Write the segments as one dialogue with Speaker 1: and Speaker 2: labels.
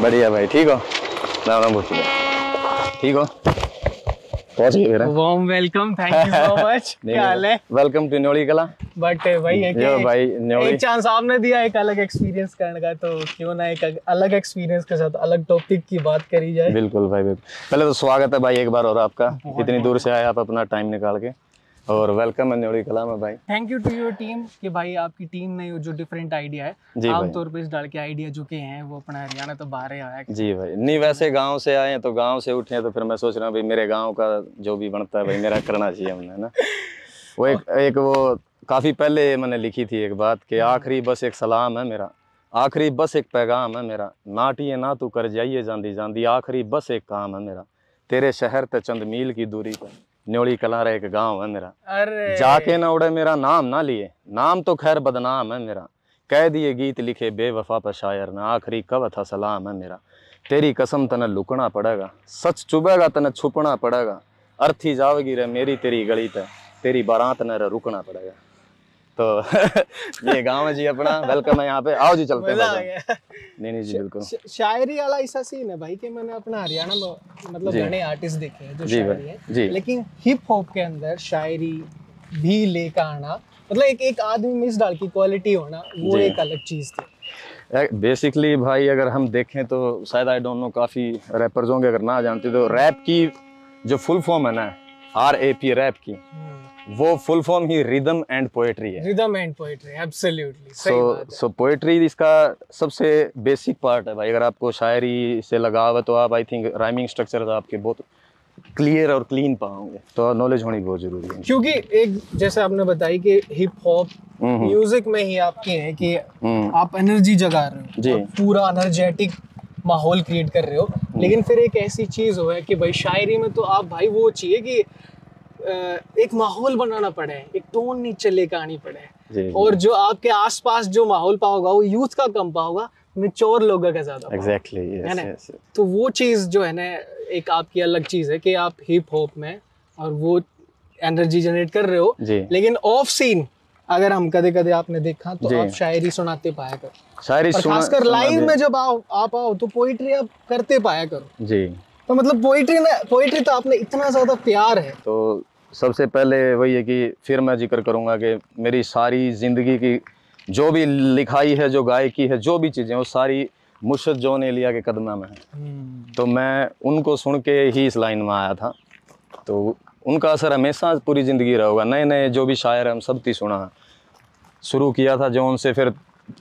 Speaker 1: बढ़िया भाई, ठीक हो? राम राम बोल। ठीक हो? पहुंच गए मेरा।
Speaker 2: Warm welcome, thank you so much. क्या हाल है?
Speaker 1: वेलकम टू न्योली कला।
Speaker 2: बट भाई है
Speaker 1: यो भाई न्योली।
Speaker 2: एक चांस आपने दिया एक अलग एक्सपीरियंस करने का, तो क्यों ना एक अलग एक्सपीरियंस के साथ अलग टॉपिक की बात करी जाए।
Speaker 1: बिल्कुल भाई, बिल्कुल। पहले तो स्वागत है भाई एक बार और आपका, इतनी दूर से आए आप अपना टाइम निकाल के, और वेलकम है न्योली कला में भाई।
Speaker 2: Thank you to your team कि भाई आपकी टीम ने जो डिफरेंट आइडिया है आमतौर पे इस डाल के आइडिया जो के हैं वो अपना हरियाणा तो बाहर ही आया। जी
Speaker 1: भाई, नहीं वैसे गांव से आए हैं तो गांव से उठे हैं, तो फिर मैं सोच रहा हूँ भाई मेरे गांव का जो भी बनता है भाई मेरा करना चाहिए हमने, है ना। वो एक वो काफी पहले मैंने लिखी थी एक बात कि आखिरी बस एक सलाम है मेरा, आखिरी बस एक पैगाम है मेरा, नाटिए ना तू कर जाइए जांदी जांदी, आखिरी बस एक काम है मेरा, तेरे शहर ते चंद मील की दूरी पर न्योली कला रा एक गांव है मेरा।
Speaker 2: अरे
Speaker 1: जाके ना उड़े मेरा नाम ना लिए, नाम तो खैर बदनाम है मेरा, कह दिए गीत लिखे बेवफा पर शायर ना, आखिरी कव था सलाम है मेरा, तेरी कसम तने लुकना पड़ेगा, सच चुभेगा तने छुपना पड़ेगा, अर्थी जाओगी रे मेरी तेरी गली ते, तेरी बारात ने रुकना पड़ेगा। तो ये गांव है जी अपना, वेलकम है यहाँ पे, आओ जी चलते हैं। नहीं जी बिल्कुल।
Speaker 2: शायरी वाला ऐसा सीन है भाई कि मैंने अपना हरियाणा में मतलब घने आर्टिस्ट देखे हैं जो शायरी है, लेकिन हिप हॉप के अंदर शायरी भी लेकर आना मतलब एक आदमी में इस डाल की क्वालिटी होना वो एक अलग चीज थी।
Speaker 1: बेसिकली भाई अगर हम देखें तो शायद आई डोंट नो काफी रैपर्स होंगे अगर ना जानते, तो रैप की जो फुल फॉर्म है ना, RAP रैप की, वो full form he rhythm and poetry है।
Speaker 2: रिदम एंड पोएट्री, एब्सोल्युटली सही बात है।
Speaker 1: सो पोएट्री इसका सबसे बेसिक पार्ट है भाई। अगर आपको शायरी से लगाव है तो आप आई थिंक राइमिंग स्ट्रक्चर आपके बहुत क्लियर और क्लीन पाओगे, तो नॉलेज होनी बहुत जरूरी है।
Speaker 2: क्योंकि एक जैसे आपने बताई कि हिप हॉप म्यूजिक में ही आपके है कि आप एनर्जी जगा रहे हो, पूरा एनर्जेटिक माहौल क्रिएट कर रहे हो, लेकिन फिर एक ऐसी चीज हो है कि भाई शायरी में तो आप भाई वो चाहिए कि एक माहौल बनाना पड़े, एक टोन नीचे लेकर आनी पड़े, और जो आपके आसपास जो माहौल पाओगा वो यूथ का कम पाओगा, मैच्योर लोगों का ज्यादा।
Speaker 1: एग्जैक्टली
Speaker 2: है ना। तो वो चीज जो है ना एक आपकी अलग चीज है कि आप हिप हॉप में और वो एनर्जी जनरेट कर रहे हो, लेकिन ऑफ सीन अगर हम कदे कदे आपने देखा तो आप शायरी सुनाते पाया करो, शायरी खासकर लाइव में जब आप आओ तो पोइट्री आप करते पाया करो जी। तो मतलब पोइट्री तो आपने इतना ज्यादा प्यार है।
Speaker 1: तो सबसे पहले वही है कि फिर मैं जिक्र करूंगा कि मेरी सारी जिंदगी की जो भी लिखाई है, जो गायकी है, जो भी चीजें, वो सारी मुर्शद जॉन एलिया के कदमा में है। तो मैं उनको सुन के ही इस लाइन में आया था, तो उनका असर हमेशा पूरी जिंदगी रहेगा। नए नए जो भी शायर हम सब की सुना, शुरू किया था जॉन से, फिर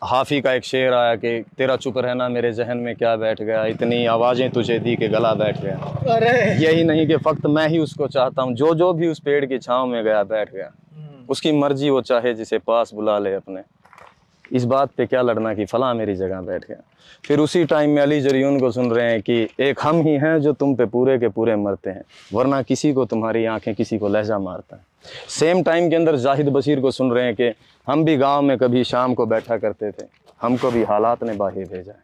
Speaker 1: हाफी का एक शेर आया कि तेरा चुप रहना मेरे जहन में क्या बैठ गया, इतनी आवाजें तुझे दी के गला बैठ गया।
Speaker 2: अरे
Speaker 1: यही नहीं कि फक्त मैं ही उसको चाहता हूँ, जो भी उस पेड़ की छांव में गया बैठ गया, उसकी मर्जी वो चाहे जिसे पास बुला ले अपने, इस बात पे क्या लड़ना कि फला मेरी जगह बैठ गया। फिर उसी टाइम में अली जरियून को सुन रहे हैं कि एक हम ही हैं जो तुम पे पूरे के पूरे मरते हैं, वरना किसी को तुम्हारी आंखें किसी को लहजा मारता है। सेम टाइम के अंदर जाहिद बशीर को सुन रहे हैं कि हम भी गांव में कभी शाम को बैठा करते थे, हमको भी हालात ने बाहे भेजा है।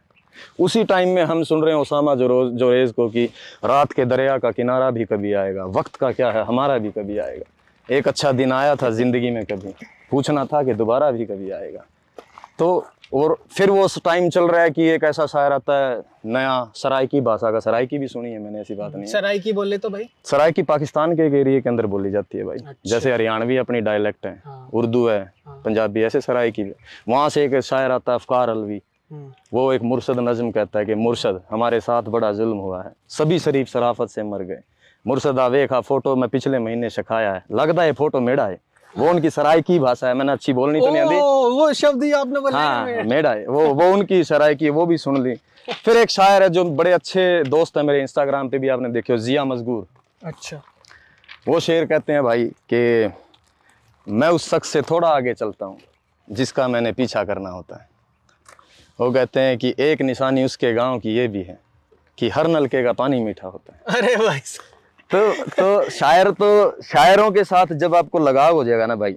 Speaker 1: उसी टाइम में हम सुन रहे हैं उसामा जोरेज को कि रात के दरिया का किनारा भी कभी आएगा, वक्त का क्या है हमारा भी कभी आएगा, एक अच्छा दिन आया था जिंदगी में कभी, पूछना था कि दोबारा भी कभी आएगा। तो और फिर वो टाइम चल रहा है कि एक ऐसा शायर आता है नया, सराइकी भाषा का, सराइकी भी सुनी है मैंने, ऐसी बात नहीं है।
Speaker 2: सराइकी बोले तो भाई
Speaker 1: सराइकी पाकिस्तान के एक एरिया के अंदर बोली जाती है भाई। अच्छा। जैसे हरियाणवी अपनी डायलेक्ट है, उर्दू है, पंजाबी, ऐसे सराइकी भी। वहाँ से एक शायर आता है अफकार अलवी, वो एक मुर्शद नज्म कहता है कि मुर्शद हमारे साथ बड़ा जुल्म हुआ है, सभी शरीफ शराफत से मर गए, मुर्शदा वेखा फोटो में पिछले महीने छकाया है, लगता है फोटो मेड़ा है। वो उनकी सराइकी भाषा है, मैंने अच्छी बोलनी तो नहीं आती,
Speaker 2: वो शब्द ही आपने बोला।
Speaker 1: हाँ मेड़ा है, वो उनकी सराइकी, वो भी सुन ली। फिर एक शायर है जो बड़े अच्छे दोस्त है मेरे, इंस्टाग्राम पे भी आपने देखे हो, जिया मजगूर।
Speaker 2: अच्छा।
Speaker 1: वो शेर कहते हैं भाई कि मैं उस शख्स से थोड़ा आगे चलता हूँ जिसका मैंने पीछा करना होता है। वो कहते हैं कि एक निशानी उसके गाँव की ये भी है कि हर नलके का पानी मीठा होता है।
Speaker 2: अरे भाई
Speaker 1: तो शायरों के साथ जब आपको लगाव हो जाएगा ना भाई,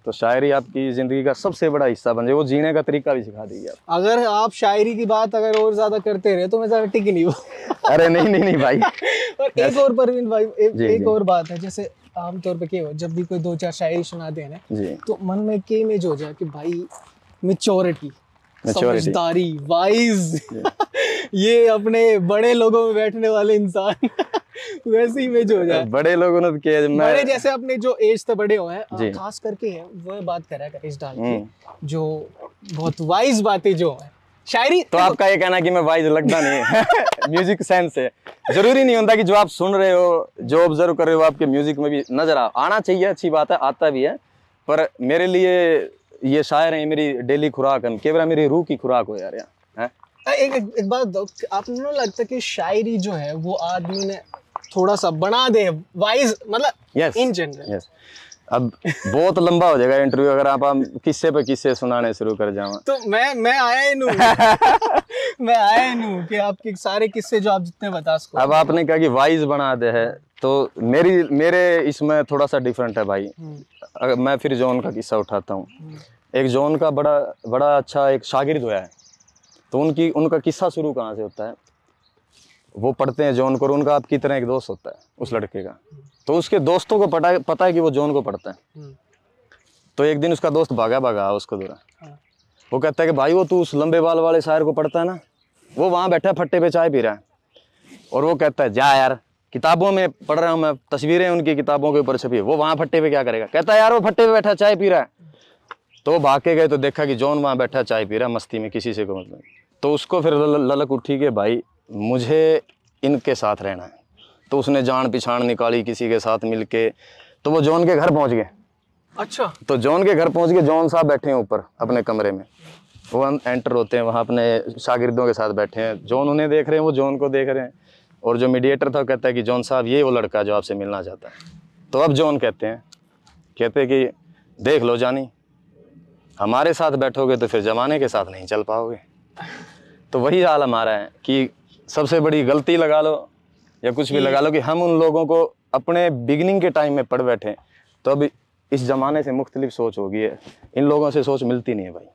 Speaker 1: तो शायरी आपकी जिंदगी का सबसे बड़ा हिस्सा बन जाए, वो जीने का तरीका भी सिखा देगी आप।
Speaker 2: अगर आप शायरी की बात अगर और ज्यादा करते रहे तो मैं ज्यादा टिक नहीं हूँ।
Speaker 1: अरे नहीं भाई।
Speaker 2: और एक और परवीन भाई एक और बात है, जैसे आमतौर पे क्या हो, जब भी कोई दो चार शायरी सुना दे ना तो मन में क्या इमेज हो जाए कि भाई मैच्योरिटी, समझदारी, वाइज ये अपने बड़े लोगों में बैठने वाले इंसान वैसे इमेज हो जाए।
Speaker 1: बड़े लोगों ने किया,
Speaker 2: बड़े जैसे अपने जो एज से बड़े हुए हैं खास करके है वो बात कर रहा है इस डाल की, जो बहुत वाइज बातें जो है शायरी।
Speaker 1: तो आपका ये कहना कि मैं वाइज लगता नहीं है म्यूजिक सेंस है, जरूरी नहीं होता कि जो आप सुन रहे हो, जो ऑब्जर्व कर रहे हो, आपके म्यूजिक में भी नजर आना चाहिए, अच्छी बात है, आता भी है। पर मेरे लिए ये शायर है मेरी डेली खुराक है, केवल मेरी रूह की खुराक हो यार।
Speaker 2: एक बात दो, आपको नहीं लगता कि शायरी जो है वो आदमी ने थोड़ा सा बना दे वाइज, मतलब इन जनरल?
Speaker 1: अब बहुत लंबा हो जाएगा इंटरव्यू अगर आप किस्से पे किस्से सुनाने शुरू कर जाओ। तो
Speaker 2: मैं आया नू मैं आया नू कि आपके सारे किस्से जो आप जितने बता सको।
Speaker 1: अब आपने कहा कि वाइज बना दे है, तो मेरे इसमें थोड़ा सा डिफरेंट है भाई। अगर मैं फिर जॉन का किस्सा उठाता हूँ। एक जॉन का बड़ा अच्छा एक शागिर्द हुआ है, तो उनका किस्सा शुरू कहाँ से होता है, वो पढ़ते हैं जॉन को, उनका आपकी तरह एक दोस्त होता है उस लड़के का, तो उसके दोस्तों को पता है कि वो जॉन को पढ़ता है। तो एक दिन उसका दोस्त भागा उसको दूरा, वो कहता है कि भाई वो तू उस लंबे बाल वाले शायर को पढ़ता है ना, वो वहाँ बैठा है फट्टे पे चाय पी रहा है। और वो कहता है जा यार, किताबों में पढ़ रहा हूँ मैं, तस्वीरें उनकी किताबों के ऊपर छपी है, वो वहाँ फट्टे पे क्या करेगा। कहता है यार वो फट्टे पे बैठा चाय पी रहा है। तो वो भाग के गए तो देखा कि जॉन वहाँ बैठा चाय पी रहा है मस्ती में, किसी से को मतलब। तो उसको फिर ललक उठी कि भाई मुझे इनके साथ रहना है। तो उसने जान पहचान निकाली किसी के साथ मिलके, तो वो जॉन के घर पहुंच गए।
Speaker 2: अच्छा।
Speaker 1: तो जॉन के घर पहुंच के जॉन साहब बैठे हैं ऊपर अपने कमरे में, वो एंटर होते हैं, वहाँ अपने शागिर्दों के साथ बैठे हैं। जॉन उन्हें देख रहे हैं, वो जॉन को देख रहे हैं। और जो मीडिएटर था कहता है कि जॉन साहब ये वो लड़का जो आपसे मिलना चाहता है। तो अब जॉन कहते हैं कि देख लो जानी, हमारे साथ बैठोगे तो फिर जमाने के साथ नहीं चल पाओगे। तो वही हाल हमारा है कि सबसे बड़ी गलती लगा लो या कुछ भी लगा लो कि हम उन लोगों को अपने बिगिनिंग के टाइम में पढ़ बैठे, तो अब इस जमाने से मुख्तलिफ सोच होगी है, इन लोगों से सोच मिलती नहीं है भाई।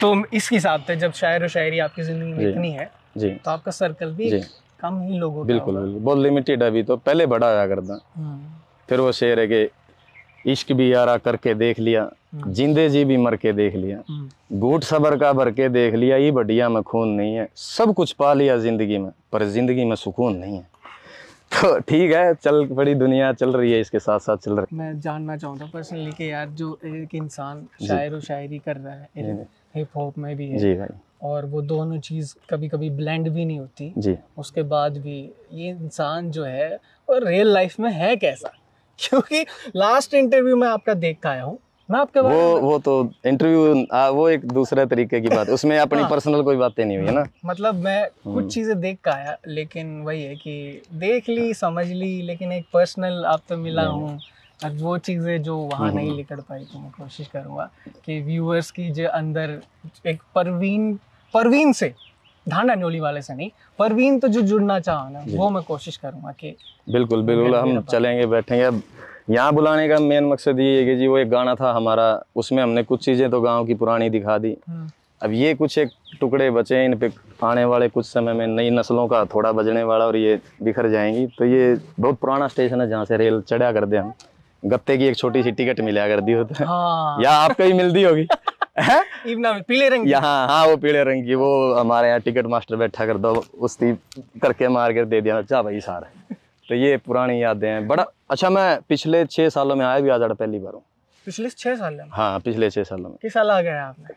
Speaker 2: तो इस हिसाब से जब शायर और शायरी आपकी जिंदगी में इतनी है जी, तो आपका सर्कल भी कम ही लोगों का
Speaker 1: बिल्कुल बहुत लिमिटेड है अभी, तो पहले बड़ा होया करता। फिर वो शेर है कि इश्क भी यारा करके देख लिया, जिंदे जी भी मर के देख लिया, घूट सबर का भर के देख लिया, ये बढ़िया में खून नहीं है, सब कुछ पा लिया जिंदगी में पर जिंदगी में सुकून नहीं है। तो ठीक है, चल बड़ी दुनिया चल रही है, इसके साथ साथ चल रही है।
Speaker 2: मैं जानना चाहूँगा पर्सनली कि यार जो एक इंसान शायर और शायरी कर रहा है, हिप हॉप में भी है
Speaker 1: जी भाई, और
Speaker 2: वो दोनों चीज़ कभी कभी ब्लेंड भी नहीं होती
Speaker 1: जी, उसके
Speaker 2: बाद भी ये इंसान जो है और रियल लाइफ में है कैसा? क्योंकि लास्ट इंटरव्यू में आपका देख के आया हूँ मैं आपके
Speaker 1: वो तो इंटरव्यू वो एक दूसरे तरीके की बात, उसमें अपनी पर्सनल कोई बातें नहीं हुई है ना।
Speaker 2: मतलब मैं कुछ चीजें देख के आया, लेकिन वही है कि देख ली समझ ली, लेकिन एक पर्सनल आप तो मिला हूँ, और वो चीज़ें जो वहाँ नहीं निकल पाई, तो मैं कोशिश करूँगा कि व्यूअर्स की जो अंदर एक परवीन से ढांडा न्योली वाले से नहीं, परवीन तो जो जुड़ना चाहो ना, वो मैं कोशिश करूँगा कि
Speaker 1: बिल्कुल हम चलेंगे बैठेंगे। अब यहाँ बुलाने का मेन मकसद ये है कि जी वो एक गाना था हमारा, उसमें हमने कुछ चीज़ें तो गांव की पुरानी दिखा दी। अब ये कुछ एक टुकड़े बचे, इन पे आने वाले कुछ समय में नई नस्लों का थोड़ा बजने वाला और ये बिखर जाएंगी। तो ये बहुत पुराना स्टेशन है जहाँ से रेल चढ़ा कर दे, हम गत्ते की एक छोटी सी टिकट मिला कर दी होता है, या आपको ही मिलती होगी
Speaker 2: पीले रंग
Speaker 1: यहाँ, हाँ वो पीले रंग की, वो हमारे यहाँ टिकट मास्टर बैठा कर दो, उसी करके मार कर दे दिया, जा भाई सारा। तो ये पुरानी यादें हैं। बड़ा अच्छा, मैं पिछले 6 सालों में आया भी आजाड़ पहली बार हूँ।
Speaker 2: पिछले 6 साल में?
Speaker 1: हाँ पिछले 6 सालों में।
Speaker 2: किस साल आ गया आपने?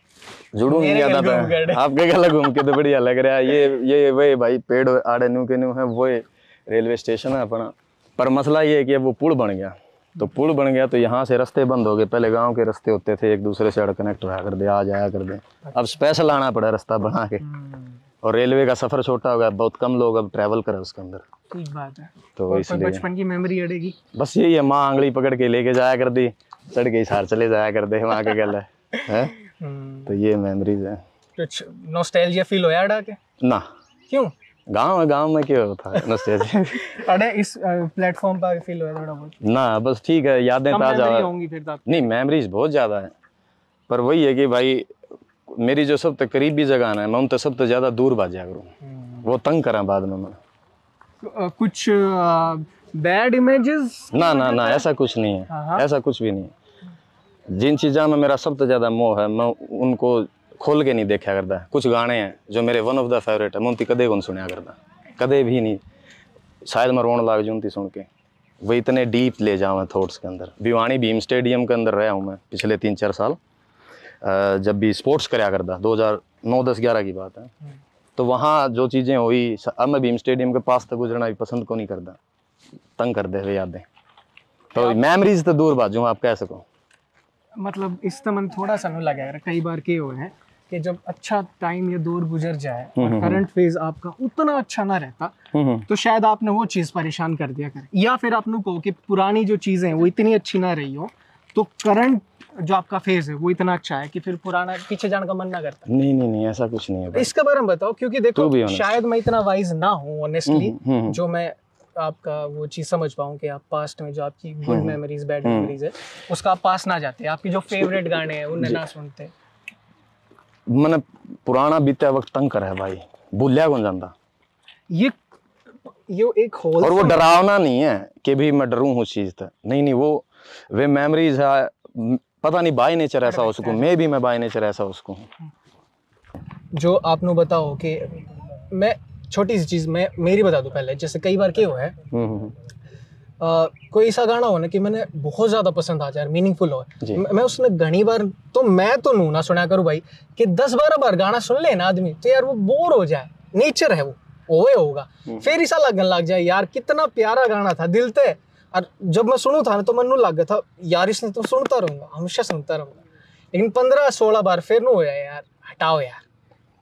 Speaker 1: जुड़ू नहीं जाता था, आपके गला घूम के तो बढ़िया लग रहा है। ये वही भाई पेड़ आड़े न्यू के न्यू है, वो रेलवे स्टेशन है अपना। पर मसला ये है कि वो पुल बन गया, तो पुल बन गया तो यहाँ से रास्ते बंद हो गए। पहले गांव के रास्ते होते थे, एक दूसरे से कनेक्ट रहा कर दे, आ जाया कर दे। अब स्पेशल आना पड़ा रास्ता बना के, और रेलवे का सफर छोटा हो गया, बहुत कम लोग अब ट्रैवल करें उसके अंदर।
Speaker 2: ठीक बात है।
Speaker 1: तो इसलिए
Speaker 2: बचपन की मेमोरी अड़ेगी,
Speaker 1: बस यही है, माँ आंगली पकड़ के लेके जाया कर दी, चढ़ के सार चले जाया कर दे वहाँ के गल है। तो ये मेमोरीज है।
Speaker 2: कुछ नॉस्टैल्जिया फील होया अड़ा के?
Speaker 1: ना,
Speaker 2: क्यों?
Speaker 1: गांव में क्यों होता है नॉस्टैल्जिया?
Speaker 2: अरे इस प्लेटफॉर्म पर फील होया थोड़ा बहुत?
Speaker 1: ना, बस ठीक है, यादें ताजा
Speaker 2: होंगी फिर तो।
Speaker 1: नहीं, मेमोरीज बहुत ज्यादा है, पर वही है कि भाई मेरी जो सब तक करीबी जगह है, मैं उन तो सब तो ज्यादा दूर भाजा करूँ, वो तंग करा बाद में मैं।
Speaker 2: कुछ बैड इमेजेस?
Speaker 1: ना ऐसा कुछ नहीं है, ऐसा कुछ भी नहीं है। जिन चीज़ों में मेरा सबसे ज़्यादा मोह है, मैं उनको खोल के नहीं देखा करता। कुछ गाने हैं जो मेरे वन ऑफ द फेवरेट है, मैं उनकी कदे कौन सुनया करता, कदे भी नहीं। शायद मैं रोन लाग जूँ सुन के, वो इतने डीप ले जाऊँ थॉट्स के अंदर। भिवानी भीम स्टेडियम के अंदर रहा हूँ मैं पिछले 3-4 साल, जब भी स्पोर्ट्स कराया करता, 2009, 10, 11 की बात है। तो वहाँ जो चीज़ें हुई, अब मैं भीम स्टेडियम के पास तक गुजरना भी पसंद को नहीं करता, तंग कर दे हुए यादें। तो मेमोरीज तो दूर बाजू आप कह सको।
Speaker 2: मतलब इस मन थोड़ा सा नहीं लगा कई बार के हुए हैं कि जब अच्छा टाइम या दौर गुजर जाए और करंट फेज आपका उतना अच्छा ना रहता तो शायद आपने वो चीज़ परेशान कर दिया करे, या फिर आपने कहो कि पुरानी जो चीज़ें हैं वो इतनी अच्छी ना रही हो तो करंट जो आपका फेज है वो इतना अच्छा है कि फिर पुराना पीछे जाने का मन ना करता।
Speaker 1: नहीं ऐसा कुछ नहीं है।
Speaker 2: इसके बारे में बताओ, क्योंकि देखो शायद मैं इतना वाइज ना हूँ ऑनेस्टली जो मैं आपका वो चीज़ समझ पाऊँ कि आप पास्ट में जो आपकी गुड मेमोरीज बैड मेमोरीज है उसका आप पास ना जाते, आपकी जो फेवरेट गाने हैं उन्हें ना सुनते।
Speaker 1: मैंने पुराना बीता वक्त तंग करा है भाई, भूलिया कौन जाता। ये
Speaker 2: एक होल,
Speaker 1: और वो डरावना नहीं है कि भी मैं डरूं उस चीज से, नहीं वो वे मेमोरीज है, पता नहीं बाय नेचर ऐसा हो सकूं, मैं बाय नेचर ऐसा हो सकूं।
Speaker 2: जो आपने बताओ कि मैं छोटी सी चीज मैं मेरी बता दूं पहले, जैसे कई बार क्या हुआ है कोई ऐसा गाना हो ना कि मैंने बहुत ज्यादा पसंद आ जाए, मीनिंगफुल हो, मैं उसने घनी बार तो मैं तो नू ना सुना करूँ भाई कि 10-12 बार गाना सुन ले ना आदमी तो यार वो बोर हो जाए, नेचर है वो ओए होगा। फिर ऐसा लगने लग जाए यार कितना प्यारा गाना था दिल ते, और जब मैं सुनू था ना तो मन लग गया था यार इसने तो सुनता रहूंगा, हमेशा सुनता रहूंगा। लेकिन 15-16 बार फिर नो हो जाए यार, हटाओ यार।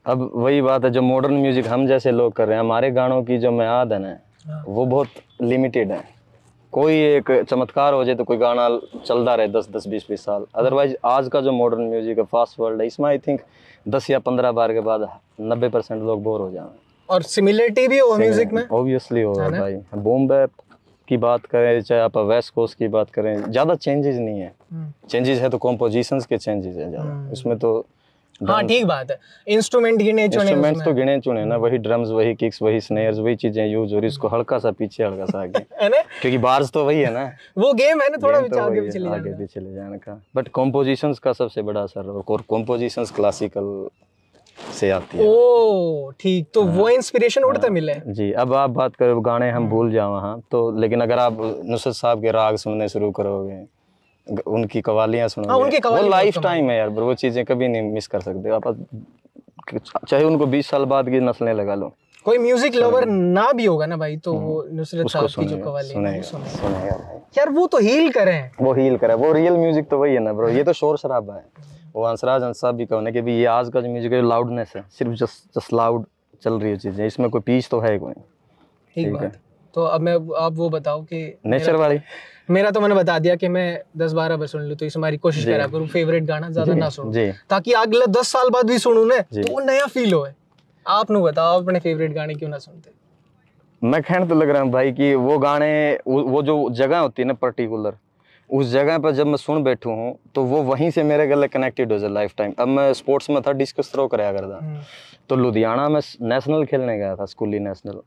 Speaker 1: अब वही बात है जो मॉडर्न म्यूजिक हम जैसे लोग कर रहे हैं, हमारे गानों की जो म्याद है ना वो बहुत लिमिटेड है। कोई एक चमत्कार हो जाए तो कोई गाना चलता रहे 10-10, 20-20 साल। अदरवाइज आज का जो मॉडर्न म्यूजिक है, फास्ट वर्ल्ड है, इसमें आई थिंक 10 या 15 बार के बाद 90% लोग बोर हो जाएंगे। और
Speaker 2: सिमिलरिटी भी हो म्यूजिक में,
Speaker 1: ऑब्वियसली होगा भाई। बूम बैप की बात करें चाहे आप वेस्ट कोस्ट की बात करें, ज़्यादा चेंजेस नहीं है। चेंजेस है तो कॉम्पोजिशंस के चेंजेस है ज़्यादा, इसमें तो
Speaker 2: हाँ ठीक बात है। इंस्ट्रूमेंट इंस्ट्रूमेंट्स
Speaker 1: तो गिने चुने ना, वही ड्रम्स, वही किक्स, वही स्नेयर्स, वही चीजें यूज हो रही, इसको हल्का सा पीछे हल्का सा आगे है ना, क्योंकि बार्स तो वही है ना,
Speaker 2: वो गेम है ना, थोड़ा
Speaker 1: तो
Speaker 2: आगे पीछे
Speaker 1: ले जाने का। बट कॉम्पोजिशंस का सबसे बड़ा असर, और कॉम्पोजिशंस क्लासिकल से आती है।
Speaker 2: ओ ठीक, तो वो इंस्पिरेशन उड़ता मिले
Speaker 1: जी। अब आप बात करो गाने हम भूल जाओ हाँ तो, लेकिन अगर आप नुसरत साहब के राग सुनने शुरू करोगे, उनकी कवालियां सुनोगे, वो लाइफ टाइम है यार, वो चीजें कभी नहीं मिस कर सकते आप, चाहे उनको 20 साल बाद की नस्लें लगा लो।
Speaker 2: कोई म्यूजिक लवर ना भी होगा ना भाई तो वो नुसरत साहब की जो कवालियां है
Speaker 1: सुनेगा भाई
Speaker 2: यार, वो तो हील करें,
Speaker 1: वो रियल म्यूजिक तो वही है ना ब्रो। ये तो शोर शराबा है, वो हंसराज हंसा भी कहने कि भी ये आज का जो म्यूजिक है लाउडनेस है, सिर्फ जस्ट लाउड चल रही है चीजें, इसमें कोई पीच तो है कोई।
Speaker 2: ठीक है, तो अब मैं आप वो बताओ कि
Speaker 1: नेचर वाली,
Speaker 2: मेरा तो मैंने बता दिया कि मैं 10-12 बार सुन लूँ, तो इस हमारी कोशिश करा करूँ फेवरेट गाना ज्यादा ना सुनूं, ताकि अगले 10 साल बाद भी सुनूं ना तो वो नया फील हो। आप नु बताओ अपने फेवरेट गाने क्यों ना सुनते?
Speaker 1: मैं कहने तो लग रहा हूँ भाई कि वो गाने, वो जो जगह होती है ना पर्टिकुलर, उस जगह पर जब मैं सुन बैठू हूँ तो वो वहीं से मेरे गले कनेक्टेड हो जाए लाइफ टाइम। अब मैं स्पोर्ट्स में था, डिस्कस थ्रो कराया करता, तो लुधियाना में नेशनल खेलने गया था, स्कूली नेशनल,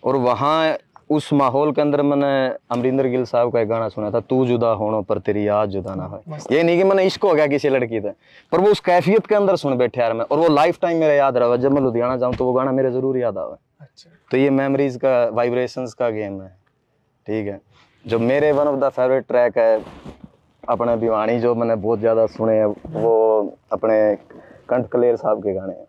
Speaker 1: और वहाँ उस माहौल के अंदर मैंने अमरिंदर गिल साहब का एक गाना सुना था, तू जुदा होनो पर तेरी याद जुदा ना हो। ये नहीं कि मैंने इश्क हो गया किसी लड़की से, पर वो उस कैफियत के अंदर सुन बैठे यार मैं, और वो लाइफ टाइम मेरा याद रहा। जब मैं लुधियाना जाऊँ तो वो गाना मेरे जरूर याद आवे। तो ये मेमोरीज का, वाइब्रेशंस का गेम है। ठीक है, जो मेरे one of the favourite track है अपने भिवानी, जो मैंने बहुत ज़्यादा सुने हैं, वो अपने कंठ कलेर साहब के गाने हैं।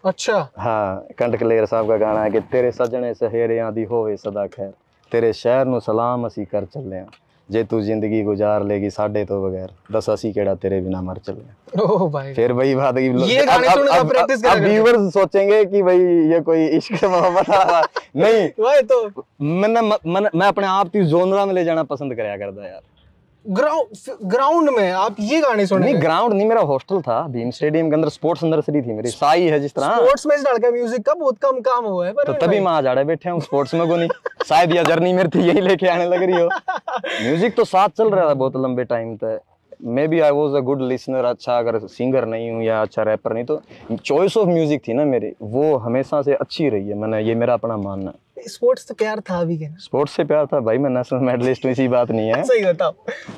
Speaker 2: अच्छा
Speaker 1: हाँ, कंठ कलेर साहब का गाना है कि तेरे सजने सहेरियां दी होवे सदा खैर, तेरे शहर नू सलाम असी कर चले, जे तू जिंदगी गुजार लेगी साडे तो बगैर, दस असी केड़ा तेरे बिना मर चले।
Speaker 2: ओह भाई,
Speaker 1: फिर वही बात है कि
Speaker 2: ये गाने सुन के प्रैक्टिस करा करते,
Speaker 1: व्यूअर्स सोचेंगे कि भाई ये कोई इश्क मोहब्बत नहीं
Speaker 2: भाई, तो
Speaker 1: मैं अपने आप की जोनरा में ले जाना पसंद कराया करता यार।
Speaker 2: ग्राउंड में आप ये गाने सुने?
Speaker 1: नहीं, ग्राउंड नहीं, मेरा हॉस्टल था भीम स्टेडियम के अंदर, स्पोर्ट्स नर्सरी थी मेरी, साई है जिस तरह।
Speaker 2: स्पोर्ट्स में डाल के म्यूजिक का बहुत कम काम हुआ है,
Speaker 1: तो तभी मैं आज आड़े बैठे हूँ स्पोर्ट्स में को नहीं, शायद यह जर्नी मेरी थी यही लेके आने लग रही हो। म्यूजिक तो साथ चल रहा था बहुत लंबे टाइम तक, maybe I was a good listener. अच्छा, अगर सिंगर नहीं हूँ या अच्छा रैपर नहीं, तो चॉइस ऑफ म्यूजिक थी ना मेरी, वो हमेशा से अच्छी रही है। मैंने, ये मेरा अपना मानना है।
Speaker 2: स्पोर्ट्स तो प्यार था अभी के ना?
Speaker 1: स्पोर्ट्स से प्यार था भाई, मैं नेशनल मेडलिस्ट हूँ, इसी बात नहीं है।
Speaker 2: सही बताओ,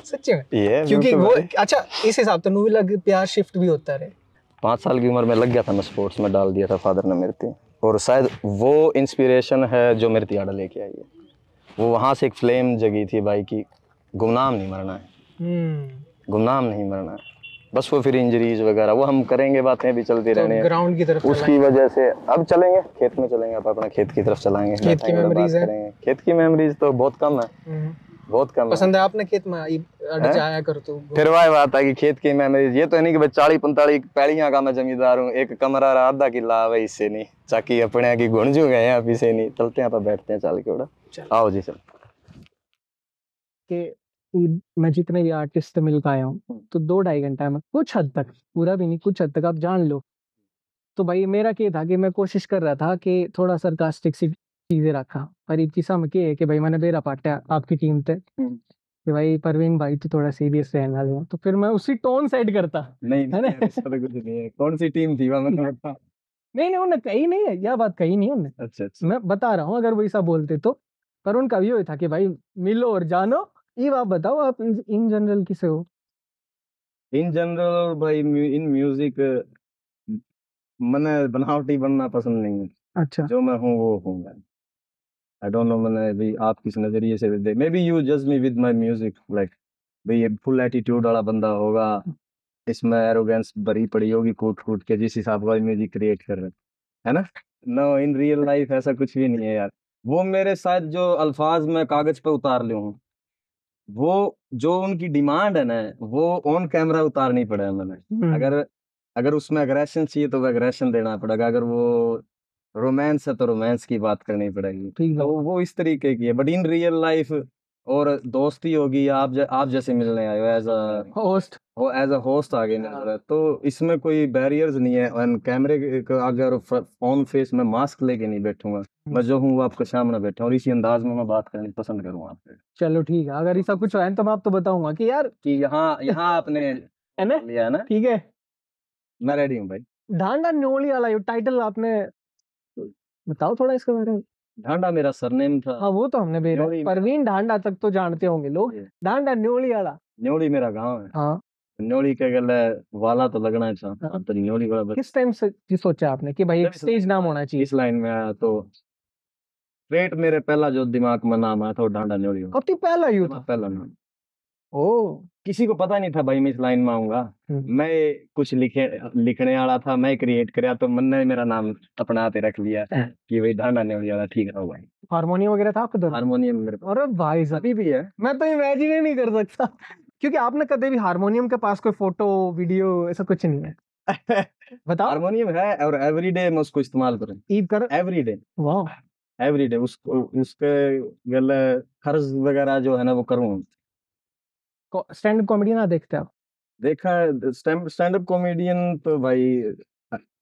Speaker 2: सच्ची में
Speaker 1: ये
Speaker 2: क्योंकि वो अच्छा इस हिसाब से नूवी लग प्यार शिफ्ट भी होता रहे।
Speaker 1: 5 साल की उम्र में लग गया था मैं स्पोर्ट्स में, डाल दिया था फादर ने मेरे। और शायद वो इंस्पिरेशन है जो मेरे तियाड़ा लेके आई है। वो वहाँ से एक फ्लेम जगी थी भाई की गुमनाम नहीं मरना है, गुमनाम नहीं मरना है। बस वो फिर इंजरीज वगैरह वो हम करेंगे, बातें भी चलती
Speaker 2: तो
Speaker 1: रहने
Speaker 2: ग्राउंड की तरफ
Speaker 1: उसकी वजह से अब चलेंगे खेत में, चलेंगे अब अपना खेत की तरफ चलाएंगे।
Speaker 2: खेत की मेमोरीज है,
Speaker 1: खेत की मेमोरीज तो बहुत कम है, बहुत कम
Speaker 2: पसंद है आपने खेत में अड़ जाया कर तो।
Speaker 1: फिर वही बात है कि खेत की मेमोरीज ये तो है नहीं कि भाई 40-45 पैड़ियां का मैं जमींदार हूँ, एक कमरा रहा आधा किला है इससे नहीं चाकी अपने की गुण जो गए हैं से नहीं चलते हैं पर बैठते हैं चाल के उड़ा। आओ जी सर
Speaker 2: के मैं जितने भी आर्टिस्ट से मिल पाया हूँ तो 2-2.5 घंटा में कुछ हद तक, पूरा भी नहीं कुछ हद तक आप जान लो। तो भाई मेरा क्या था कि मैं कोशिश कर रहा था कि थोड़ा सरकास्टिक सी चीजें रखा, पर इतनी सा के है कि भाई मैंने बेरा पाटा आपकी टीम पे कि भाई परवीन भाई तो थोड़ा सीरियस रहने वाले हैं, तो फिर मैं उसी टोन सेट करता।
Speaker 1: नहीं है ना, ऐसा तो कुछ नहीं है। कौन सी टीम थी वहां मैंने बता?
Speaker 2: नहीं उन्हें कही नहीं है, यह बात कही नहीं उन्हें।
Speaker 1: अच्छा
Speaker 2: मैं बता रहा हूँ अगर वो ऐसा बोलते तो, पर उनका ये था कि भाई मिलो और जानो। ये आप बताओ आप इन जनरल किसे हो?
Speaker 1: इन जनरल भाई इन म्यूजिक मैंने बनावटी बनना पसंद नहीं है।
Speaker 2: अच्छा,
Speaker 1: जो मैं हूँ वो हूँ मैं। आई डोंट नो मैंने भी आप किस नजरिए से दे, मे बी यू जज me with my music like भाई ये फुल एटीट्यूड वाला बंदा होगा, इसमें एरोगेंस भरी पड़ी होगी कूट कूट के जिस हिसाब का म्यूजिक क्रिएट कर रहे हैं, है ना? नो इन रियल लाइफ ऐसा कुछ भी नहीं है यार। वो मेरे साथ जो अल्फाज मैं कागज पे उतार ले हूँ, वो जो उनकी डिमांड है ना वो ऑन कैमरा उतारनी पड़े मैंने। अगर अगर उसमें अग्रेशन चाहिए तो वो अग्रेशन देना पड़ेगा, अगर वो रोमांस है तो रोमांस की बात करनी पड़ेगी। तो वो इस तरीके की है, बट इन रियल लाइफ और दोस्ती होगी, आप जैसे मिलने आए हो as a
Speaker 2: host,
Speaker 1: as a host आ गए मेरे साथ, तो इसमें कोई बैरियर्स नहीं है। और कैमरे के अगर ऑन फेस में मास्क लेके नहीं बैठूंगा, मैं जो हूँ वो आपके सामने बैठा और इसी अंदाज में मैं बात करनी पसंद करूंगा आपसे।
Speaker 2: चलो ठीक है, अगर ऐसा कुछ है तो मैं आपको बताऊंगा कि यार
Speaker 1: कि यहाँ आपने
Speaker 2: है ना,
Speaker 1: लिया है ना,
Speaker 2: ठीक है।
Speaker 1: मैं रेडी हूँ भाई।
Speaker 2: ढांडा न्योली वाला टाइटल आपने बताओ थोड़ा इसके बारे में।
Speaker 1: ढांडा मेरा सरनेम था।
Speaker 2: हाँ वो तो हमने बेरा परवीन ढांडा तक तो जानते होंगे लोग, ढांडा न्योली वाला।
Speaker 1: न्योली मेरा गांव है।
Speaker 2: हाँ
Speaker 1: न्योली के गले वाला तो लगना है सा तो न्योली वाला।
Speaker 2: किस टाइम से सोचा आपने कि भाई एक स्टेज नाम होना चाहिए?
Speaker 1: इस लाइन में आया तो स्ट्रेट मेरे पहला जो दिमाग में नाम आया था वो ढांडा न्योली।
Speaker 2: कब पहला ही था?
Speaker 1: पहला नाम।
Speaker 2: ओ
Speaker 1: किसी को पता नहीं था भाई मैं इस लाइन में आऊंगा। मैं कुछ लिखने वाला था, मैं क्रिएट कराया तो मन ने मेरा नाम अपना हाथे रख लिया कि भाई ढांडा न्योली वाला ठीक है भाई।
Speaker 2: हारमोनियम वगैरह था आपके?
Speaker 1: हारमोनियम मेरे पास।
Speaker 2: अरे भाई अभी भी है? मैं तो इमेजिन ही नहीं कर सकता क्योंकि आपने कभी भी हारमोनियम के पास कोई फोटो वीडियो ऐसा कुछ नहीं है। बताओ।
Speaker 1: हारमोनियम है और एवरीडे मैं उसको इस्तेमाल करूँ एवरीडे।
Speaker 2: वाह
Speaker 1: एवरीडे उसको उसके गले खर्च वगैरह जो है ना वो करूँ।
Speaker 2: स्टैंड अप कॉमेडी ना देखते आप?
Speaker 1: देखा है स्टैंड अप कॉमेडियन तो भाई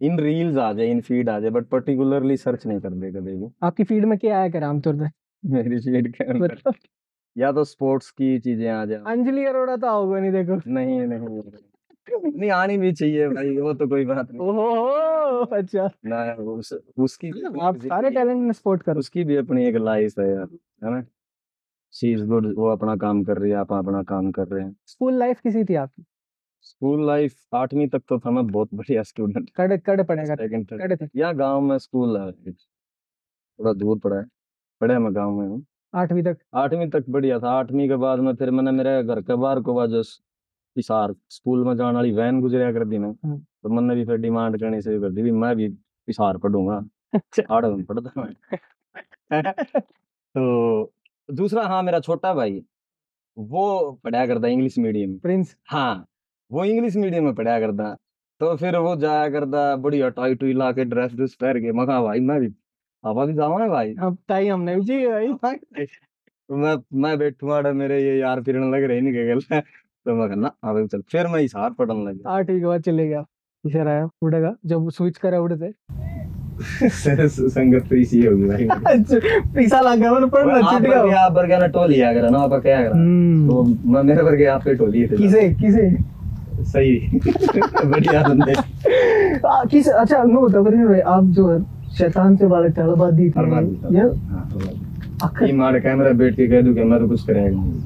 Speaker 1: इन रील्स आ जाए, इन फीड आ जाए, बट पर्टिकुलरली सर्च नहीं कर दे कभी भी।
Speaker 2: आपकी फीड में क्या आया कर आमतौर पे?
Speaker 1: मेरी फीड के अंदर या तो स्पोर्ट्स की चीजें आ जाए।
Speaker 2: अंजलि अरोड़ा तो होगा नहीं, देखो।
Speaker 1: नहीं नहीं आनी भी चाहिए भाई, वो तो कोई बात नहीं।
Speaker 2: ओहो अच्छा
Speaker 1: ना उसकी
Speaker 2: आप सारे टैलेंट में सपोर्ट करो।
Speaker 1: उसकी भी अपनी एक लाइफ है यार, है ना? शी इज गुड, वो अपना काम कर रही है, आप अपना काम कर रहे हैं।
Speaker 2: स्कूल लाइफ कैसी थी आपकी?
Speaker 1: स्कूल लाइफ 8वीं तक तो था मैं बहुत बढ़िया स्टूडेंट।
Speaker 2: कड़े पड़ेगा
Speaker 1: कड़े थे या गांव में स्कूल है, थोड़ा दूर पड़ा है, पढ़े मैं गांव में हूँ।
Speaker 2: 8वीं तक?
Speaker 1: 8वीं तक बढ़िया था। 8वीं के बाद में फिर मैंने मेरे घर के बाहर को जो हिसार स्कूल में जाने वाली वैन गुजरिया कर दी ना, तो मैंने भी फिर डिमांड करनी शुरू कर दी भी मैं भी हिसार पढ़ूंगा। 8 में पढ़ता मैं। तो दूसरा, हाँ मेरा छोटा भाई वो पढ़ाया करता इंग्लिश मीडियम
Speaker 2: प्रिंस।
Speaker 1: हाँ वो इंग्लिश मीडियम में पढ़ाया करता, तो फिर वो जाया करता बढ़िया टाई टुई ला के ड्रेस ड्रेस पहन के। मगा भाई मैं भी हवा भी जाऊंगा भाई,
Speaker 2: अब ताई हमने भी जी भाई।
Speaker 1: मैं बैठूंगा मेरे ये यार फिरने लग रहे नहीं गल तो मैं कहना अब चल, फिर मैं हिसार पढ़ने लगा।
Speaker 2: 8वीं के बाद चले गया इधर आया उड़ेगा जब स्विच करा उड़े
Speaker 1: संगत तो इसी होगी भाई।
Speaker 2: पैसा लगा मैंने पढ़ना छूट गया।
Speaker 1: आप बरगा ना टोली आ करा ना आप क्या करा, तो मैं मेरे बरगे आप पे टोली थे। किसे सही बढ़िया बंदे
Speaker 2: किसे? अच्छा नो बता भाई, आप जो शैतान से वाले तलबा दी थी ये
Speaker 1: अखी मार कैमरा बैठ के कह दूं कि मैं तो कुछ करेगा नहीं,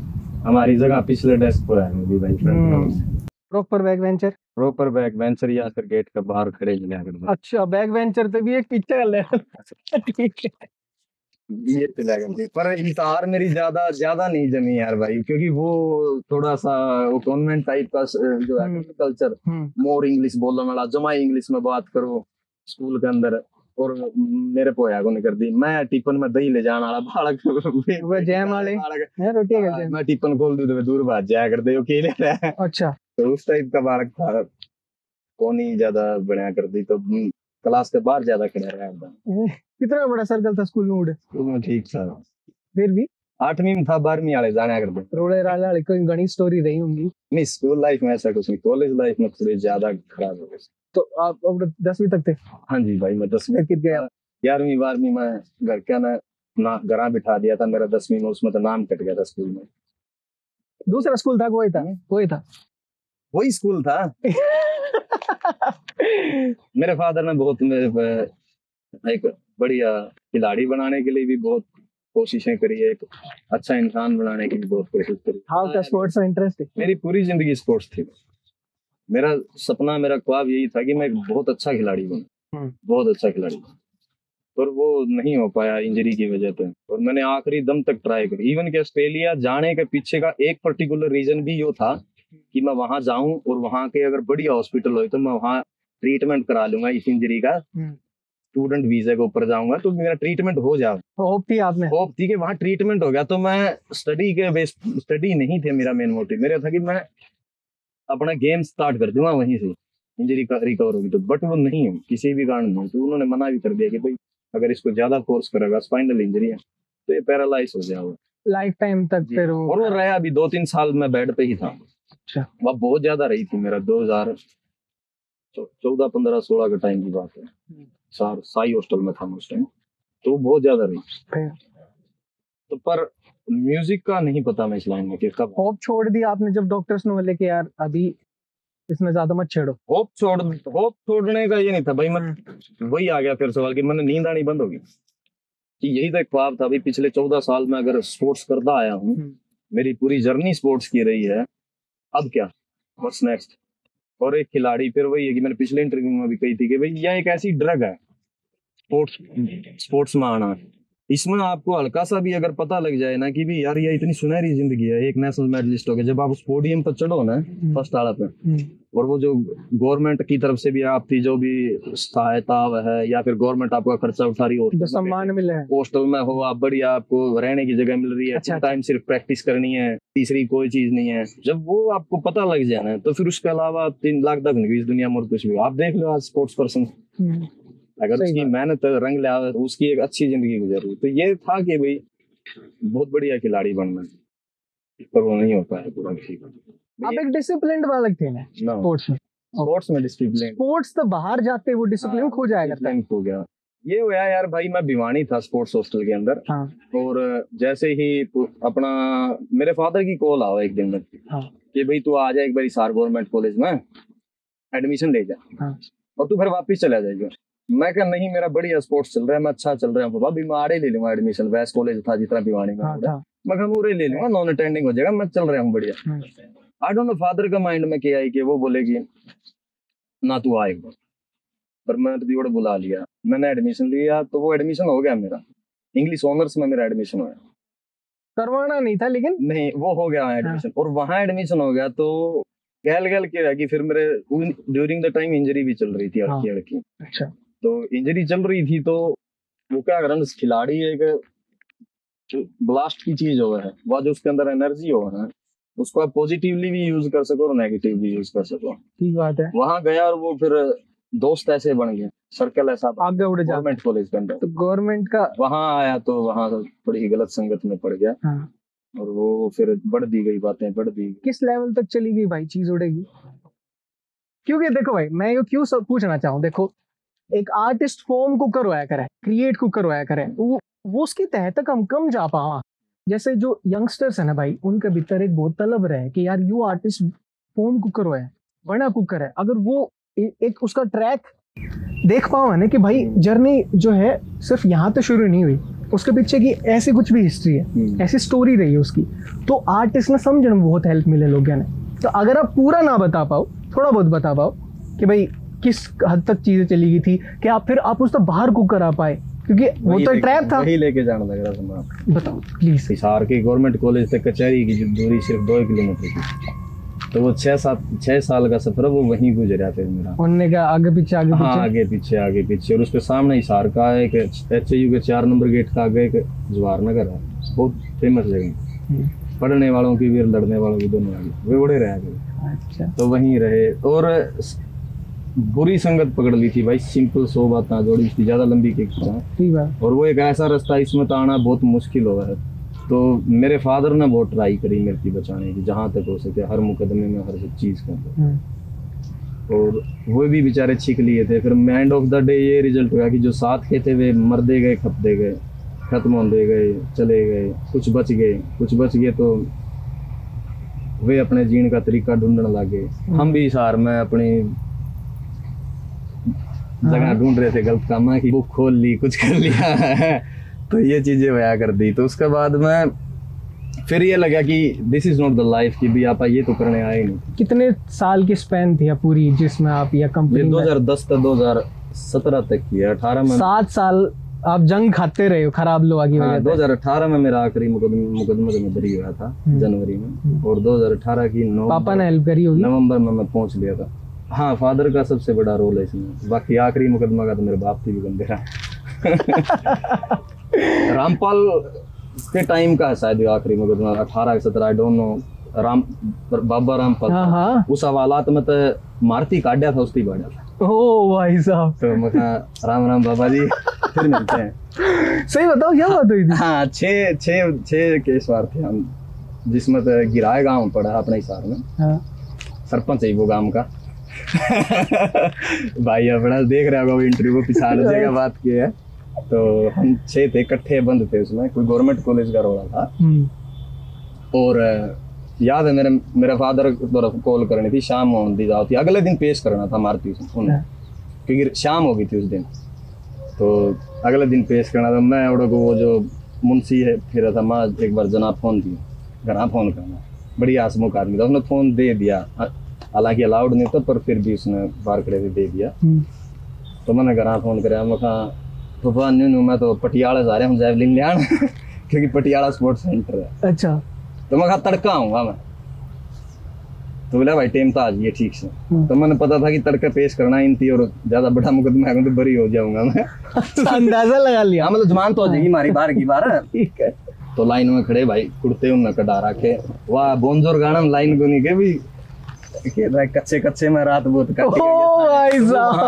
Speaker 1: हमारी जगह पिछले डेस्क पर है भाई।
Speaker 2: Proper back bencher
Speaker 1: proper back bencher या फिर गेट के बाहर खड़े मिला करते।
Speaker 2: अच्छा, बैक बेंचर तो भी एक पीछे का लेवल। ठीक है,
Speaker 1: ये पिला करते, पर इंतजार मेरी ज्यादा नहीं जमी यार भाई, क्योंकि वो थोड़ा सा वो कॉन्वेंट टाइप का जो है कल्चर, मोर इंग्लिश बोलने वाला, जमा इंग्लिश में बात करो स्कूल के अंदर, और मेरे पोया को नहीं कर दी। मैं टिफिन में दही ले जाने वाला बालक,
Speaker 2: वो जैम वाले रोटी का
Speaker 1: मैं टिफिन खोल दूं तो दूर भाग जाया करते अकेले रहे।
Speaker 2: अच्छा,
Speaker 1: तो उस टाइप का बालक था, कौन ही ज्यादा बढ़िया कर दी, तो क्लास के बाहर ज्यादा खड़ा रहा।
Speaker 2: कितना बड़ा सर्कल था स्कूल में?
Speaker 1: ठीक था,
Speaker 2: फिर भी
Speaker 1: 8वीं में था, 12वीं वाले जाने करते
Speaker 2: रोड़े राले वाले कोई गणित स्टोरी रही होंगी।
Speaker 1: नहीं, स्कूल लाइफ में ऐसा कुछ नहीं, कॉलेज लाइफ में थोड़ी ज्यादा खराब हो गई।
Speaker 2: तो आप अब 10वीं तक थे?
Speaker 1: हाँ जी भाई, मैं 10वीं
Speaker 2: कित गया?
Speaker 1: 11वीं 12वीं में घर क्या ना घर बिठा दिया था मेरा, 10वीं में उसमें तो नाम कट गया था स्कूल में।
Speaker 2: दूसरा स्कूल था? कोई था
Speaker 1: वही स्कूल था। मेरे फादर ने बहुत मेरे एक बढ़िया खिलाड़ी बनाने के लिए भी बहुत कोशिशें करी है, एक अच्छा इंसान बनाने की भी बहुत कोशिश करी।
Speaker 2: हाँ, स्पोर्ट्स में इंटरेस्ट है?
Speaker 1: मेरी पूरी जिंदगी स्पोर्ट्स थी। मेरा सपना, मेरा ख्वाब यही था कि मैं एक बहुत अच्छा खिलाड़ी बनूं, बहुत अच्छा खिलाड़ी, पर वो नहीं हो पाया इंजरी की वजह से। और मैंने आखिरी दम तक ट्राई करी, इवन कि ऑस्ट्रेलिया जाने के पीछे का एक पर्टिकुलर रीजन भी यो था कि मैं वहां जाऊं और वहां के अगर बढ़िया हॉस्पिटल हो तो मैं वहां ट्रीटमेंट करा लूंगा इस इंजरी का, स्टूडेंट वीजा के ऊपर जाऊंगा तो मेरा ट्रीटमेंट हो जाए।
Speaker 2: होप थी आपने?
Speaker 1: होप थी कि वहां ट्रीटमेंट हो गया तो मैं स्टडी नहीं थे मेरा मेन मोटिव। मेरा था कि मैं अपना गेम स्टार्ट कर दूंगा वहीं से, इंजरी का रिकवर होगी तो। बट वो नहीं है, किसी भी कारण नहीं, तो उन्होंने मना भी कर दिया कि भाई अगर इसको ज्यादा फोर्स करेगा, स्पाइनल इंजरी है, तो ये पैरालाइज हो जाएगा
Speaker 2: लाइफ टाइम तक। फिर
Speaker 1: और वो रहा अभी 2-3 साल मैं बेड पे ही था।
Speaker 2: अच्छा,
Speaker 1: वह बहुत ज्यादा रही थी। मेरा 2014, 15, 16 का टाइम की बात है। साई हॉस्टल में था उस टाइम, तो बहुत ज्यादा रही। तो पर म्यूजिक का नहीं पता मैं इस लाइन में कि कब
Speaker 2: होप छोड़ दी आपने जब डॉक्टर्स ने बोले कि यार अभी इसमें ज्यादा मत छेड़ो? होप
Speaker 1: छोड़ने का ये नहीं था भाई, मैं वही आ गया फिर सवाल कि मैंने नींद आनी बंद होगी, कि यही तो एक ख्वाब था भाई। पिछले 14 साल में अगर स्पोर्ट्स करता आया हूँ, मेरी पूरी जर्नी स्पोर्ट्स की रही है, अब क्या, व्हाट्स नेक्स्ट? और एक खिलाड़ी, फिर वही है कि मैंने पिछले इंटरव्यू में भी कही थी कि भाई यह एक ऐसी ड्रग है स्पोर्ट्स में आना। इसमें आपको हल्का सा भी अगर पता लग जाए ना कि भी यार ये इतनी सुनहरी जिंदगी है, एक नेशनल मेडलिस्ट हो गया, जब आप उस पोडियम पर चढ़ो ना फर्स्ट आला पे, और वो जो गवर्नमेंट की तरफ से भी आपकी जो भी सहायता है या फिर गवर्नमेंट आपका खर्चा उठा रही हो,
Speaker 2: सम्मान मिले,
Speaker 1: हॉस्टल में हो आप, बढ़िया आपको रहने की जगह मिल रही है, अच्छा टाइम सिर्फ प्रैक्टिस करनी है, तीसरी कोई चीज नहीं है, जब वो आपको पता लग जाए ना, तो फिर उसके अलावा 3 लाख तक नहीं इस दुनिया में कुछ भी। आप देख लो आज स्पोर्ट्स पर्सन अगर उसकी मेहनत रंग ले आवे, उसकी एक अच्छी जिंदगी गुजर रही। तो ये था कि भाई बहुत बढ़िया खिलाड़ी बनना, पर वो नहीं हो पाया पूरा। ठीक,
Speaker 2: आप एक डिसिप्लिन्ड बालक थे ना स्पोर्ट्स में
Speaker 1: डिसिप्लिन,
Speaker 2: स्पोर्ट्स तो बाहर जाते वो डिसिप्लिन खो जाएगा,
Speaker 1: खो गया। ये हुआ यार भाई, मैं भिवानी था स्पोर्ट्स हॉस्टल के अंदर। और जैसे ही अपना मेरे फादर की कॉल आवा एक दिन में कि भाई तू आ जा एक बार हिसार गवर्नमेंट कॉलेज में एडमिशन ले जा और तू फिर वापिस चला जाएगा। मैं कहा नहीं, मेरा बढ़िया स्पोर्ट्स चल रहा है, मैं अच्छा चल रहा हूँ बाबा, भी मैं आड़े ले लूंगा एडमिशन, वैस्ट कॉलेज था जितना भिवानी में, मैं कहा पूरे ले लूंगा, नॉन अटेंडिंग हो जाएगा, मैं चल रहा हूँ बढ़िया। आई डोंट नो फादर का माइंड में क्या आई कि वो बोलेगी ना तू आएगा, पर मैं तो बुला लिया, मैंने एडमिशन लिया, तो वो एडमिशन हो गया मेरा, इंग्लिश ऑनर्स में मेरा एडमिशन हो गया।
Speaker 2: करवाना नहीं था लेकिन नहीं,
Speaker 1: वो हो गया एडमिशन। और वहाँ एडमिशन हो गया तो गैल के रह गई। फिर मेरे ड्यूरिंग द टाइम इंजरी भी चल रही थी लड़की।
Speaker 2: अच्छा,
Speaker 1: तो इंजरी चल रही थी तो वो क्या करें, खिलाड़ी एक ब्लास्ट की चीज हो है, वह जो उसके अंदर एनर्जी हो है उसको आप पॉजिटिवली भी यूज कर सको और नेगेटिव भी यूज कर सको।
Speaker 2: ठीक बात है।
Speaker 1: वहां गया और वो फिर दोस्त ऐसे बन गए, सर्कल ऐसा आगे उड़ जा गवर्नमेंट कॉलेज के अंदर।
Speaker 2: तो गवर्नमेंट का वहां
Speaker 1: आया तो वहां थोड़ी गलत संगत में पड़ गया। और वो फिर बढ़ दी गई बातें, बढ़ दी।
Speaker 2: किस लेवल तक चली गई भाई चीज उड़ेगी? क्योंकि देखो भाई, मैं ये क्यों पूछना चाहूँ, देखो एक आर्टिस्ट फॉर्म को करवाया करे, क्रिएट को करवाया करे, वो उसके तहत तक हम कम जा पावा। जैसे जो यंगस्टर्स है ना भाई, उनके भीतर एक बहुत तलब रहे कि यार यू आर्टिस्ट फॉर्म को करवाए, बना को करे। अगर वो एक उसका ट्रैक देख पाओ ना कि भाई जर्नी जो है सिर्फ यहाँ तो शुरू नहीं हुई, उसके पीछे की ऐसी कुछ भी हिस्ट्री है, ऐसी स्टोरी रही है उसकी, तो आर्टिस्ट ने समझने में बहुत हेल्प मिले लोगों ने। तो अगर आप पूरा ना बता पाओ थोड़ा बहुत बता पाओ कि भाई किस हद तक चीजें चली गई थी कि आप उस तक बाहर को करा पाए, क्योंकि वो तो ट्रैप था।
Speaker 1: वही लेके जाना लग रहा था मैं।
Speaker 2: बताओ प्लीज।
Speaker 1: हिसार के गवर्नमेंट कॉलेज तक कचहरी की दूरी सिर्फ 2 किलोमीटर की, तो वो 6 साल का सफर है वो वहीं गुजरा फिर मेरा।
Speaker 2: उनने क्या आगे पीछे
Speaker 1: हाँ, आगे पीछे और उसके सामने हिसार का एक HAU के 4 नंबर गेट का आगे एक जवाहर नगर है, बहुत फेमस जगह, पढ़ने वालों की भी और लड़ने वालों की दोनों वे बड़े रहे।
Speaker 2: अच्छा।
Speaker 1: तो वहीं रहे और बुरी संगत पकड़ ली थी भाई, सिंपल 100 बातें जोड़ी थी, ज्यादा लंबी की
Speaker 2: ठीक है।
Speaker 1: और वो एक ऐसा रास्ता इसमें तो आना बहुत मुश्किल हुआ है। तो मेरे फादर ने बहुत ट्राई करी मेरे की बचाने की, जहाँ तक हो सके, हर मुकदमे में हर चीज कर, और वो भी बेचारे छिक लिए थे। फिर एंड ऑफ द डे ये रिजल्ट हुआ कि जो साथ के थे वे मरदे गए, खपदे गए, खत्म होते गए, चले गए, कुछ बच गए तो वे अपने जीने का तरीका ढूंढने लगे। हम भी हिसार में अपनी जगह ढूंढ रहे थे गलत काम की, बुक खोल ली, कुछ कर लिया तो ये चीजें वया कर दी। तो उसके बाद में फिर ये लगा कि this is not the life, कि भी आप ये तो करने आए नहीं।
Speaker 2: कितने साल की स्पैन थी पूरी जिसमें आप या कंपनी?
Speaker 1: 2010 से 2017 तक की है। 18 में
Speaker 2: 7 साल आप जंग खाते रहे हो खराब लोगों की वजह से।
Speaker 1: 2018 में मेरा आखिरी मुकदमा में बरी हुआ था जनवरी में, और 2018 की
Speaker 2: पापा ने हेल्प करी होगी,
Speaker 1: नवंबर में मैं पहुंच लिया था। हाँ, फादर का सबसे बड़ा रोल है इसमें, बाकी आखिरी मुकदमा का तो मेरे बाप थी भी बन गया रामपाल के टाइम का है शायद ये आखिरी मुकदमा, 18-17 आई डोंट नो। बाबा रामपाल
Speaker 2: हाँ।
Speaker 1: उस हवालात में तो मारती काटा था, उसकी बाड़ा था।
Speaker 2: ओ भाई साहब।
Speaker 1: तो मैं राम राम बाबा जी, फिर मिलते हैं।
Speaker 2: सही बताओ क्या बात हुई थी?
Speaker 1: हाँ, 6 केस वार थे हम, जिसमें तो गिराए गाँव पड़ा अपने हिसार में।
Speaker 2: हाँ।
Speaker 1: सरपंच है वो गांव का भाई अपना देख रहे होगा इंटरव्यू को, पिछाड़ जगह बात की है। तो हम 6 थे, इकट्ठे बंद थे उसमें, कोई गवर्नमेंट कॉलेज का रोड़ा था। और याद है मेरे फादर को कॉल करनी थी, शाम होने दी जाती, अगले दिन पेश करना था मारती उन्हें, क्योंकि शाम हो गई थी उस दिन। तो अगले दिन पेश करना था। मैं और वो जो मुंशी है फिर था, माँ एक बार जना फोन दिया, घर फोन करना, बड़ी आसमुख आदमी था, उसने फोन दे दिया, हालांकि अलाउड नहीं था पर फिर भी उसने बाहर खड़े से दे दिया। तो मैंने घर फोन कराया, मैं कहा पापा न्यू मैं तो पटियाला जा रहा हूँ जैवलिन लियान क्योंकि पटियाला स्पोर्ट्स सेंटर है।
Speaker 2: अच्छा।
Speaker 1: तो मैं कहा तड़का आऊंगा मैं, तो बोला भाई टाइम तो आ जाइए ठीक से। तो मैंने पता था कि तड़का पेश करना इन थी और ज्यादा बड़ा मुकदमा है तो बरी हो जाऊंगा मैं
Speaker 2: अंदाजा लगा लिया,
Speaker 1: मतलब जमान तो हो जाएगी हमारी बार की बार। ठीक है। तो लाइन में खड़े भाई, कुर्ते उन्हें कटा रखे, वाह बोनजोर गाना लाइन को नहीं के भी कच्चे कच्चे में रात बहुत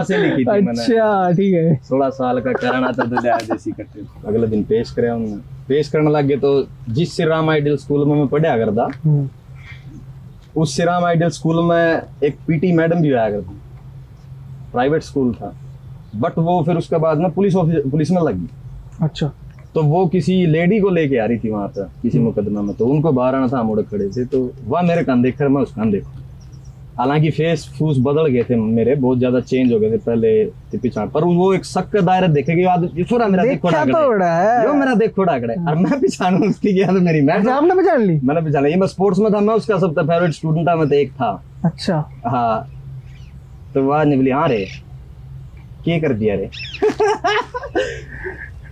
Speaker 1: से लिखी थी मैंने।
Speaker 2: अच्छा ठीक है।
Speaker 1: 16 साल का कराना था तो जैसी करते। अगले दिन पेश करे, उन्होंने पेश करने लग गए। तो जिस श्री राम आइडियल स्कूल में मैं पढ़ा करता, उस श्री राम आइडियल स्कूल में एक पीटी मैडम भी आया करती, प्राइवेट स्कूल था, बट वो फिर उसके बाद में पुलिस में लगी। अच्छा। तो वो किसी लेडी को लेके आ रही थी वहां पर किसी मुकदमा में, तो उनको बाहर आना था, हम उड़े खड़े थे, तो वह मेरे कान देख कर मैं उसका कान देखूं। हालांकि फेस फूस बदल गए थे मेरे, बहुत ज्यादा चेंज हो गए थे पहले पिछाड़, पर वो एक शक का दायरा देखे कि मेरा देखो है, मेरा देखो डाकड़े, और मैं पिछाड़ उसकी गया तो मेरी
Speaker 2: आपने पहचान ली?
Speaker 1: मैंने पहचान ली, मैं स्पोर्ट्स में था, मैं उसका सबसे फेवरेट स्टूडेंट था, मैं तो एक था।
Speaker 2: अच्छा।
Speaker 1: हाँ। तो वह निकली, हाँ रे क्या कर दिया रे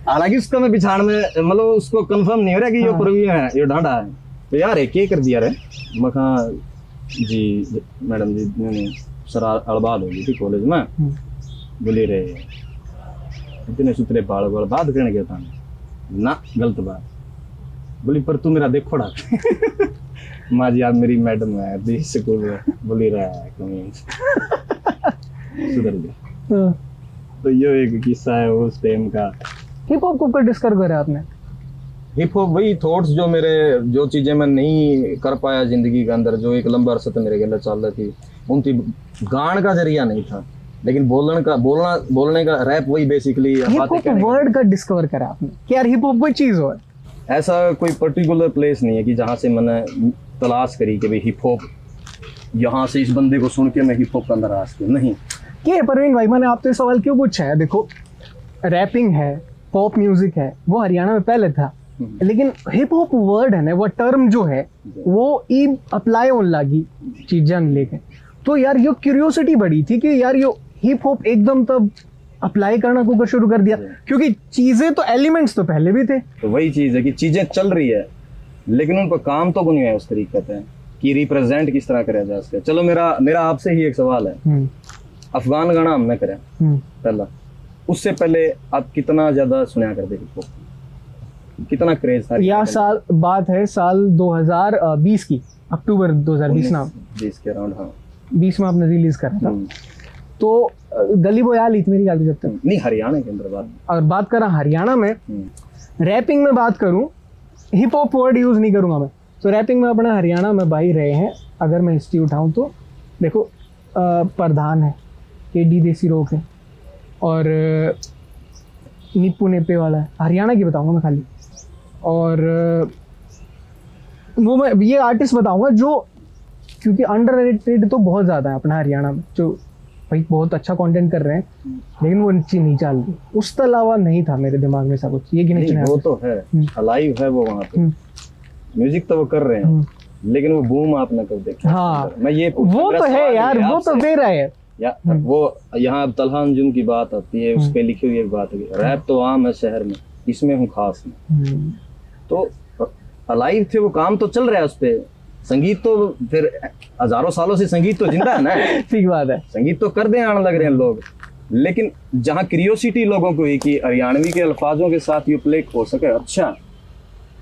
Speaker 1: हालांकि उसका मैं पिछाड़ में मतलब उसको कंफर्म नहीं हो रहा कि ये प्रवीण है, ये ढांडा है। तो यार क्या कर दिया रे, मैं कहा जी मैडम जी ने सर अड़बाल हो गई थी कॉलेज में, बोली रे इतने सुतरे बाल बात करने गया था ना, गलत बात। बोली पर तू मेरा देखो डा माँ जी आप मेरी मैडम है स्कूल में, बोली रहा है सुधर गया। तो ये एक किस्सा है उस टाइम का।
Speaker 2: हिप हॉप को डिस्कवर करा आपने?
Speaker 1: हिप हॉप वही थॉट्स जो चीजें मैं नहीं कर पाया जिंदगी के अंदर, जो एक लंबा अरसा मेरे गले चल रही थी, उनकी गान का जरिया नहीं था, लेकिन बोलने का रैप वही बेसिकली
Speaker 2: वर्ड का डिस्कवर करा आपने कि यार हिप हॉप कोई चीज हो।
Speaker 1: ऐसा कोई पर्टिकुलर प्लेस नहीं है कि जहाँ से मैंने तलाश करी कि भाई हिप हॉप यहाँ से इस बंदे को सुन के मैं हिप हॉप का अंदर आ सकूं, नहीं।
Speaker 2: क्या परवीन भाई, मैंने आपसे सवाल क्यों पूछा है? देखो रैपिंग है, पॉप म्यूजिक है, वो हरियाणा में पहले था, लेकिन हिप हॉप वर्ड है ना, वो टर्म जो है वो ई अप्लाई होने लगी चीजें लेके, तो यार ये क्यूरियोसिटी बढ़ी थी कि यार ये हिप हॉप एकदम तब अप्लाई करना को शुरू कर दिया, क्योंकि चीजें तो एलिमेंट्स तो पहले भी थे।
Speaker 1: तो वही चीज है कि चीजें चल रही है लेकिन उन पर काम तो नहीं है उस तरीके से कि रिप्रेजेंट किस तरह करा जा सके। चलो मेरा आपसे ही एक सवाल है, अफगान गाना हमने करा पहला, उससे पहले आप कितना ज्यादा सुना करते थे, कितना क्रेज था?
Speaker 2: यह साल बात है साल 2020 की, अक्टूबर 2020 नाम
Speaker 1: 20 के अराउंड, हाँ
Speaker 2: 20 में आपने रिलीज करा था। तो गली बॉयाली थी मेरी गाली जब तक
Speaker 1: नहीं, हरियाणा के अंदर बात।
Speaker 2: अगर बात करा हरियाणा में, रैपिंग में बात करूं, हिप हॉप वर्ड यूज नहीं करूंगा मैं, तो रैपिंग में अपना हरियाणा में भाई रहे हैं। अगर मैं हिस्ट्री उठाऊं तो देखो प्रधान है, केडी देसी रोक है, और निप्पू नेपे वाला है, हरियाणा की बताऊंगा मैं खाली। और वो मैं ये आर्टिस्ट बताऊंगा जो, क्योंकि अंडररेटेड तो बहुत ज़्यादा है अपना हरियाणा में, जो भाई बहुत अच्छा कंटेंट कर रहे हैं लेकिन वो नीचे नहीं चल रही। उसके अलावा नहीं था मेरे दिमाग में ऐसा कुछ। ये नहीं,
Speaker 1: वो तो है अलाइव है वो, वहाँ पे म्यूजिक तो वो कर रहे हैं लेकिन वो बूम आपने कब देखा?
Speaker 2: हाँ
Speaker 1: मैं ये
Speaker 2: वो तो है यार, वो तो दे रहा है
Speaker 1: या वो यहाँ तलहा अंजुम की बात आती है, उस पे लिखी हुई एक बात है, रैप तो आम है शहर में, इसमें हूँ खास में। तो अलाइव थे वो, काम तो चल रहा है उस पे। संगीत तो फिर हजारों सालों से संगीत तो जिंदा है ना।
Speaker 2: ठीक बात है,
Speaker 1: संगीत तो कर दे आने लग रहे हैं लोग, लेकिन जहाँ क्यूरियोसिटी लोगों को हुई कि हरियाणवी के अल्फाजों के साथ ये प्ले हो सके, अच्छा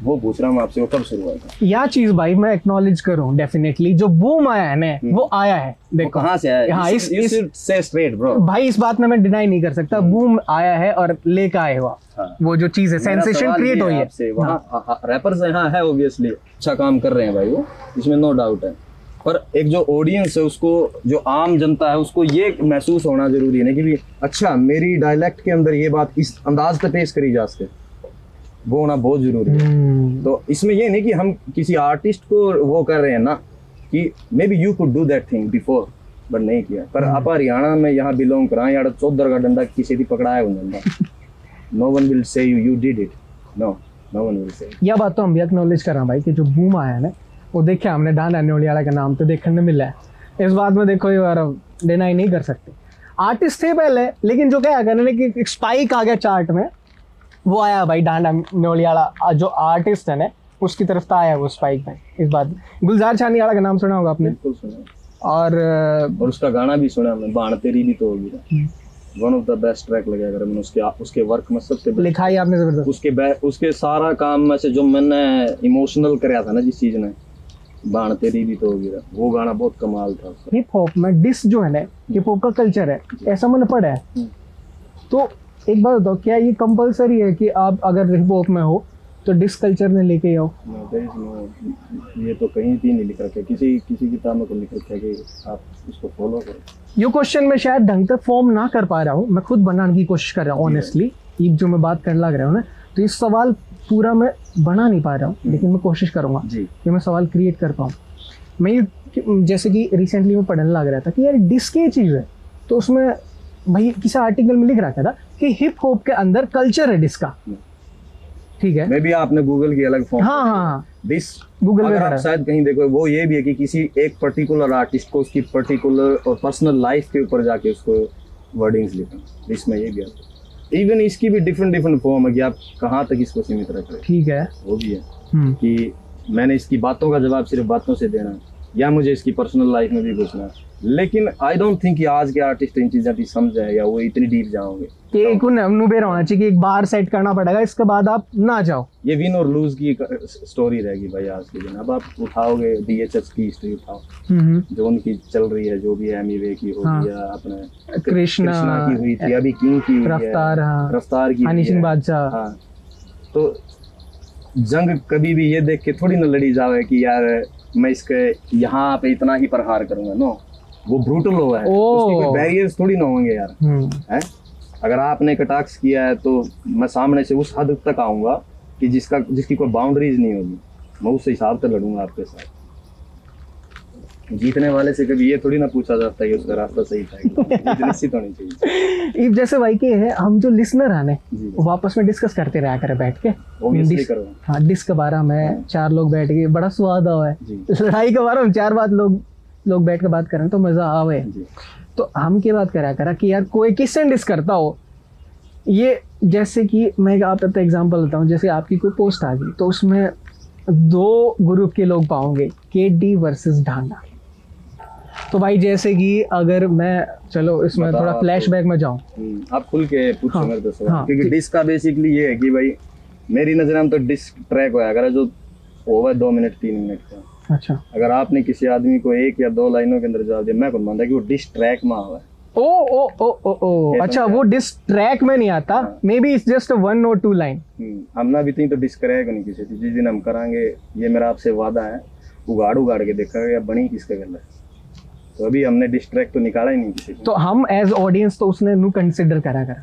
Speaker 1: वो पूछ रहा हूँ आपसे, वो कब शुरू हुआ था?
Speaker 2: यह चीज भाई मैं एक्नॉलेज करूँ डेफिनेटली, जो बूम आया है ना वो आया है। देखो
Speaker 1: कहाँ से आया?
Speaker 2: हाँ,
Speaker 1: से स्ट्रेट ब्रो
Speaker 2: भाई, इस बात में मैं डिनाई नहीं कर सकता, बूम आया है और लेकर आए हुआ। हाँ। वो जो चीज है, सेंसेशन क्रिएट हुई है।
Speaker 1: वहाँ रैपर्स यहाँ है ऑब्वियसली अच्छा काम कर रहे हैं भाई, वो इसमें नो डाउट है, पर एक जो ऑडियंस है उसको, जो आम जनता है उसको ये महसूस होना जरूरी है ना कि भी अच्छा मेरी डायलेक्ट के अंदर ये बात इस अंदाज पे पेश करी जा सके, वो होना बहुत जरूरी है। तो इसमें ये नहीं कि हम किसी आर्टिस्ट को वो कर रहे हैं ना कि may be you could do that thing before, but नहीं किया। पर आप हरियाणा में यहाँ बिलोंग करा यार, चौधर का डंडा किसी भी पकड़ाया हुआ, no one will say you did it, no one will say.
Speaker 2: यह बात तो हम भी एक्नॉलेज कर रहे हैं भाई कि जो बूम आया है ना, वो देखा हमने डांडा न्योलियाला का नाम तो देखने में मिला है। इस बात में देखो यार डिनाई नहीं कर सकते, आर्टिस्ट थे पहले, लेकिन जो क्या करने कि एक स्पाइक आ गया चार्ट में, वो आया भाई डांडा न्योलियाला जो आर्टिस्ट है ना, उसकी तरफ तो आया वो स्पाइक भाई। इस बात गुलजार छानियाला का नाम सुना होगा आपने?
Speaker 1: बिल्कुल सुना,
Speaker 2: और
Speaker 1: उसका गाना भी सुना मैं, बाण तेरी भी तो होगी, one of the best track लगा अगर मैंने उसके वर्क में सबसे
Speaker 2: लिखाई आपने जबरदस्त।
Speaker 1: उसके सारा काम में से जो मैंने इमोशनल कराया था ना जिस चीज ने, बाण तेरी भी तो होगी, वो गाना बहुत कमाल था।
Speaker 2: हिप हॉप में डिस जो है ना, हिप हॉप का कल्चर है, ऐसा मैंने पढ़ा है। तो एक बात बताओ, क्या ये कंपलसरी है कि आप अगर हिप हॉप में हो तो डिस कल्चर में लेके आओ?
Speaker 1: ये तो कहीं भी नहीं लिख रखा है, किसी किताब में तो लिख रखा है कि आप इसको फॉलो करो।
Speaker 2: ये क्वेश्चन मैं शायद ढंग से फॉर्म ना कर पा रहा हूँ, मैं खुद बनाने की कोशिश कर रहा हूँ ऑनेस्टली। ये जो मैं बात करने लग रहा हूँ ना, तो इस सवाल पूरा मैं बना नहीं पा रहा हूँ, लेकिन मैं कोशिश करूँगा कि मैं सवाल क्रिएट कर पाऊँ। मैं ये जैसे कि रिसेंटली मैं पढ़ने लग रहा था कि यार डिस की चीज़ है, तो उसमें भाई किसी आर्टिकल में लिख रखा था कि हिप हॉप के अंदर कल्चर है डिस का। ठीक है,
Speaker 1: मे भी आपने गूगल की अलग फॉर्म,
Speaker 2: हाँ
Speaker 1: डिस
Speaker 2: गूगल
Speaker 1: अगर आप शायद कहीं देखो, वो ये भी है कि किसी एक पर्टिकुलर आर्टिस्ट को उसकी पर्टिकुलर और पर्सनल लाइफ के ऊपर जाके उसको वर्डिंग्स लिखना, इसमें ये भी आता है। इवन इसकी भी डिफरेंट फॉर्म है कि आप कहाँ तक इसको सीमित रख रहे हैं।
Speaker 2: ठीक है,
Speaker 1: वो भी है कि मैंने इसकी बातों का जवाब सिर्फ बातों से देना, या मुझे इसकी पर्सनल लाइफ में भी घुसना, लेकिन आई डोंट थिंक कि आज के आर्टिस्ट इन चीज़ें भी समझ है या वो इतनी डीप जाओगे
Speaker 2: कि एक नुबेर होना चाहिए कि एक बार सेट करना पड़ेगा, इसके बाद आप ना जाओ।
Speaker 1: ये विन और लूज की स्टोरी रहेगी भाई आज के दिन। अब आप उठाओगे DHS की हिस्ट्री उठाओ, जो उनकी चल रही है, जो भी एमीवे की हो गई, अपने कृष्णा की हुई थी, अभी किंग की रफ्तार की,
Speaker 2: हनी सिंह बादशाह।
Speaker 1: हाँ, तो जंग कभी भी ये देख के थोड़ी ना लड़ी जावे कि यार मैं इसके यहाँ पे इतना ही प्रहार करूंगा, नो, वो ब्रूटल हुआ है, उसकी कोई बैरियर्स थोड़ी ना होंगे यार, है? अगर आपने कटाक्ष किया है तो मैं सामने से उस हद तक आऊंगा कि जिसकी कोई बाउंड्रीज नहीं होगी, मैं उस हिसाब से लड़ूंगा आपके साथ। जीतने वाले से कभी ये थोड़ी ना पूछा जाता है कि उसका रास्ता सही था, निश्चित होनी चाहिए।
Speaker 2: जैसे भाई के है, हम जो लिसनर है वो आपस में डिस्कस करते रहा करे बैठ के, हाँ डिस्क के बारे में 4 लोग बैठ के बड़ा स्वाद हुआ है, लड़ाई के बारे में 4 बात लोग लोग बैठ के बात करें तो मजा आवे। तो हम क्या बात करा कि यार कोई किससे डिस करता हो ये, जैसे कि मैं आप एग्जांपल देता हूँ, जैसे आपकी कोई पोस्ट आ गई तो उसमें 2 ग्रुप के लोग पाओगे, केडी वर्सेस ढांडा। तो भाई जैसे कि अगर मैं, चलो इसमें थोड़ा फ्लैशबैक में जाऊं,
Speaker 1: आप खुल के पूछो मेरे दोस्त, क्योंकि डिस का बेसिकली ये है कि भाई मेरी नजर में तो डिस ट्रैक होया अगर जो होगा 2 मिनट 3 मिनट का।
Speaker 2: अच्छा,
Speaker 1: अगर आपने किसी आदमी को 1 या 2 लाइनों के अंदर जवाब दिया, मैं कौन मानता कि वो डिस ट्रैक में हुआ है।
Speaker 2: ओ अच्छा, वो डिस ट्रैक में नहीं आता, may be it's just 1 or 2 line.
Speaker 1: हमने भी तो डिस करेगा नहीं किसी, जिस दिन हम करांगे ये मेरा आपसे वादा है, उगाड़ के देखा या बनी किसका गल है। तो अभी हमने डिस ट्रैक तो निकाला ही नहीं किसी को, तो
Speaker 2: हम एज ऑडियंस तो उसने नु कंसीडर करा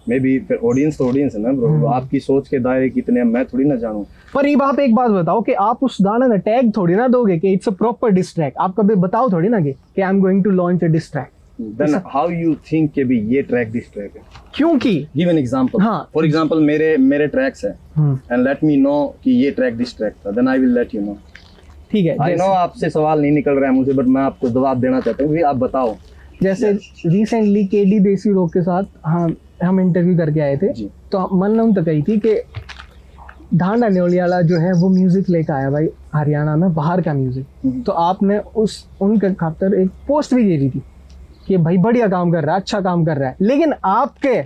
Speaker 1: मे बी फिर ऑडियंस तो ऑडियंस है ना ब्रो, आपकी सोच के दायरे कितने मैं थोड़ी ना जानूं।
Speaker 2: पर ये आप एक बात बताओ कि आप उस गाने में टैग थोड़ी ना दोगे कि it's a proper diss track, आप कभी बताओ थोड़ी ना कि I am going to launch a diss track.
Speaker 1: Then how you think कि भी ये ट्रैक डिस ट्रैक है?
Speaker 2: क्योंकि
Speaker 1: give an example. For example मेरे ट्रैक्स है एंड लेट मी नो कि ये ट्रैक डिस ट्रैक था, then I will let you know.
Speaker 2: ठीक है,
Speaker 1: आई नो आपसे सवाल नहीं निकल रहा है मुझे, बट मैं आपको जवाब देना चाहता हूँ कि आप बताओ।
Speaker 2: जैसे रिसेंटली केडी देसी रोग के साथ हम इंटरव्यू करके आए थे, तो मन तो कही थी कि ढांडा न्योलियाला जो है वो म्यूजिक लेकर आया भाई हरियाणा में, बाहर का म्यूजिक। तो आपने उनके खातर एक पोस्ट भी दे दी थी कि भाई बढ़िया काम कर रहा है, अच्छा काम कर रहा है, लेकिन आपके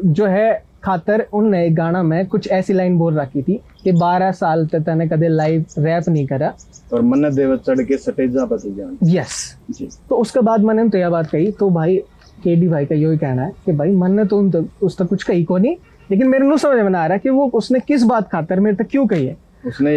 Speaker 2: जो है खातर उनने एक गाना में कुछ ऐसी लाइन बोल रखी थी कि 12 साल तक तने कदे लाइव रैप नहीं करा
Speaker 1: और मन देव चढ़ के सटेजा पर जान।
Speaker 2: यस जी। तो उसके बाद मैंने तो यह बात कही, तो भाई केडी भाई का यही कहना है कि भाई मन ने तो उस तक कुछ कही को नहीं, लेकिन मेरे को समझ में आ रहा है कि वो उसने किस बात खातर मेरे तक क्यों कही है।
Speaker 1: उसने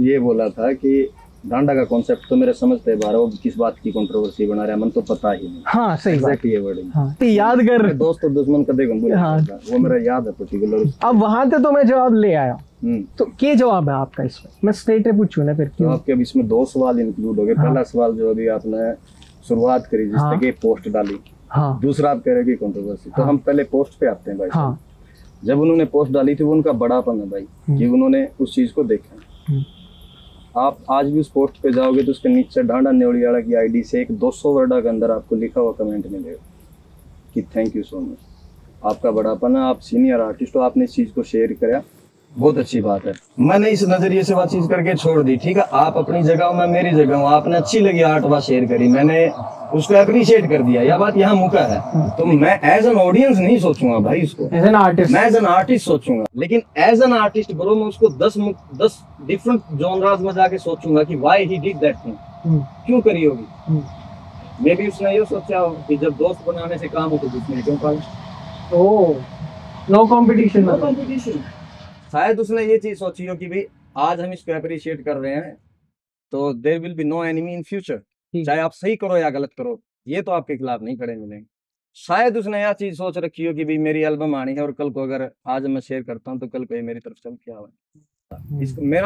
Speaker 1: ये बोला था कि डांडा का कॉन्सेप्ट तो मेरे समझते बाहर, वो किस बात की कंट्रोवर्सी बना रहा है मन तो पता ही नहीं।
Speaker 2: हाँ सही बात,
Speaker 1: ये वर्डिंग
Speaker 2: तो याद कर
Speaker 1: दोस्त और दुश्मन कदे गंभीर। हाँ, वो मेरा याद है पर्टिकुलर।
Speaker 2: अब वहां से तो मैं जवाब ले आया, तो क्या जवाब है आपका इसमें? मैं स्ट्रेट पूछूं ना फिर क्यों?
Speaker 1: तो आपके अब इसमें 2 सवाल इंक्लूड हो गए। पहला सवाल जो अभी आपने शुरुआत करी जिस तक पोस्ट डाली, दूसरा आप कह रहे कि कंट्रोवर्सी। तो हम पहले पोस्ट पे आते हैं भाई। जब उन्होंने पोस्ट डाली थी वो उनका बड़ापन है भाई कि उन्होंने उस चीज को देखा। आप आज भी उस पोस्ट पे जाओगे तो उसके नीचे ढांडा न्योलियाला की आईडी से एक 200 वर्ड के अंदर आपको लिखा हुआ कमेंट मिलेगा कि थैंक यू सो मच, आपका बड़ापन है, आप सीनियर आर्टिस्ट हो, आपने इस चीज को शेयर किया, बहुत अच्छी बात है। मैंने इस नजरिए से बातचीत करके छोड़ दी, ठीक है, आप अपनी जगह हो, मैं मेरी जगह हूँ, आपने अच्छी लगी आर्ट बात शेयर करी, मैंने उसको अप्रिशिएट कर दिया, यह बात यहाँ मुका है। तो मैं एज एन ऑडियंस नहीं सोचूंगा भाई उसको,
Speaker 2: एज एन आर्टिस्ट
Speaker 1: मैं एज एन आर्टिस्ट सोचूंगा, लेकिन एज एन आर्टिस्ट ब्रो मैं उसको 10 डिफरेंट जॉनराज में जाके सोचूंगा कि why he did that thing, क्यों करी होगी। मे बी उसने ये सोचा हो कि जब दोस्त बनाने से काम हो तो दूसरे क्यों पाए।
Speaker 2: No competition.
Speaker 1: शायद उसने ये चीज सोची हो कि भाई आज हम इसको अप्रिशिएट कर रहे हैं तो there will be no enemy in future, चाहे आप सही करो या गलत करो, ये तो आपके खिलाफ नहीं खड़े मिलेंगे। शायद उसने यह चीज सोच रखी हो कि भाई मेरी एल्बम आनी है और कल को अगर आज मैं शेयर करता हूँ तो कल को ये मेरी तरफ चल क्या हुआ।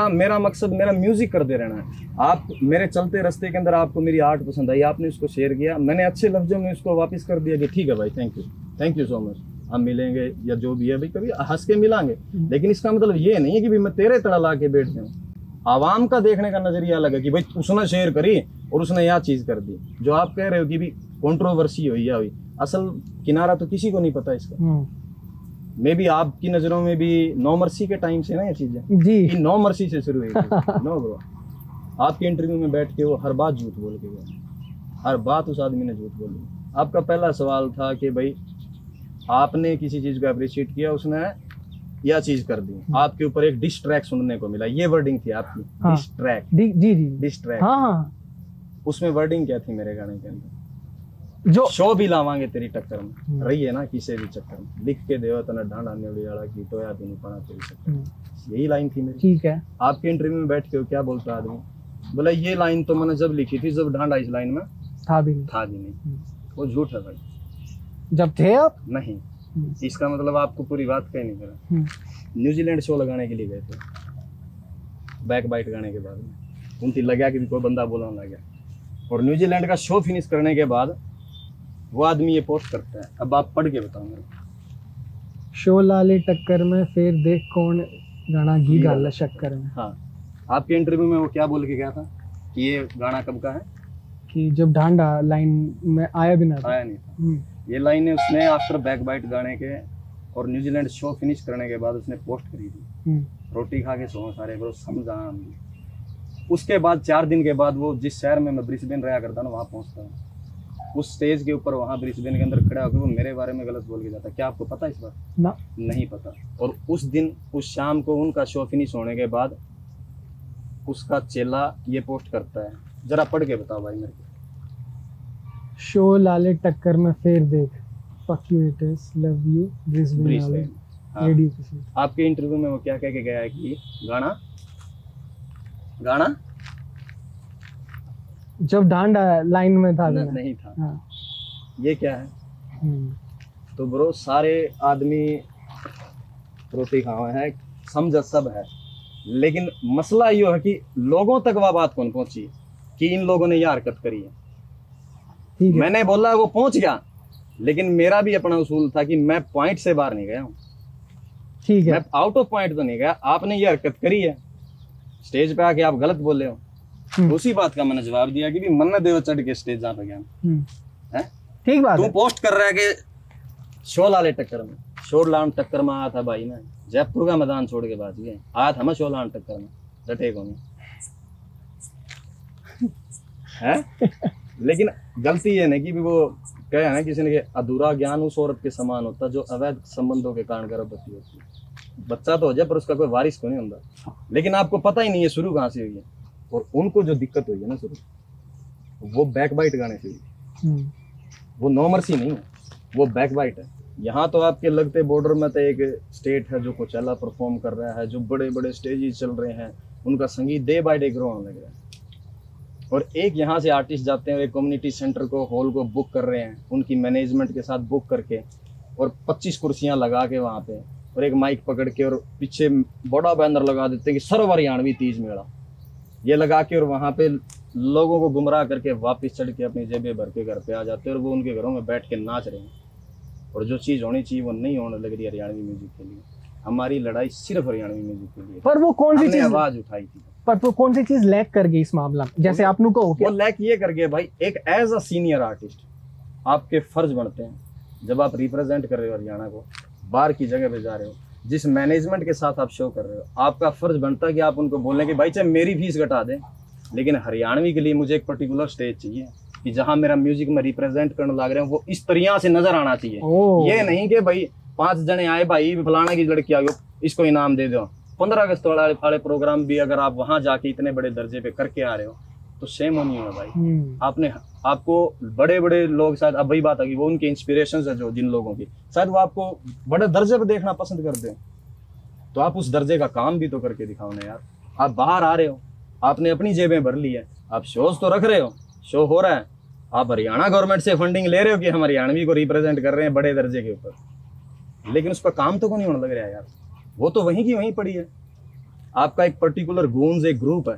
Speaker 1: मेरा मकसद मेरा म्यूजिक कर दे रहना है। आप मेरे चलते रास्ते के अंदर आपको मेरी आर्ट पसंद आई, आपने उसको शेयर किया, मैंने अच्छे लफ्जों में उसको वापस कर दिया कि ठीक है भाई, थैंक यू सो मच, हम मिलेंगे या जो भी है भाई कभी हंस के मिलांगे, लेकिन इसका मतलब ये नहीं है कि भाई मैं तेरे तरह ला के बैठ जाऊँ। आवाम का देखने का नजरिया अलग है कि भाई उसने शेयर करी और उसने यह चीज कर दी। जो आप कह रहे हो कि भी कंट्रोवर्सी हुई या हुई, असल किनारा तो किसी को नहीं पता इसका। मे बी आपकी नजरों में भी नो मर्सी के टाइम से ना ये चीजें जी नो मर्सी से शुरू हुई नो ब्रो। आपके इंटरव्यू में बैठ के वो हर बात झूठ बोल के गया, हर बात उस आदमी ने झूठ बोली। आपका पहला सवाल था कि भाई आपने किसी चीज को अप्रिशिएट किया, उसने यह चीज कर दी, आपके ऊपर एक डिस ट्रैक सुनने को मिला, ये वर्डिंग थी आपकी। डिस ट्रैक
Speaker 2: जी
Speaker 1: डिस ट्रैक। उसमें वर्डिंग क्या थी मेरे गाने के अंदर? जो शो भी लावांगे तेरी टक्कर में, रही है ना किसी भी चक्कर में, लिख के देव तना ढांडा न्योलियाला की तो याद नहीं पड़ा तेरी चक्कर, यही लाइन थी मेरी।
Speaker 2: ठीक है,
Speaker 1: आपके इंटरव्यू में बैठ के क्या बोलता आदमी, बोला ये लाइन तो मैंने जब लिखी थी जब ढांडा इस लाइन में था भी नहीं। वो झूठ है भाई,
Speaker 2: जब थे आप
Speaker 1: नहीं। इसका मतलब आपको पूरी बात कहीं नहीं करा। न्यूजीलैंड शो लगाने के लिए गए थे, बैक बाइट गाने के बाद में उनकी लगा कि कोई बंदा बोलने लगा, और न्यूजीलैंड का शो फिनिश करने के बाद वो आदमी ये पोस्ट करता है। अब आप पढ़ के बताओ मेरे को।
Speaker 2: शो लाले टक्कर में फिर देख कौन गाना घी गाला शक्कर में।
Speaker 1: हाँ, आपके इंटरव्यू में वो क्या बोल के गया था कि ये गाना कब का है?
Speaker 2: कि जब ढांडा लाइन में आया भी ना था?
Speaker 1: आया नहीं था। ये लाइनें उसने आफ्टर बैक बाइट गाने के और न्यूजीलैंड शो फिनिश करने के बाद उसने पोस्ट करी थी, रोटी खा के सो सारे ब्रो समझा। उसके बाद 4 दिन के बाद वो जिस शहर में मैं ब्रिस्बेन रहा करता ना, वहाँ पहुँचता हूँ। उस स्टेज के ऊपर वहाँ ब्रिस्बेन के अंदर खड़ा होकर वो मेरे बारे में गलत बोल के जाता। क्या आपको पता इस बार?
Speaker 2: ना,
Speaker 1: नहीं पता। और उस दिन उस शाम को उनका शो फिनिश होने के बाद उसका चेला ये पोस्ट करता है, जरा पढ़ के बताओ भाई मेरे को।
Speaker 2: शो लाले टक्कर में फिर देख, fuck you it is, love you Brisbane वाले।
Speaker 1: हाँ।
Speaker 2: रेडियो के साथ
Speaker 1: आपके इंटरव्यू में वो क्या कह के गया है कि गाना गाना
Speaker 2: जब ढांडा लाइन में था
Speaker 1: नहीं था।
Speaker 2: हाँ।
Speaker 1: ये क्या है? तो ब्रो सारे आदमी रोटी खावा है, समझ सब है, लेकिन मसला ये है कि लोगों तक वह बात कौन पहुंची कि इन लोगों ने यह हरकत करी है।
Speaker 2: ठीक है।
Speaker 1: मैंने बोला वो पहुंच गया, लेकिन मेरा भी अपना उसूल था कि मैं पॉइंट से बाहर नहीं गया हूँ।
Speaker 2: ठीक है,
Speaker 1: मैं आउट ऑफ पॉइंट तो नहीं गया। आपने ये हरकत करी है, स्टेज पे आके आप गलत बोले हो। उसी बात का मैंने जवाब दिया कि भी मन्ना देव चढ़ के स्टेज जहाँ पे गया है।
Speaker 2: ठीक बात
Speaker 1: तू
Speaker 2: है।
Speaker 1: पोस्ट कर रहा है कि शोलाले टक्कर में, शोरलान टक्कर में आया था भाई। मैं जयपुर का मैदान छोड़ के बात गए आया था मैं शोलान टक्कर में, डटे को नहीं है। लेकिन गलती ये नहीं कि भी वो कहे ना किसी ने कि अधूरा ज्ञान उस औरत के समान होता जो अवैध संबंधों के कारण गर्भवती होती है। बच्चा तो हो जाए पर उसका कोई वारिस को नहीं होता। लेकिन आपको पता ही नहीं है शुरू कहाँ से हुई है। और उनको जो दिक्कत हुई है ना शुरू, वो बैक बाइट गाने से हुई। वो नो मर्सी नहीं है, वो बैक बाइट है। यहाँ तो आपके लगते बॉर्डर में तो एक स्टेट है जो कोचेला परफॉर्म कर रहा है, जो बड़े बड़े स्टेजेस चल रहे हैं, उनका संगीत डे बाय डे ग्रो होने लग रहा है। और एक यहाँ से आर्टिस्ट जाते हैं और एक कम्युनिटी सेंटर को, हॉल को बुक कर रहे हैं उनकी मैनेजमेंट के साथ बुक करके, और 25 कुर्सियाँ लगा के वहाँ पे, और एक माइक पकड़ के, और पीछे बड़ा बैनर लगा देते हैं कि सर्व हरियाणवी तीज मेला ये लगा के, और वहाँ पे लोगों को गुमराह करके वापस चढ़ के अपनी जेबें भर के घर पे आ जाते हैं, और वो उनके घरों में बैठ के नाच रहे हैं। और जो चीज़ होनी चाहिए वो नहीं होने लग रही हरियाणवी म्यूजिक के लिए। हमारी लड़ाई सिर्फ हरियाणवी म्यूजिक के लिए।
Speaker 2: पर वो कौन सी चीज
Speaker 1: आवाज उठाई थी,
Speaker 2: पर वो कौन सी चीज लैक कर गई इस मामला में? जैसे आपने को
Speaker 1: वो लैक ये कर गए भाई, एक एज अ सीनियर आर्टिस्ट आपके फर्ज बनते हैं जब आप रिप्रेजेंट कर रहे हो हरियाणा को, बाहर की जगह पे जा रहे हो, जिस मैनेजमेंट के साथ आप शो कर रहे हो, आपका फर्ज बनता है कि आप उनको बोलें कि भाई चाहे मेरी फीस घटा दें, लेकिन हरियाणवी के लिए मुझे एक पर्टिकुलर स्टेज चाहिए कि जहां मेरा म्यूजिक में रिप्रेजेंट करने लग रहे हैं वो इस तरह से नजर आना चाहिए। ये नहीं कि भाई 5 जने आए भाई फलाना की लड़की आ गई इसको इनाम दे दो। 15 अगस्त वाले प्रोग्राम भी अगर आप वहां जाके इतने बड़े दर्जे पे करके आ रहे हो तो शेम होनी है भाई। आपको बड़े बड़े लोग शायद, अब वही बात आ गई, वो उनके इंस्पिरेशन है जो जिन लोगों की शायद वो आपको बड़े दर्जे पे देखना पसंद करते हैं, तो आप उस दर्जे का काम भी तो करके दिखाओ ना यार। आप बाहर आ रहे हो, आपने अपनी जेबें भर ली है, आप शोज तो रख रहे हो, शो हो रहा है, आप हरियाणा गवर्नमेंट से फंडिंग ले रहे हो कि हम हरियाणवी को रिप्रेजेंट कर रहे हैं बड़े दर्जे के ऊपर, लेकिन उस पर काम तो को नहीं होने लग रहा है यार। वो तो वहीं की वहीं पड़ी है। आपका एक पर्टिकुलर गूंज एक ग्रुप है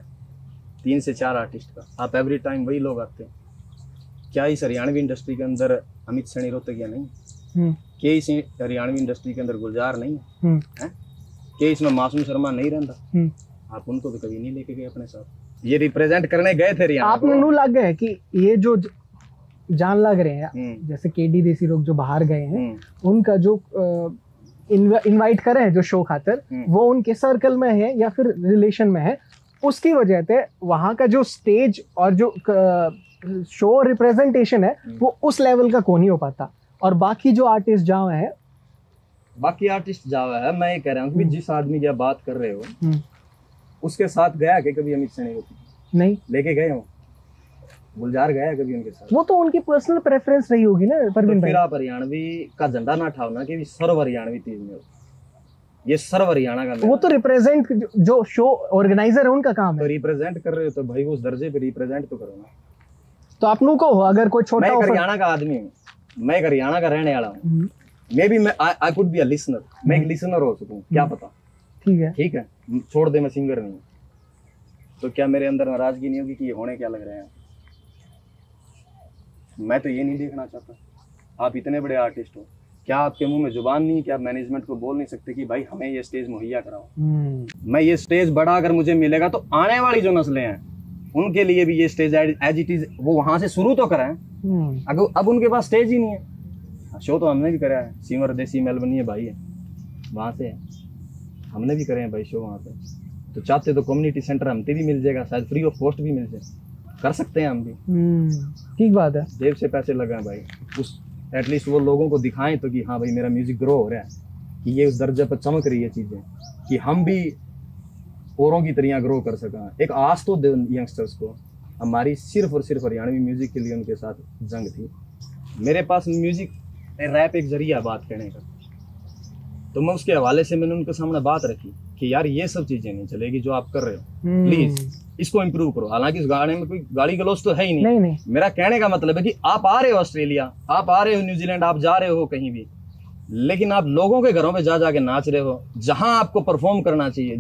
Speaker 1: 3 से 4 आर्टिस्ट का, आप एवरी टाइम वही लोग आते हैं। क्या इस हरियाणवी इंडस्ट्री के अंदर अमित सैनी रोहतगिया नहीं? क्या इस हरियाणवी इंडस्ट्री के अंदर गुलजार नहीं है? क्या इसमें मासूम शर्मा नहीं रहता? आप उनको तो कभी नहीं लेके गए अपने साथ। ये रिप्रेजेंट करने गए थे हरियाणा,
Speaker 2: आपने नू लग गए कि ये जो जान लग रहे हैं, जैसे केडी देसी लोग जो बाहर गए हैं, उनका जो इनवाइट करे हैं जो शो खातर, वो उनके सर्कल में है या फिर रिलेशन में है, उसकी वजह से वहाँ का जो स्टेज और जो शो रिप्रेजेंटेशन है वो उस लेवल का को नहीं हो पाता। और बाकी जो आर्टिस्ट जाओ है, मैं ये कह रहा हूँ कि जिस आदमी की बात कर रहे हो उसके साथ गया कि कभी अमित सैनी नहीं लेके गए हो? गुलजार गया कभी उनके साथ? वो तो उनकी पर्सनल प्रेफरेंस रही होगी ना परवीन भाई। फिर आप हरियाणवी का झंडा ना उठाओ ना कि सर्व हरियाणवी तीज में, ये सर्व हरियाणा का, वो तो रिप्रेजेंट जो शो ऑर्गेनाइजर है उनका काम है। तो रिप्रेजेंट कर रहे हो तो भाई उस दर्जे पे रिप्रेजेंट तो करो ना। तो आप लोगों को अगर कोई छोटा, मैं हरियाणा का आदमी हूँ, मैं एक हरियाणा का रहने वाला हूँ, maybe I could be a listener, मैं एक लिसनर हो सकूँ, क्या पता। ठीक है, छोड़ दे, मैं सिंगर नहीं, तो क्या मेरे अंदर नाराजगी नहीं होगी कि ये होने क्या लग रहे हैं? मैं तो ये नहीं देखना चाहता। आप इतने बड़े आर्टिस्ट हो, क्या आपके मुंह में जुबान नहीं, क्या मैनेजमेंट को बोल नहीं सकते कि भाई हमें ये स्टेज मुहैया कराओ? मैं ये स्टेज बड़ा अगर मुझे मिलेगा तो आने वाली जो नस्लें हैं
Speaker 1: उनके लिए भी ये स्टेज एज इट इज, वो वहां से शुरू तो कराएं। अब उनके पास स्टेज ही नहीं है। शो तो हमने भी करा है, सिमर देसी मेलबनी है भाई है, वहां से है, हमने भी करे हैं भाई शो वहां पे। तो चाहते तो कम्युनिटी सेंटर हमसे भी मिल जाएगा, शायद फ्री ऑफ कॉस्ट भी मिल जाए, कर सकते हैं हम भी।
Speaker 2: ठीक बात है,
Speaker 1: जेब से पैसे लगाएं भाई, उस एटलीस्ट वो लोगों को दिखाएं तो कि हाँ भाई मेरा म्यूजिक ग्रो हो रहा है, कि ये उस दर्जे पर चमक रही है चीजें, कि हम भी औरों की तरह ग्रो कर सका। एक आस तो दे यंगस्टर्स को। हमारी सिर्फ और सिर्फ हरियाणवी म्यूजिक के लिए उनके साथ जंग थी। मेरे पास म्यूजिक रैप एक जरिया बात कहने का, तो मैं उसके हवाले से मैंने उनके सामने बात रखी कि यार ये सब चीजें नहीं चलेगी जो आप कर रहे हो, प्लीज इसको इम्प्रूव करो। हालांकि इस गाने में कोई गाली गलौज तो है ही नहीं। मेरा कहने का मतलब है कि आप आ रहे हो ऑस्ट्रेलिया, आप आ रहे हो न्यूजीलैंड, आप जा रहे हो कहीं भी, लेकिन आप लोगों के घरों में जा जाके नाच रहे हो। जहां आपको परफॉर्म करना चाहिए,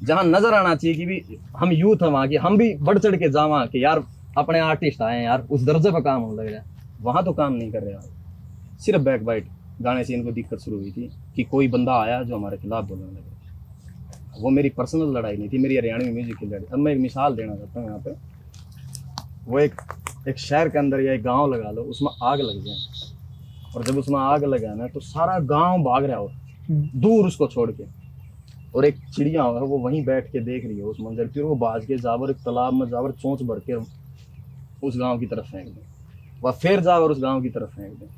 Speaker 1: जहां नजर आना चाहिए कि भी हम यूथ हैं वहां की, हम भी बढ़ चढ़ के जावा कि यार अपने आर्टिस्ट आए यार, उस दर्जे पर काम होने लग रहा है, वहां तो काम नहीं कर रहे आप। सिर्फ बैक बाइट गाने से इनको दिक्कत शुरू हुई थी कि कोई बंदा आया जो हमारे खिलाफ बोलने लगा। वो मेरी पर्सनल लड़ाई नहीं थी, मेरी हरियाणवी म्यूजिक की लड़ाई। अब मैं एक मिसाल देना चाहता हूँ यहाँ पे। वो एक शहर के अंदर या एक गांव लगा लो, उसमें आग लग जाए, और जब उसमें आग लगा ना तो सारा गांव भाग रहा हो दूर उसको छोड़ के, और एक चिड़िया हो वो वहीं बैठ के देख रही है उस मंजर की, और वो बाज के जावर एक तालाब में जावर चोंच भर के उस गांव की तरफ फेंक दे, वह फिर जावर उस गांव की तरफ फेंक दे।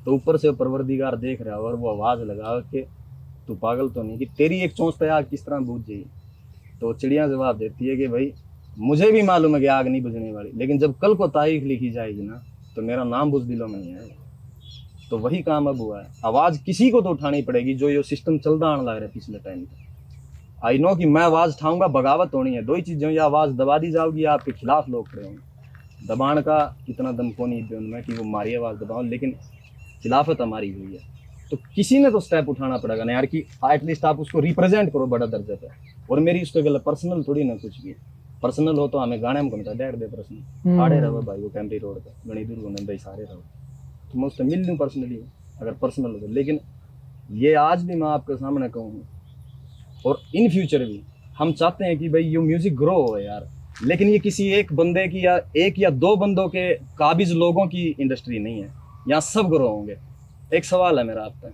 Speaker 1: तो ऊपर से परवरदिगार देख रहा है और वो आवाज लगा कि तू पागल तो नहीं, कि तेरी एक चोंच पे आग किस तरह बुझ जाएगी। तो चिड़िया जवाब देती है कि भाई मुझे भी मालूम है कि आग नहीं बुझने वाली, लेकिन जब कल को तारीख लिखी जाएगी ना तो मेरा नाम बुझ दिलों में नहीं आएगा। तो वही काम अब हुआ है, आवाज किसी को तो उठानी पड़ेगी जो ये सिस्टम चलता आने लग रहा है पिछले टाइम पे। आई नो कि मैं आवाज उठाऊंगा, बगावत होनी है, दो ही चीजें, या आवाज दबा दी जाओगी या आपके खिलाफ लोग खड़े होंगे। दबाण का इतना दम को नहीं उनमें कि वो हमारी आवाज दबाओ, लेकिन खिलाफत हमारी हुई है, तो किसी ने तो स्टेप उठाना पड़ेगा ना यार, कि एटलीस्ट आप उसको रिप्रेजेंट करो बड़ा दर्जे पे। और मेरी उसके गलत पर्सनल थोड़ी ना कुछ भी, पर्सनल हो तो हमें गाने में घूमता डेढ़ दे पर्सनल आड़े रहो भाई, वो कैमरी रोड पे गणी दूर होने भाई सारे रहो, तो मैं उससे मिल लूँ पर्सनली अगर पर्सनल हो। लेकिन ये आज भी मैं आपके सामने कहूँ, और इन फ्यूचर भी हम चाहते हैं कि भाई ये म्यूजिक ग्रो हो यार, लेकिन ये किसी एक बंदे की या एक या दो बंदों के काबिज लोगों की इंडस्ट्री नहीं है, यहाँ सब ग्रो होंगे। एक सवाल है मेरा आप पे,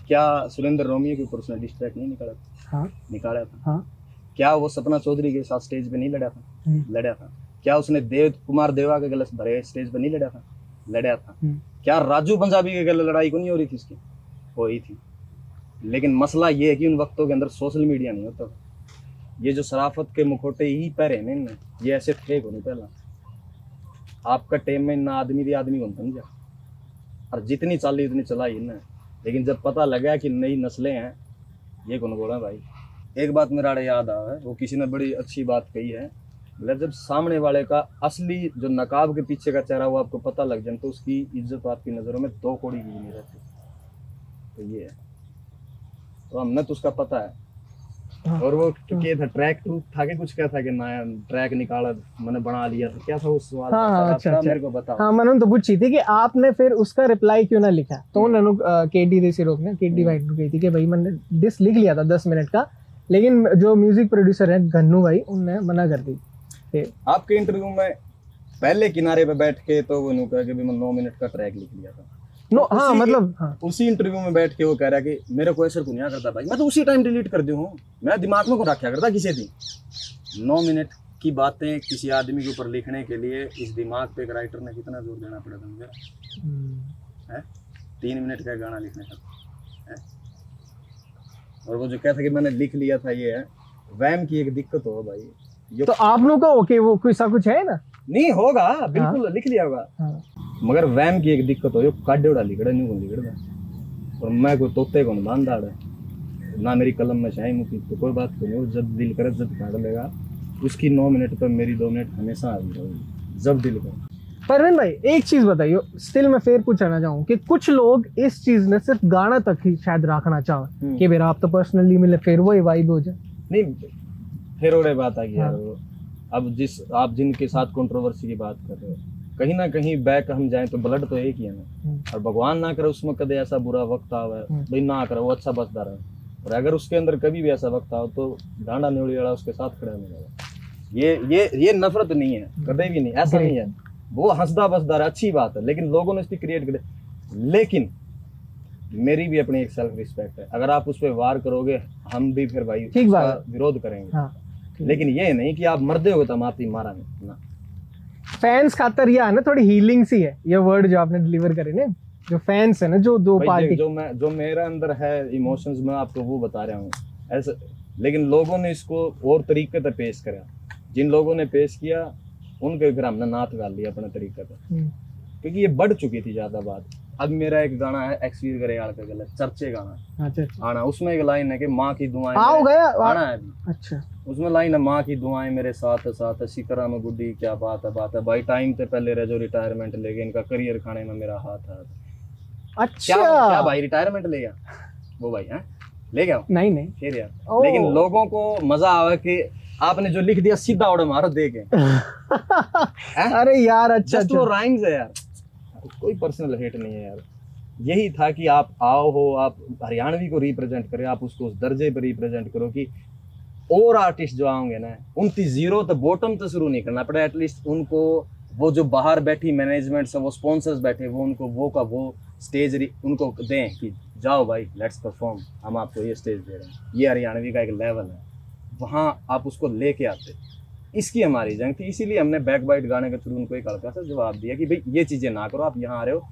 Speaker 1: क्या सुरेंद्र रोमियो के ऊपर उसने डिस ट्रैक नहीं निकाला था? हाँ। निकाला था। हाँ। क्या वो सपना चौधरी के साथ स्टेज पे नहीं लड़ा था? लड़ा था। क्या उसने देव कुमार देवा के गले भरे स्टेज पे नहीं लड़ा था? लड़ा था। क्या राजू पंजाबी के गले लड़ाई को नहीं हो रही थी? इसकी हो रही थी। लेकिन मसला ये है कि उन वक्तों के अंदर सोशल मीडिया नहीं होता। ये जो शराफत के मुखोटे ही पहरे हैं इनने, ये ऐसे थे को नहीं पहला। आपका टेम में ना आदमी भी आदमी को समझा, और जितनी चाली उतनी चलाई इनने, लेकिन जब पता लगा कि नई नस्लें हैं, ये कौन बोला भाई। एक बात मेरा याद आ है, वो किसी ने बड़ी अच्छी बात कही है, मतलब जब सामने वाले का असली जो नकाब के पीछे का चेहरा वो आपको पता लग जाए तो उसकी इज्जत आपकी नज़रों में दो कौड़ी भी नहीं रहती। तो ये है, तो हमने तो उसका पता है। और वो क्या था, ट्रैक टू था कि कुछ क्या था कि नया ट्रैक निकाला मैंने बना लिया था, क्या था उस सवाल? हाँ, अच्छा, मेरे को बताओ। हाँ, मैंने तो पूछी थी कि आपने फिर उसका रिप्लाई क्यों ना लिखा, तो उन्होंने केटी देसी रोक ने केटी वाइट को कही थी कि भाई मैंने डिस लिख लिया था 10 मिनट का, लेकिन जो म्यूजिक प्रोड्यूसर है गन्नू भाई, उनने मना कर दी। आपके इंटरव्यू में पहले किनारे पे बैठ के तो वो कहा कि मैं 9 मिनट का ट्रैक लिख लिया था। हाँ, मतलब हाँ। उसी इंटरव्यू में बैठ के वो कह रहा है कि मेरे को ऐसा कुछ नहीं करता भाई, मैं तो उसी टाइम डिलीट कर दूँ, मैं दिमाग में को रखा करता किसी दिन। 9 मिनट की बातें किसी आदमी के ऊपर लिखने के लिए इस दिमाग पे एक राइटर ने कितना जोर देना पड़ा था मुझे, 3 मिनट का गाना लिखने का है? और वो जो कहता कि मैंने लिख लिया था, ये है वैम की एक दिक्कत हो भाई। तो आप लोग का ओके वो कोई सा कुछ है ना? नहीं होगा, बिल्कुल हाँ। लिख लिया होगा हाँ। मगर वैम की एक दिक्कत हो, काटे उड़ा लिखड़ा नहीं को लिखड़ा, और मैं को तोते को बांधा है ना, मेरी कलम में चाहे मुझे तो कोई बात नहीं, जब दिल करे जब काट लेगा उसकी 9 मिनट पर मेरी 2 मिनट हमेशा आ जाएगी जब दिल करे। परवीन भाई एक चीज बताइए, स्टिल मैं फिर पूछना चाहूँ कि कुछ लोग इस चीज ने सिर्फ गाना तक ही शायद रखना चाहो कि मेरा आप तो पर्सनली मिले फिर वही वाइब हो जाए। नहीं फिर और बात आ गई यार, अब आप जिनके साथ कंट्रोवर्सी की बात कर रहे हो, कहीं ना कहीं बैक हम जाएं तो ब्लड तो एक ही है ना, और भगवान ना करे उसमें कदे ऐसा बुरा वक्त आवे भाई, ना करे वो अच्छा बसदा रहे, और अगर उसके अंदर कभी भी ऐसा वक्त आओ तो डांडा न्योड़ी वाला उसके साथ खड़ा मिलेगा। ये नफरत नहीं है, कभी भी नहीं, ऐसा नहीं है। वो हंसदा बसदा अच्छी बात है, लेकिन लोगों ने इसकी क्रिएट कर। लेकिन मेरी भी अपनी एक सेल्फ रिस्पेक्ट है, अगर आप उस पर वार करोगे हम भी फिर भाई उसका विरोध करेंगे। हाँ, लेकिन ये नहीं कि आप मर्दे हो तो माती मारा नहीं ना।
Speaker 2: फैंस खातर ये है ना, थोड़ी हीलिंग सी है ये वर्ड जो आपने डिलीवर करे ना, जो फैंस है ना, जो दो पार्टी
Speaker 1: जो मेरा अंदर है इमोशंस, मैं आपको वो बता रहा हूँ ऐसा। लेकिन लोगों ने इसको और तरीके से पेश करा, जिन लोगों ने पेश किया उनके फिर हमने नाथ गाल लिया अपने तरीके से, क्योंकि ये बढ़ चुकी थी ज्यादा बात। अब मेरा एक गाना है एक्सवीर गरेयाल का गलत चर्चे गाना आना, उसमें एक लाइन है कि माँ की दुआएं आना है। अच्छा, उसमें लाइन है माँ की दुआएं मेरे साथ साथ, शिकरा में गुड्डी क्या बात है भाई, टाइम से पहले रह जो रिटायरमेंट ले गए, इनका करियर खाने में मेरा हाथ है। अच्छा क्या भाई रिटायरमेंट ले गया वो भाई? है ले गया? नहीं फिर यार, लेकिन लोगों को मजा आवे कि आपने जो लिख दिया सीधा उड़े मारो दे के।
Speaker 2: अरे यार अच्छा,
Speaker 1: वो राइम्स है यार, कोई पर्सनल हेट नहीं है यार। यही था कि आप आओ हो, आप हरियाणवी को रिप्रेजेंट करें, आप उसको उस दर्जे पर रिप्रेजेंट करो कि और आर्टिस्ट जो आओगे ना, उनकी जीरो तो बॉटम तो शुरू नहीं करना पड़े, एटलीस्ट उनको वो जो बाहर बैठी मैनेजमेंट से वो स्पॉन्सर्स बैठे, वो उनको वो का वो स्टेज उनको दें कि जाओ भाई लेट्स परफॉर्म, हम आपको ये स्टेज दे रहे हैं, ये हरियाणवी का एक लेवल है, वहाँ आप उसको लेके आते। इसकी हमारी जंग थी, इसीलिए हमने बैक बाइट गाने के थ्रू उनको एक हल्का सा जवाब दिया कि भाई ये चीज़ें ना करो, आप यहाँ आ रहे हो,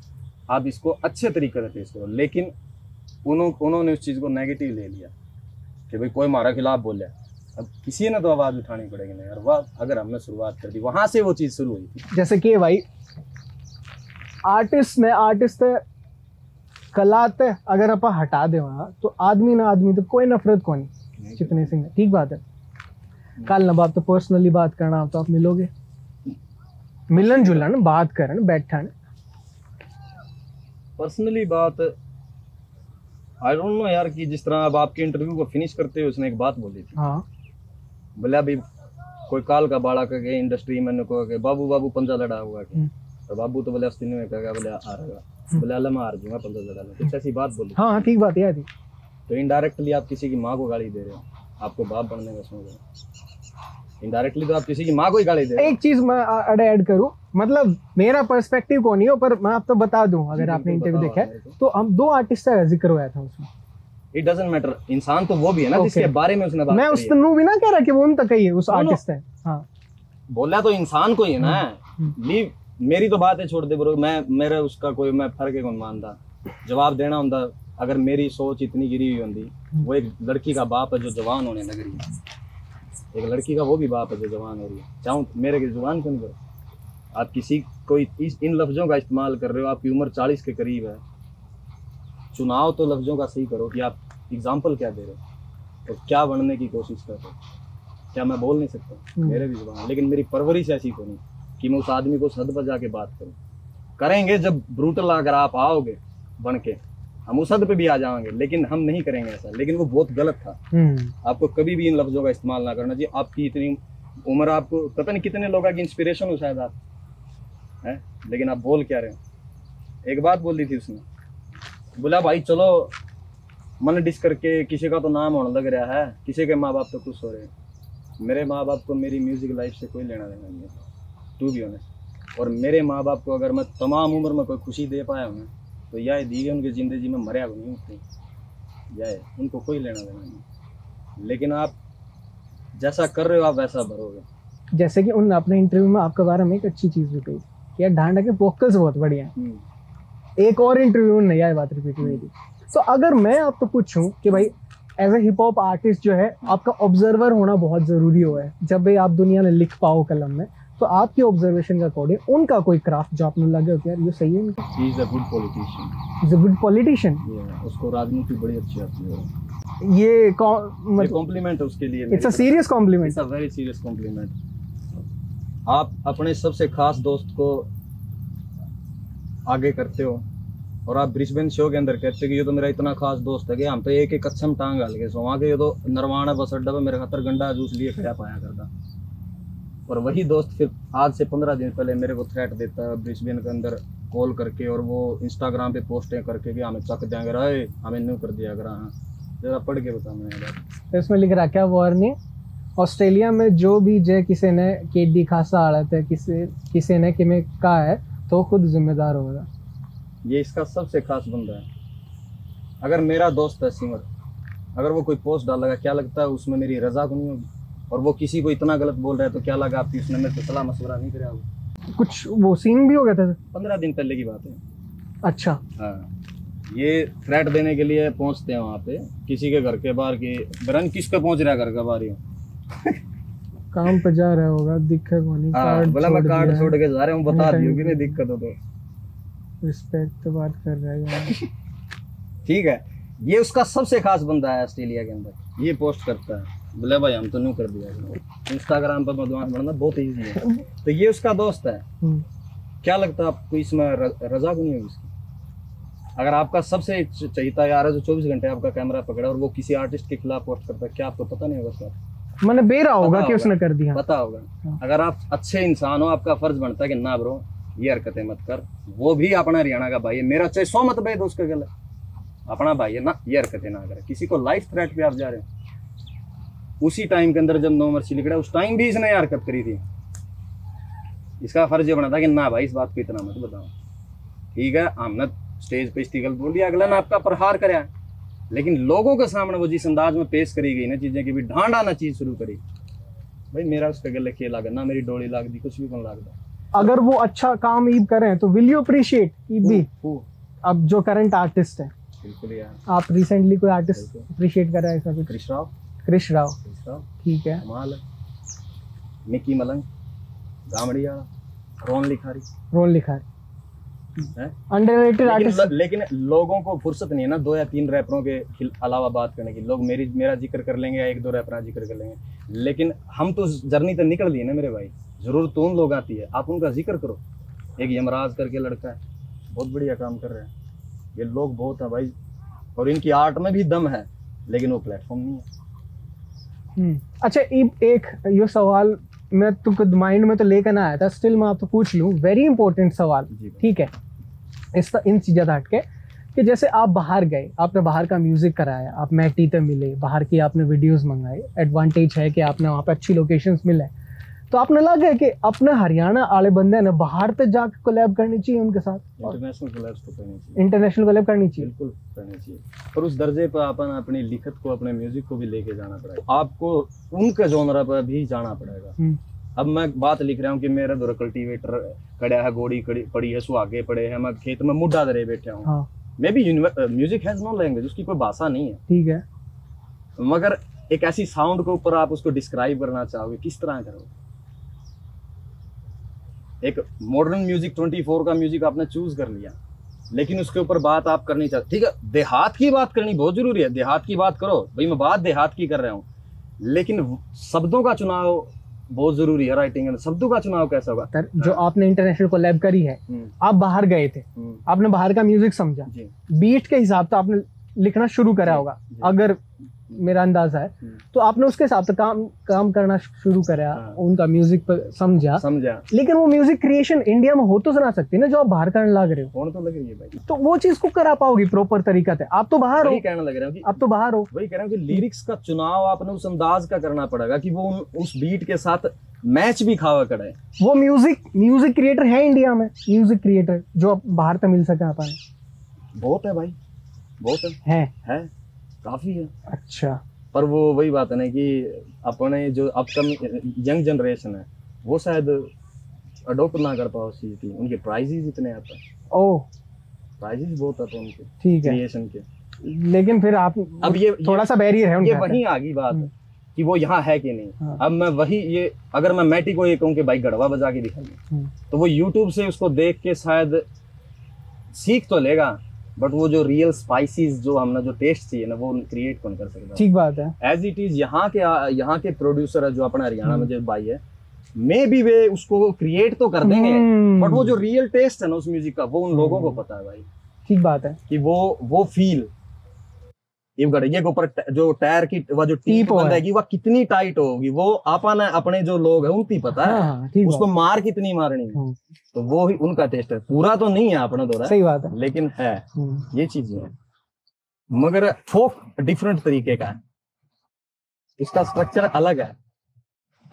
Speaker 1: आप इसको अच्छे तरीके से पेश करो। लेकिन उन्होंने उस चीज़ को नेगेटिव ले लिया कि भाई कोई हमारा खिलाफ बोले, अब किसी ने तो आवाज़ उठानी पड़ेगी ना यार। वाह, अगर हमने शुरुआत कर दी, वहाँ से वो चीज़ शुरू हुई थी।
Speaker 2: जैसे कि भाई आर्टिस्ट कलाते अगर आप हटा दे वहाँ, तो आदमी ना आदमी तो कोई नफरत को नहीं जितने सिंह, ठीक बात है। कल ना आप तो पर्सनली बात करना, तो आप मिलोगे, मिलन जुलन बात करन बैठन,
Speaker 1: पर्सनली बात आई डोंट नो यार, कि जिस तरह अब आपके इंटरव्यू को फिनिश करते हुए उसने एक बात बोली थी। हाँ, बोले अभी कोई काल का बाड़ा के इंडस्ट्री में को के बाबू पंजा लड़ा हुआ के, तो बाबू तो बोले अस्ती में कहेगा, बोले आ रहेगा, बोले अल्लाह मैं हार जाऊंगा पंजा लड़ा ले, कुछ ऐसी बात बोली।
Speaker 2: हाँ ठीक बात है।
Speaker 1: तो इनडायरेक्टली आप किसी की माँ को गाली दे रहे हो, आपको बाप बनने का सोच रहे हो, इनडायरेक्टली तो आप किसी की माँ को ही गाली दे रहे हो।
Speaker 2: एक चीज मैं ऐड करूं, मतलब मेरा पर्सपेक्टिव को नहीं हो, पर मैं आपको बता दूं, अगर आपने इंटरव्यू देखा है तो हम दो आर्टिस्ट का जिक्र हुआ था उसमें।
Speaker 1: इट डजंट मैटर, इंसान तो वो भी है ना जिसके बारे में उसने बात
Speaker 2: मैं उस तनु भी ना कह रहा कि वो उन तक ही है, उस आर्टिस्ट है। हाँ,
Speaker 1: बोला तो इंसान को ही है ना। मेरी तो बात है छोड़ दे ब्रो, मेरा उसका कोई मैं फर्क कौन मानता, जवाब देना होता। अगर मेरी सोच इतनी गिरी हुई होती, वो एक लड़की का बाप है जो जवान होने लग रही है, एक लड़की का वो भी बाप है जो जवान हो रही है, चाहूँ मेरे की जुबान क्यों करो। आप किसी कोई इन लफ्जों का इस्तेमाल कर रहे हो, आपकी उम्र 40 के करीब है, चुनाव तो लफ्जों का सही करो कि आप एग्जाम्पल क्या दे रहे हो और क्या बनने की कोशिश कर रहे हो। क्या मैं बोल नहीं सकता, मेरे भी जुबान, लेकिन मेरी परवरिश ऐसी तो नहीं कि मैं उस आदमी को सद बजा के बात करूं। करेंगे जब ब्रूटल अगर आप आओगे बन के, हम उस हद पे भी आ जाएंगे, लेकिन हम नहीं करेंगे ऐसा। लेकिन वो बहुत गलत था, आपको कभी भी इन लफ्जों का इस्तेमाल ना करना चाहिए। आपकी इतनी उम्र, आपको पता नहीं कितने लोगों की इंस्पिरेशन हो शायद आप है, लेकिन आप बोल क्या रहे हो। एक बात बोल दी थी उसने, बोला भाई चलो मन डिस करके किसी का तो नाम होने लग रहा है, किसी के माँ बाप तो खुश हो रहे हैं। मेरे माँ बाप को मेरी म्यूजिक लाइफ से कोई लेना देना नहीं है, टू बी ऑनेस्ट। और मेरे माँ बाप को अगर मैं तमाम उम्र में कोई खुशी दे पाया हूँ तो यह दी गई उनकी ज़िंदगी में मर्या नहीं उठती, यह उनको कोई लेना देना नहीं। लेकिन आप जैसा कर रहे हो आप वैसा भरोगे।
Speaker 2: जैसे कि उन अपने इंटरव्यू में आपके बारे में एक अच्छी चीज़ भी कही कि यार ढांडा के वोकल्स बहुत बढ़िया हैं। एक और इंटरव्यू में यह बात रिपीट हुई थी। तो अगर मैं आपको पूछूं कि भाई as a hip hop artist जो है आपका ऑब्जर्वर होना बहुत ज़रूरी हुआ है, जब भी आप दुनिया में लिख पाओ कलम में, तो आपकी ऑब्जर्वेशन का अकॉर्डिंग उनका कोई क्राफ्ट जो आपने लगे हो कि यार ये सही है इनका।
Speaker 1: He is a good politician,
Speaker 2: he is a good politician,
Speaker 1: उसको राजनीति बड़ी अच्छी आती है।
Speaker 2: ये
Speaker 1: कॉम्प्लीमेंट है उसके लिए,
Speaker 2: it's a serious compliment,
Speaker 1: it's a very serious compliment. आप अपने सबसे खास दोस्त को आगे करते हो और आप ब्रिस्बेन शो के अंदर कहते हो कि ये तो मेरा इतना खास दोस्त है कि हम तो एक एक कच्छम टांग डाल के सो, वहाँ के ये तो नरवाना बस अड्डा पे मेरे खातर गंडा जूस लिए खड़ा पाया करता। और वही दोस्त फिर आज से 15 दिन पहले मेरे को थ्रेट देता है ब्रिस्बेन के अंदर कॉल करके, और वो इंस्टाग्राम पे पोस्टें करके कि हमें चक देंगे, रहे हमें न्यू कर दिया करा। हाँ जरा पढ़ के बता मैं बात।
Speaker 2: तो इसमें लिख रहा क्या वार्निंग, ऑस्ट्रेलिया में जो भी जे किसी ने केडी खासा आड़त है, किसी ने कि मैं कहा है तो खुद जिम्मेदार होगा।
Speaker 1: ये इसका सबसे खास बंदा है। अगर मेरा दोस्त है सिमर, अगर वो कोई पोस्ट डालेगा, क्या लगता है उसमें मेरी रजा को नहीं होगी? और वो किसी को इतना गलत बोल रहा है तो क्या लगा आपकी उसने मेरे को सलाह मशवरा नहीं कराया होगा?
Speaker 2: कुछ वो सीन भी हो गया था
Speaker 1: 15 दिन पहले की बात है।
Speaker 2: अच्छा।
Speaker 1: हाँ, ये थ्रेट देने के लिए पहुंचते हैं वहाँ पे किसी के घर के बाहर की बरन किसका पहुंच रहा है घर के बाहर ही
Speaker 2: काम पे जा रहा होगा, दिक्कत होनी।
Speaker 1: हाँ, बोला मैं कार्ड छोड़ के जा रहा हूँ, बता दियो कि नहीं दिक्कत हो तो।
Speaker 2: रिस्पेक्ट तो बात कर रहा है यार।
Speaker 1: ठीक है, ये उसका सबसे खास बंदा है ऑस्ट्रेलिया के अंदर। ये पोस्ट करता है, बोले भाई हम तो नहीं कर दिया, इंस्टाग्राम पर मधुआन बनना बहुत ईजी है। तो ये उसका दोस्त है। क्या लगता है आपको इसमें रजा को नहीं होगी इसकी? अगर आपका सबसे चहीता यार है जो 24 घंटे आपका कैमरा पकड़ा और वो किसी आर्टिस्ट के खिलाफ पोस्ट करता है, क्या आपको पता नहीं होगा सर?
Speaker 2: मैंने बेरा होगा कि उसने कर दिया,
Speaker 1: पता होगा। अगर आप अच्छे इंसान हो, आपका फर्ज बनता है कि ना ब्रो ये हरकतें मत कर। वो भी अपना हरियाणा का भाई है, मेरा चाहे 100 मत भेद उसके गले, अपना भाई है ना, ये हरकतें ना करे। किसी को लाइफ थ्रेट पे आप जा रहे हो। उसी टाइम के अंदर जब नो मर्सी लिखा उस टाइम भी इसने हरकत करी थी। इसका फर्ज ये बना था कि ना भाई इस बात को इतना मत बताओ। ठीक है, हमने स्टेज पे स्टिकल बोल दिया, अगला ने आपका प्रहार कराया, लेकिन लोगों के सामने वो जिस अंदाज में पेश करी गई ना चीजें की भी ढांढा ना चीज शुरू करी। भाई मेरा उसके गले खेला ना, मेरी डोली लाग दी, कुछ भी कौन लाग दा।
Speaker 2: अगर वो अच्छा काम ईब करें तो विल यू अप्रिशिएट ईब भी? अब जो करंट आर्टिस्ट है,
Speaker 1: बिल्कुल यार।
Speaker 2: आप रिसेंटली कोई आर्टिस्ट अप्रिशिएट कर रहा है ऐसा? क्रिश राव, ठीक है,
Speaker 1: कमाल है। मिकी मलंग, गामड़िया, रोन लिखारी
Speaker 2: अंडररेटेड आर्टिस्ट।
Speaker 1: लेकिन लोगों को फुर्सत नहीं है ना 2 या 3 रैपरों के अलावा बात करने की। लोग मेरा जिक्र कर लेंगे या 1-2 रैपर जिक्र कर लेंगे, लेकिन हम तो जर्नी तो निकल लिए ना मेरे भाई। जरूरत तो उन लोग आती है, आप उनका जिक्र करो। एक यमराज करके लड़का है, बहुत बढ़िया काम कर रहे हैं। ये लोग बहुत है भाई, और इनकी आर्ट में भी दम है, लेकिन वो प्लेटफॉर्म नहीं है।
Speaker 2: अच्छा, एक ये सवाल मैं तो माइंड में तो लेकर ना आया था, स्टिल मैं आपको पूछ लूं, वेरी इंपॉर्टेंट सवाल, ठीक है, इन चीज़ों हट के, कि जैसे आप बाहर गए, आपने बाहर का म्यूजिक कराया, आप मैटी पे मिले, बाहर की आपने वीडियोस मंगाए, एडवांटेज है कि आपने वहाँ पे अच्छी लोकेशंस मिले, तो आपने लगा कि अपने हरियाणा वाले बंदे ने बाहर तक जाकर कोलैब करनी चाहिए उनके साथ?
Speaker 1: इंटरनेशनल कोलैब तो करनी चाहिए,
Speaker 2: इंटरनेशनल कोलैब करनी चाहिए,
Speaker 1: बिल्कुल करनी चाहिए। पर उस दर्जे पर अपन अपनी लिखत को, अपने म्यूजिक को भी लेके जाना पड़ेगा। आपको उनके जॉनरा पर भी जाना पड़ेगा। अब मैं बात लिख रहा हूँ कि मेरा दो कल्टीवेटर खड़ा है, गोड़ी पड़ी है, सुहागे पड़े हैं, मैं खेत में मुड्ढा दरे बैठा हूँ। Maybe music has no language, उसकी कोई भाषा नहीं है, ठीक है, मगर एक ऐसी साउंड के ऊपर आप उसको डिस्क्राइब करना चाहोगे, किस तरह करोगे? एक मॉडर्न म्यूजिक 24 का म्यूजिक आपने चूज कर लिया, लेकिन उसके ऊपर बात आप करनी चाहते, ठीक है, देहात की बात करनी बहुत जरूरी है, देहात की बात करो भाई, मैं बात देहात की कर रहा हूँ, लेकिन शब्दों का चुनाव बहुत जरूरी है। राइटिंग में शब्दों का चुनाव कैसा होगा? सर, जो आपने इंटरनेशनल कोलैब करी है, आप बाहर गए थे, आपने बाहर का म्यूजिक समझा, बीट के हिसाब से आपने लिखना शुरू करा होगा, अगर मेरा अंदाजा है, तो आपने उसके हिसाब से काम करना शुरू करा, उनका म्यूजिक पर समझा, लेकिन वो म्यूजिक क्रिएशन इंडिया में हो तो ना सकती ना, जो आप बाहर करने लग रहे हो, तो लग रही है भाई, तो वो चीज को करा पाओगी प्रॉपर तरीका से? आप तो बाहर हो, कहने लग रहे हो, आप तो बाहर हो, वही कह रहा हूँ कि लिरिक्स का चुनाव आपने उस अंदाज का करना पड़ेगा कि वो उस बीट के साथ मैच भी खावा करे। वो म्यूजिक क्रिएटर है इंडिया में, म्यूजिक क्रिएटर जो बाहर तक मिल सके अपन? बहुत है भाई, बहुत है काफी है। अच्छा, पर वो वही बात है ना कि अपने जो अपकमिंग यंग जनरेशन है वो शायद अडोप्ट ना कर पाओ उस चीज की, उनके प्राइजेस इतने आते हैं। ओह, प्राइजेस बहुत आते हैं उनके, ठीक है, क्रिएशन के, लेकिन फिर आप अब ये थोड़ा सा बैरियर है, ये वही आ गई बात कि वो यहाँ है कि नहीं। अब मैं वही ये अगर मैं मैटी को ये कहूँ कि भाई गढ़वा बजा के दिखाइए, तो वो यूट्यूब से उसको देख के शायद सीख तो लेगा, बट वो जो रियल स्पाइसेस जो हमने जो टेस्ट चाहिए ना वो क्रिएट कौन कर सकता है? ठीक बात है। एज इट इज यहाँ के प्रोड्यूसर है जो अपना हरियाणा में जो भाई है, मे बी वे उसको क्रिएट तो कर देंगे, बट वो जो रियल टेस्ट है ना उस म्यूजिक का, वो उन लोगों को पता है भाई। ठीक बात है कि वो फील ये के ऊपर जो टायर की वो जो टीप बंदेगी वो कितनी टाइट होगी, वो अपने जो लोग है उनकी पता है, उसको मार कितनी मारनी है, तो वो ही उनका टेस्ट है। पूरा तो नहीं है अपना दौरा, सही बात है, लेकिन है ये चीजें है, मगर फोक डिफरेंट तरीके का है, इसका स्ट्रक्चर अलग है।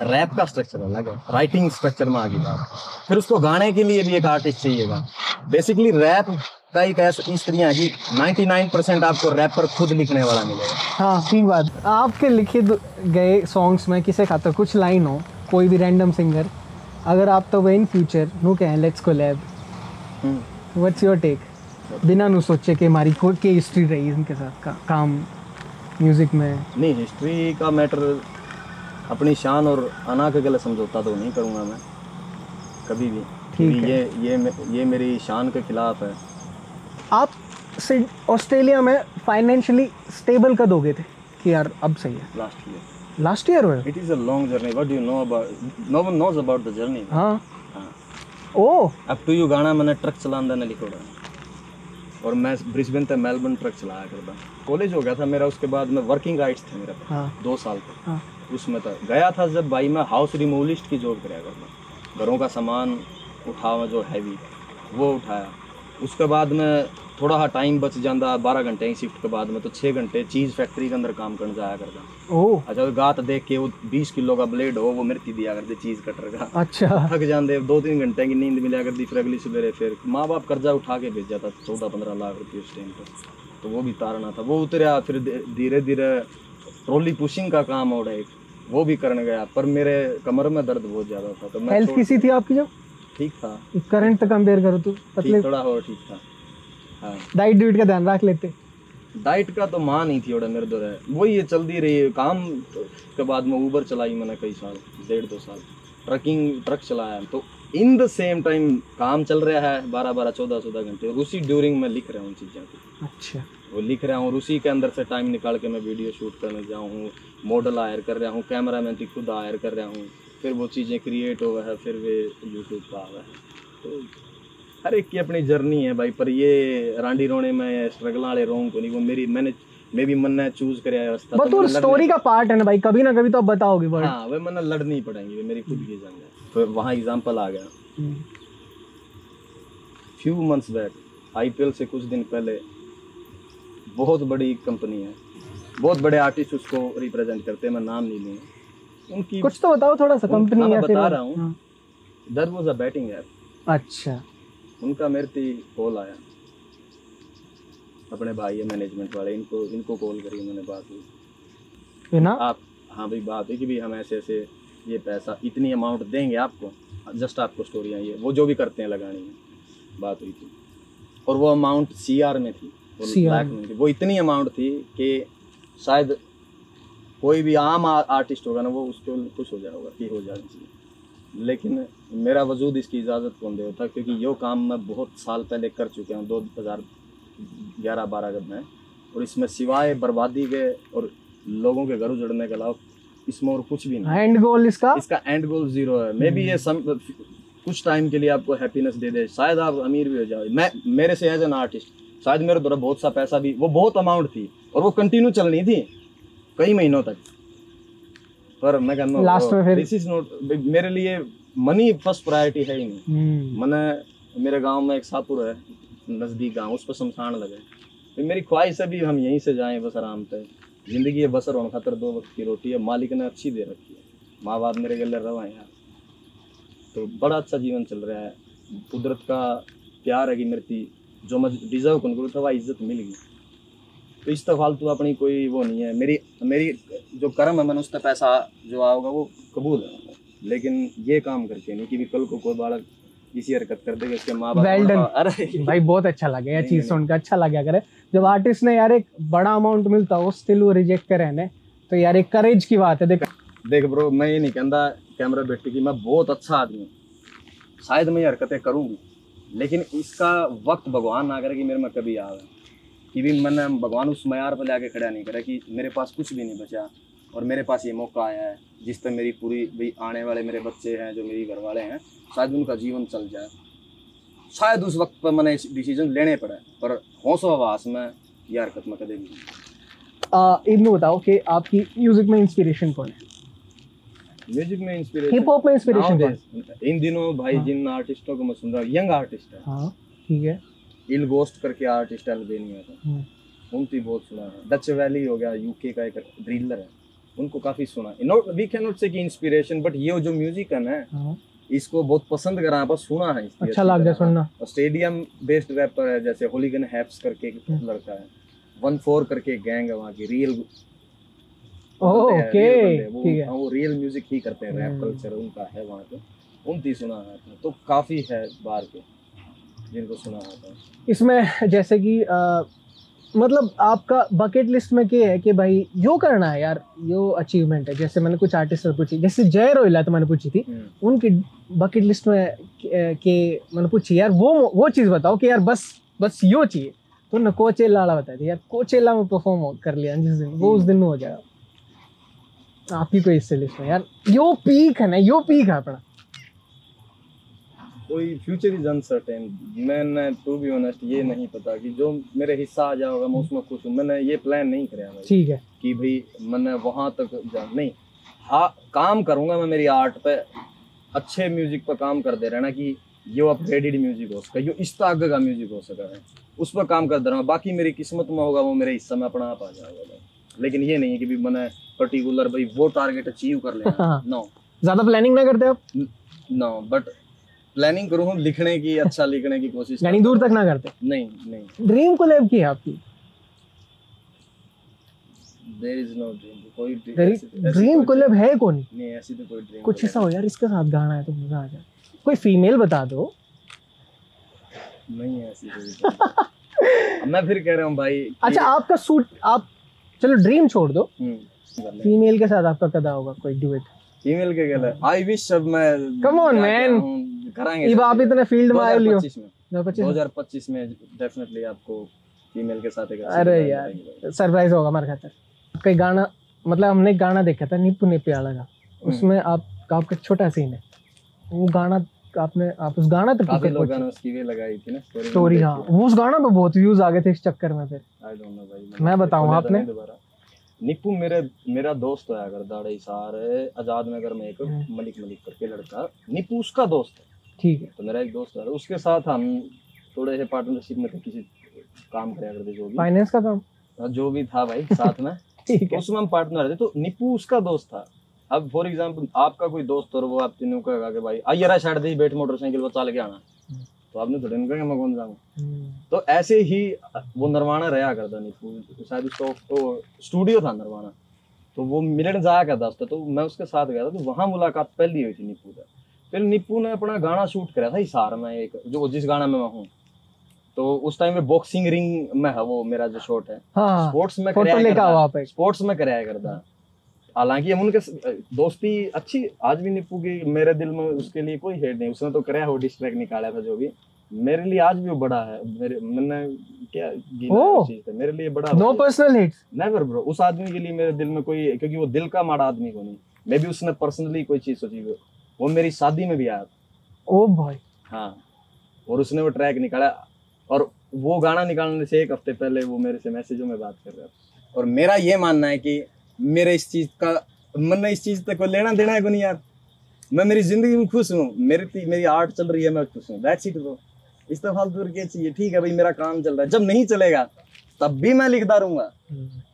Speaker 1: रैप का स्ट्रक्चर अलग है, राइटिंग स्ट्रक्चर में आ गई बात। फिर उसको गाने के लिए भी एक आर्टिस्ट चाहिएगा। बेसिकली रैप का एक ऐसा इस तरह है कि 99% आपको रैपर खुद लिखने वाला मिलेगा।
Speaker 2: हाँ ठीक बात। आपके लिखे गए सॉन्ग्स में किसी खातर कुछ लाइन हो, कोई भी रैंडम सिंगर, अगर आप तो वे इन फ्यूचर नु कहें let's collab, what's your take? बिना नु सोचे कि हमारी कोई की हिस्ट्री रही उनके साथ काम म्यूजिक में।
Speaker 1: नहीं, हिस्ट्री का मैटर अपनी शान और अना के गले समझौता तो नहीं करूँगा मैं कभी भी।
Speaker 2: ठीक है।
Speaker 1: ये मेरी शान के खिलाफ है।
Speaker 2: आप ऑस्ट्रेलिया में फाइनेंशियली स्टेबल कब हो गए थे कि यार अब सही है? लास्ट ईयर हुआ?
Speaker 1: It is a long journey, what do you know about, no one knows about the journey.
Speaker 2: हाँ ओ
Speaker 1: अब टू यू गाना मैंने ट्रक चलाने ने लिखोड़ा और मैं ब्रिस्बेन से मेलबर्न ट्रक चलाया करता। कॉलेज हो गया था मेरा, उसके बाद में वर्किंग राइट्स थे मेरे पास 2 साल तक। हाँ। उसमें था गया था जब भाई मैं हाउस रिमूवलिस्ट की जॉब कराया करता, घरों का सामान उठावा जो हैवी वो उठाया। उसके बाद में थोड़ा सा टाइम बच जाता 12 घंटे की शिफ्ट के बाद में, तो 6 घंटे चीज़ फैक्ट्री के अंदर काम करने जाया करता।
Speaker 2: ओह
Speaker 1: अच्छा, गात देख के वो 20 किलो का ब्लेड हो वो मेरे दिया करते चीज़ कटर का।
Speaker 2: अच्छा
Speaker 1: थक जाते, 2-3 घंटे की नींद मिला करती, फिर अगली सवेरे फिर माँ बाप कर्जा उठा के भेज जाता 14-15 लाख रुपये उस टाइम पर, तो वो भी तारना था। वो उतरा, फिर धीरे धीरे ट्रॉली पुशिंग का काम हो रहा है वो भी करने गया, पर मेरे कमर में दर्द बहुत ज़्यादा था। तो मैं
Speaker 2: हेल्थ कैसी थी आपकी जब?
Speaker 1: ठीक था,
Speaker 2: करंट तो कंपेयर करो तो
Speaker 1: पतले थोड़ा हो ठीक था। हाँ,
Speaker 2: डाइट का ध्यान रख लेते?
Speaker 1: डाइट का तो मां नहीं थी, मेरे दो है वही ये चलती रही काम के बाद में ऊबर चलाई मैंने कई साल, 1.5-2 साल ट्रक चलाया। तो इन द सेम टाइम काम चल रहा है 12-12, 14-14 घंटे, और उसी ड्यूरिंग में लिख रहा हूँ चीज़ें को। अच्छा, वो लिख रहा हूँ, उसी के अंदर से टाइम निकाल के मैं वीडियो शूट करने जाऊँ, मॉडल हायर कर रहा हूँ, कैमरामैन की खुद हायर कर रहा हूँ, फिर वो चीज़ें क्रिएट हो है, फिर वे यूट्यूब पर आ रहा है। तो हर एक की अपनी जर्नी है भाई, पर ये रांडी रोने में स्ट्रगल वाले रोंग को नहीं, वो मैं भी मन ने चूज कराया रास्ता। बट वो
Speaker 2: स्टोरी का पार्ट है ना भाई, कभी ना कभी तो आप बताओगे वर्ड।
Speaker 1: हाँ, वे मन लड़नी पड़ेंगी, वे मेरी खुद की जंग है। तो वहाँ एग्जांपल आ गया। फ्यू मंथ्स बैक, IPL से कुछ दिन पहले, बहुत बड़ी कंपनी है, बहुत बड़े आर्टिस्ट उसको रिप्रेजेंट करते हैं, मैं नाम नहीं लूँगा उनकी।
Speaker 2: कुछ तो बताओ थोड़ा सा कंपनी।
Speaker 1: मैं बता रहा हूँ, that was a batting app. अच्छा, उनका मेरे से कॉल आया, अपने भाई है मैनेजमेंट वाले, इनको कॉल करी, उन्होंने बात हुई ना आप, हाँ भाई बात है कि भाई हम ऐसे ऐसे ये पैसा इतनी अमाउंट देंगे आपको, जस्ट आपको स्टोरियाँ ये वो जो भी करते हैं लगानी है। बात हुई थी और वो अमाउंट CR में थी, लाख में थी। वो इतनी अमाउंट थी कि शायद कोई भी आम आर्टिस्ट होगा ना वो उसको खुश हो जाएगा कि हो जाना चाहिए, लेकिन मेरा वजूद इसकी इजाज़त कौन दे होता, क्योंकि यो काम मैं बहुत साल पहले कर चुके हूँ 2011-12 में, और इसमें सिवाय बर्बादी के और लोगों के घर उजड़ने के अलावा इसमें और कुछ भी नहीं।
Speaker 2: एंड गोल इसका
Speaker 1: एंड गोल 0 है। मे बी ये कुछ टाइम के लिए आपको हैप्पीनेस दे दे, शायद आप अमीर भी हो जाओ। मेरे से एज एन आर्टिस्ट शायद मेरे द्वारा बहुत सा पैसा भी, वो बहुत अमाउंट थी और वो कंटिन्यू चलनी थी कई महीनों तक, पर मैं कहना लास्ट में फिर दिस इज नॉट मेरे लिए, मनी फर्स्ट प्रायोरिटी है ही नहीं। मैंने मेरे गांव में एक सापुर है नज़दीक गांव, उस पर शमशान लगे। मेरी ख्वाहिश है भी हम यहीं से जाएं बस आराम से, जिंदगी है बसर होने खातर 2 वक्त की रोटी है, मालिक ने अच्छी दे रखी है, माँ बाप मेरे गले रवा है यार, तो बड़ा अच्छा जीवन चल रहा है। कुदरत का प्यार है कि मेरी जो मैं डिजर्व करूँ तो वह इज्जत मिल गई, तो इस तो फालतू अपनी कोई वो नहीं है। मेरी जो कर्म है मैंने उस तक पैसा जो आओगा वो कबूल है, लेकिन ये काम करके नहीं कि कल को कोई बालक इसी हरकत कर देगा उसके माँ बाप।
Speaker 2: अरे भाई बहुत अच्छा लगे ये चीज सुनकर, अच्छा लगा करे जब आर्टिस्ट ने यार एक बड़ा अमाउंट मिलता हो स्टिल वो रिजेक्ट करे ने, तो यार एक करेज की बात है। देख
Speaker 1: ब्रो, मैं ये नहीं कहता कैमरा बैठे कि मैं बहुत अच्छा आदमी हूँ, शायद मैं ये हरकतें करूँगी, लेकिन इसका वक्त भगवान ना करे कि मेरे में कभी आवे कि भी मैंने भगवान उस मैार पर लाके खड़ा नहीं करा कि मेरे पास कुछ भी नहीं बचा और मेरे पास ये मौका आया है जिस पर मेरी पूरी भाई आने वाले मेरे बच्चे हैं जो मेरी घर वाले हैं शायद उनका जीवन चल जाए। शायद उस वक्त पर मैंने डिसीजन लेने पड़े, पर होशोहवास में ये हरकत में कदे नहीं।
Speaker 2: इनको बताओ कि आपकी म्यूजिक में इंस्पिरेशन कौन है?
Speaker 1: म्यूजिक में इंस्पिरेशन,
Speaker 2: हिप हॉप में इंस्पिरेशन कौन?
Speaker 1: इन दिनों भाई जिन आर्टिस्टों को मैं सुन रहा हूँ, यंग आर्टिस्ट है।
Speaker 2: हाँ ठीक है,
Speaker 1: इल गोस्ट करके आर्टिस्ट अल्बेनिया का, उनकी बहुत सुना है। डच वैली हो गया, यूके का एक ड्रिलर है, उनको काफी सुना, नॉट वी कैन नॉट से कि इंस्पिरेशन, बट ये जो म्यूजिक है ना इसको बहुत पसंद करा, बस सुना है इसलिए
Speaker 2: अच्छा लग गया सुनना।
Speaker 1: और स्टेडियम बेस्ड रैपर है, जैसे होलीगन हैप्स करके एक लड़का है, 1-4 करके गैंग है वहाँ की, रियल
Speaker 2: ओके
Speaker 1: ठीक है, वो रियल म्यूजिक ही करते हैं, रैप कल्चर उनका है वहाँ पे, उनकी सुना है तो काफी है बाहर के जिनको सुना है।
Speaker 2: इसमें जैसे कि मतलब आपका बकेट लिस्ट में क्या है कि भाई यो करना है यार, यो अचीवमेंट है, जैसे मैंने कुछ आर्टिस्ट से पूछी, जैसे जय रोहिला तो मैंने पूछी थी, उनकी बकेट लिस्ट में के मैंने पूछी यार वो चीज़ बताओ कि यार बस यो चाहिए, तो न कोचेला वाला बताया था यार, कोचेला में परफॉर्म कर लिया जिस दिन, वो उस दिन में हो जाएगा। आपकी कोई इससे लिस्ट में यार यो पीक है ना, यो पीक है अपना
Speaker 1: कोई फ्यूचर इज अनसर्टेन, मैंने टू बी ऑनेस्ट ये नहीं पता कि जो मेरे हिस्सा आ जाएगा मैं उसमें खुश हूँ, मैंने ये प्लान नहीं किया भाई,
Speaker 2: ठीक है
Speaker 1: कि भाई मैंने वहां तक नहीं, हाँ काम करूंगा मैं मेरी आर्ट पे, अच्छे म्यूजिक पर काम करते रहना कि ये अपग्रेडेड म्यूजिक हो सका, ये इस तरह का म्यूजिक हो सका है, उस पर काम करते रहूँगा, बाकी मेरी किस्मत में होगा वो मेरे हिस्सा में अपना आप आ जाएगा भाई। लेकिन ये नहीं है कि भी मैंने पर्टिकुलर भाई वो टारगेट अचीव कर लेना, नो।
Speaker 2: ज्यादा प्लानिंग ना करते आप?
Speaker 1: नो, बट प्लानिंग करूँ लिखने की, अच्छा लिखने की कोशिश,
Speaker 2: यानी दूर तक ना करते?
Speaker 1: नहीं।
Speaker 2: ड्रीम कोलैब की है आपकी?
Speaker 1: There is no dream, कोई
Speaker 2: ड्रीम कोलैब है कौन?
Speaker 1: नहीं, ऐसी तो कोई ड्रीम
Speaker 2: कुछ ऐसा हो यार इसके साथ गाना है तो मजा आ जाए, कोई फीमेल बता दो।
Speaker 1: नहीं है ऐसी कोई मैं फिर कह रहा हूँ भाई
Speaker 2: अच्छा आपका सूट, आप चलो ड्रीम छोड़ दो, फीमेल के साथ आपका कदा होगा कोई डुएट?
Speaker 1: फीमेल के गले आई विश सब मैं,
Speaker 2: कम ऑन मैन,
Speaker 1: कराएंगे
Speaker 2: ये आप इतने फील्ड में आए लियो
Speaker 1: 2025 में डेफिनेटली आपको फीमेल के साथ एक,
Speaker 2: अरे यार सरप्राइज होगा हमारे खातिर। कई गाना, मतलब हमने गाना देखा था निप्पू निप्पी वाला का, उसमें आपका छोटा सीन है, वो गाना आप उस गाना तक
Speaker 1: काफी लोगों ने उसकी भी लगाई थी ना
Speaker 2: स्टोरी, हाँ वो उस गाना पे बहुत व्यूज आ गए थे इस चक्कर में, फिर
Speaker 1: आई डोंट नो भाई
Speaker 2: मैं बताऊं आपने।
Speaker 1: निप्पू मेरा दोस्त है, अगर दाढ़ी सारे आजाद नगर में एक मलिक करके लड़का, निप्पू उसका दोस्त है, ठीक है, तो मेरा एक दोस्त है, उसके साथ हम थोड़े से पार्टनरशिप में किसी काम कराया करते, जो भी
Speaker 2: फाइनेंस का काम
Speaker 1: जो भी था भाई साथ में तो उसमें हम पार्टनर थे, तो निप्पू उसका दोस्त था। अब फॉर एग्जांपल आपका कोई दोस्त और वो आप तीनों को कहेगा कि भाई आइए छाड़ दे बैठ मोटरसाइकिल पर चल के आना, तो आपने थोड़े ना कहा मैं कौन जाऊँ, तो ऐसे ही वो नरवाना रहा करता निप्पू, शायद उसका स्टूडियो था नरवाना, तो वो मिलने जाया करता था, तो मैं उसके साथ गया था, तो वहाँ मुलाकात पहली हुई थी निप्पू से। फिर निप्पू ने अपना गाना शूट करा था हिसार में, एक जो जिस गाना में मैं हूँ, तो उस टाइम में बॉक्सिंग रिंग में है वो मेरा जो शॉट है, स्पोर्ट्स में कराया करता। हालांकि हम उनके दोस्ती अच्छी आज भी निप्पू की मेरे दिल में उसके लिए कोई हेट नहीं, उसने तो कराया, वो डिस्ट्रैक्ट निकाला था, जो भी मेरे लिए आज भी वो बड़ा है, मैंने क्या चीज है मेरे लिए बड़ा,
Speaker 2: no personal hates never
Speaker 1: bro, उस आदमी के लिए मेरे दिल में कोई, क्योंकि वो दिल का माड़ा आदमी को नहीं, मे भी उसने पर्सनली कोई चीज सोची, वो मेरी शादी में भी आया,
Speaker 2: ओ भाई
Speaker 1: हाँ, और उसने वो ट्रैक निकाला, और वो गाना निकालने से एक हफ्ते पहले वो मेरे से मैसेजों में बात कर रहा था। और मेरा ये मानना है कि मेरे इस चीज का मन, इस चीज तक कोई लेना देना है को नहीं यार, मैं मेरी जिंदगी में खुश हूँ, मेरी आर्ट चल रही है, मैं खुश हूँ, दैट्स इट ब्रो, इस तरह फालतू क्या चाहिए, ठीक है भाई मेरा काम चल रहा है, जब नहीं चलेगा तब भी मैं लिखता रहूंगा,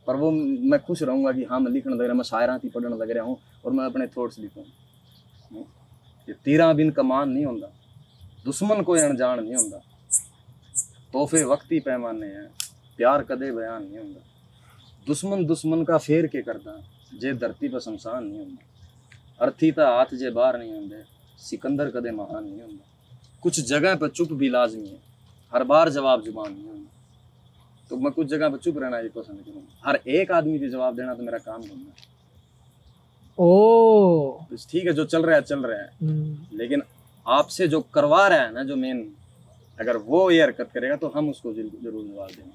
Speaker 1: पर वो मैं खुश रहूंगा कि हाँ मैं लिखने लग रहा हूँ, मैं शायरां थी पढ़ने लग रहा हूँ, और मैं अपने थॉट्स लिखूँ। तीरा बिन कमान नहीं होता, दुश्मन कोई अनजान नहीं होता, तोहफे वक्ती पैमाने हैं, प्यार कदे बयान नहीं होता, दुश्मन का फेर के करदा, जे धरती पर शमशान नहीं होता, अर्थी ता हाथ जे बाहर नहीं होंदे, सिकंदर कदे महान नहीं होता, कुछ जगह पर चुप भी लाजमी है, हर बार जवाब जुबान नहीं होता, तो मैं कुछ जगह पर चुप रहना ही पसंद करूँगा, हर एक आदमी को जवाब देना तो मेरा काम नहीं है।
Speaker 2: ओ
Speaker 1: ठीक है, जो चल रहा है, लेकिन आपसे जो करवा रहा है ना, जो मेन, अगर वो ये हरकत करेगा तो हम उसको जरूर जवाब देंगे।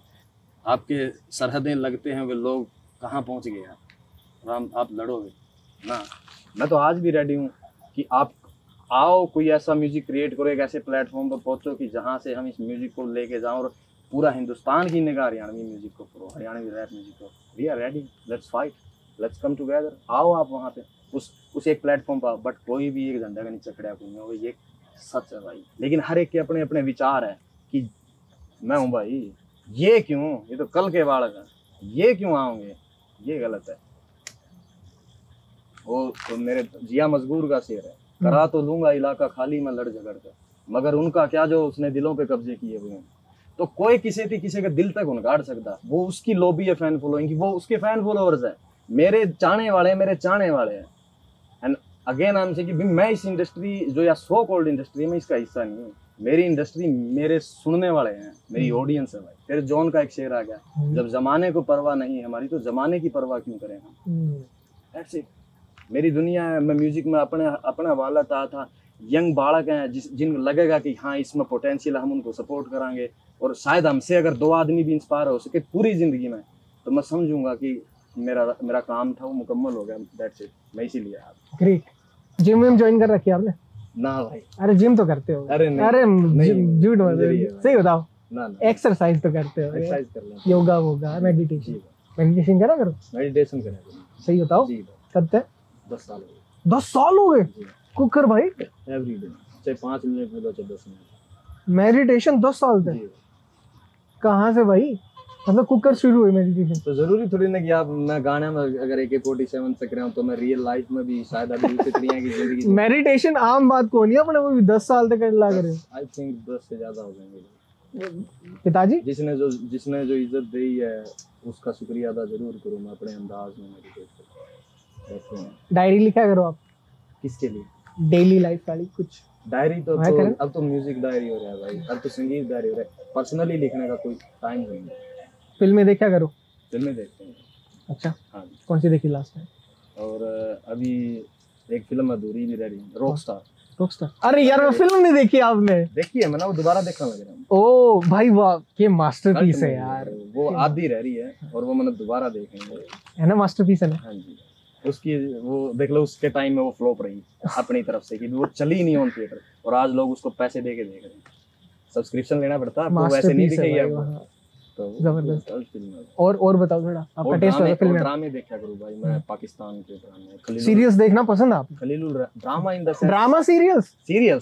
Speaker 1: आपके सरहदें लगते हैं वे लोग कहाँ पहुँच गए आप, आप लड़ोगे ना, मैं तो आज भी रेडी हूँ कि आप आओ, कोई ऐसा म्यूजिक क्रिएट करो, एक ऐसे प्लेटफॉर्म पर पहुँचो कि जहाँ से हम इस म्यूजिक को लेके जाओ और पूरा हिंदुस्तान की निगाह हरियाणवी म्यूजिक को करो, हरियाणवी रैप म्यूजिक को। We are ready, let's fight, let's come together. आओ आप वहाँ पे उस एक प्लेटफॉर्म पर, बट कोई भी एक झंडा का नीचे खड़ा कोई नहीं होगा, ये सच है भाई। लेकिन हर एक के अपने अपने विचार है कि मैं हूँ भाई, ये क्यों, ये तो कल के बालक है, ये क्यों आओगे, ये गलत है। वो तो मेरे जिया मजबूर का शेर है, करा तो लूंगा इलाका खाली मैं लड़ झगड़ कर, मगर उनका क्या जो उसने दिलों पे कब्जे किए हुए हैं। तो कोई किसी के दिल तक उनगाड़ सकता, वो उसकी लॉबी है फैन फॉलोइंग की, वो उसके फैन फॉलोअर्स है, मेरे चाहने वाले हैं। एंड अगेन आई एम से कि मैं इस इंडस्ट्री जो या सो कॉल्ड इंडस्ट्री में इसका हिस्सा नहीं हूँ। मेरी इंडस्ट्री मेरे सुनने वाले हैं, मेरी ऑडियंस है भाई। फिर जॉन का एक शेर आ गया, जब जमाने को परवाह नहीं हमारी तो जमाने की परवाह क्यों करें हम। That's it. मेरी दुनिया है, मैं म्यूजिक में अपना वाला था यंग बालक हैं जिनको लगेगा कि हाँ इसमें पोटेंशियल, हम उनको सपोर्ट करांगे और शायद हमसे अगर 2 आदमी भी इंस्पायर हो सके पूरी जिंदगी में, तो मैं समझूंगा कि मेरा काम था वो मुकम्मल हो गया। That's it. मैं इसीलिए
Speaker 2: ग्रेट। जिम में ज्वाइन कर रखी है आपने?
Speaker 1: ना भाई।
Speaker 2: अरे जिम तो करते हो?
Speaker 1: अरे
Speaker 2: झूठ मत, सही बताओ।
Speaker 1: ना
Speaker 2: एक्सरसाइज तो करते हो?
Speaker 1: एक्सरसाइज कर लें,
Speaker 2: योगा वोगा, मेडिटेशन करा करो?
Speaker 1: मेडिटेशन करें।
Speaker 2: सही बताओ। करते हैं
Speaker 1: 10 साल।
Speaker 2: 10 साल हो गए कुकर भाई?
Speaker 1: एवरीडे, चाहे 5 मिनट में दो, चाहे 10 मिनट।
Speaker 2: मेडिटेशन 10 साल तक? कहाँ से भाई? मतलब कुकर शुरू हुई मेडिटेशन? तो
Speaker 1: जरूरी थोड़ी ना कि आप मैं गाने में अगर AK-47 से कर रहा हूं तो मैं रियल लाइफ में भी शायद अभी उसी तरह की जिंदगी।
Speaker 2: मेडिटेशन आम बात को नहीं, अपने वो भी 10 साल तक कर लग रहे।
Speaker 1: आई थिंक 10 से ज्यादा हो जाएंगे।
Speaker 2: पिताजी
Speaker 1: जिसने जो इज्जत दी है उसका शुक्रिया अदा जरूर करूं मैं अपने अंदाज में मेडिटेट करता हूं।
Speaker 2: डायरी लिखा करो आप?
Speaker 1: किसके लिए?
Speaker 2: डेली लाइफ वाली कुछ
Speaker 1: डायरी तो अब तो म्यूजिक डायरी हो रहा है भाई, अब तो संगीत डायरी हो रहा है। पर्सनली लिखने का कोई टाइम नहीं है।
Speaker 2: फिल्में देखा करो?
Speaker 1: फिल्में देखते हैं।
Speaker 2: अच्छा,
Speaker 1: हाँ।
Speaker 2: कौन सी देखी लास्ट टाइम?
Speaker 1: और अभी एक फिल्म अधूरी भी रह रही है, रॉकस्टार।
Speaker 2: अरे यार, मैं फिल्म नहीं देखी। आपने देखी
Speaker 1: है? मैंने वो दोबारा देखने लग रहा हूँ।
Speaker 2: ओ भाई वाह, ये मास्टरपीस है यार।
Speaker 1: वो आधी रह रही है और वो मैंने दोबारा देखेंगे,
Speaker 2: है ना, मास्टरपीस है ना।
Speaker 1: हाँ जी। उसकी वो देख लो, उसके टाइम में वो फ्लॉप रही अपनी तरफ से कि वो चली नहीं ऑन थिएटर, और आज लोग उसको पैसे दे के देख रहे हैं। सब्सक्रिप्शन लेना पड़ता है आपको, वैसे नहीं दिखेगी आपको। तो जबरदस्त फिल्म है।
Speaker 2: और बताओ थोड़ा आपका टेस्ट है फिल्म में?
Speaker 1: ड्रामे देखा करूं भाई मैं, पाकिस्तान के ड्रामे।
Speaker 2: सीरियल्स देखना पसंद है आपको?
Speaker 1: खलीलुल drama in the sense
Speaker 2: drama serials?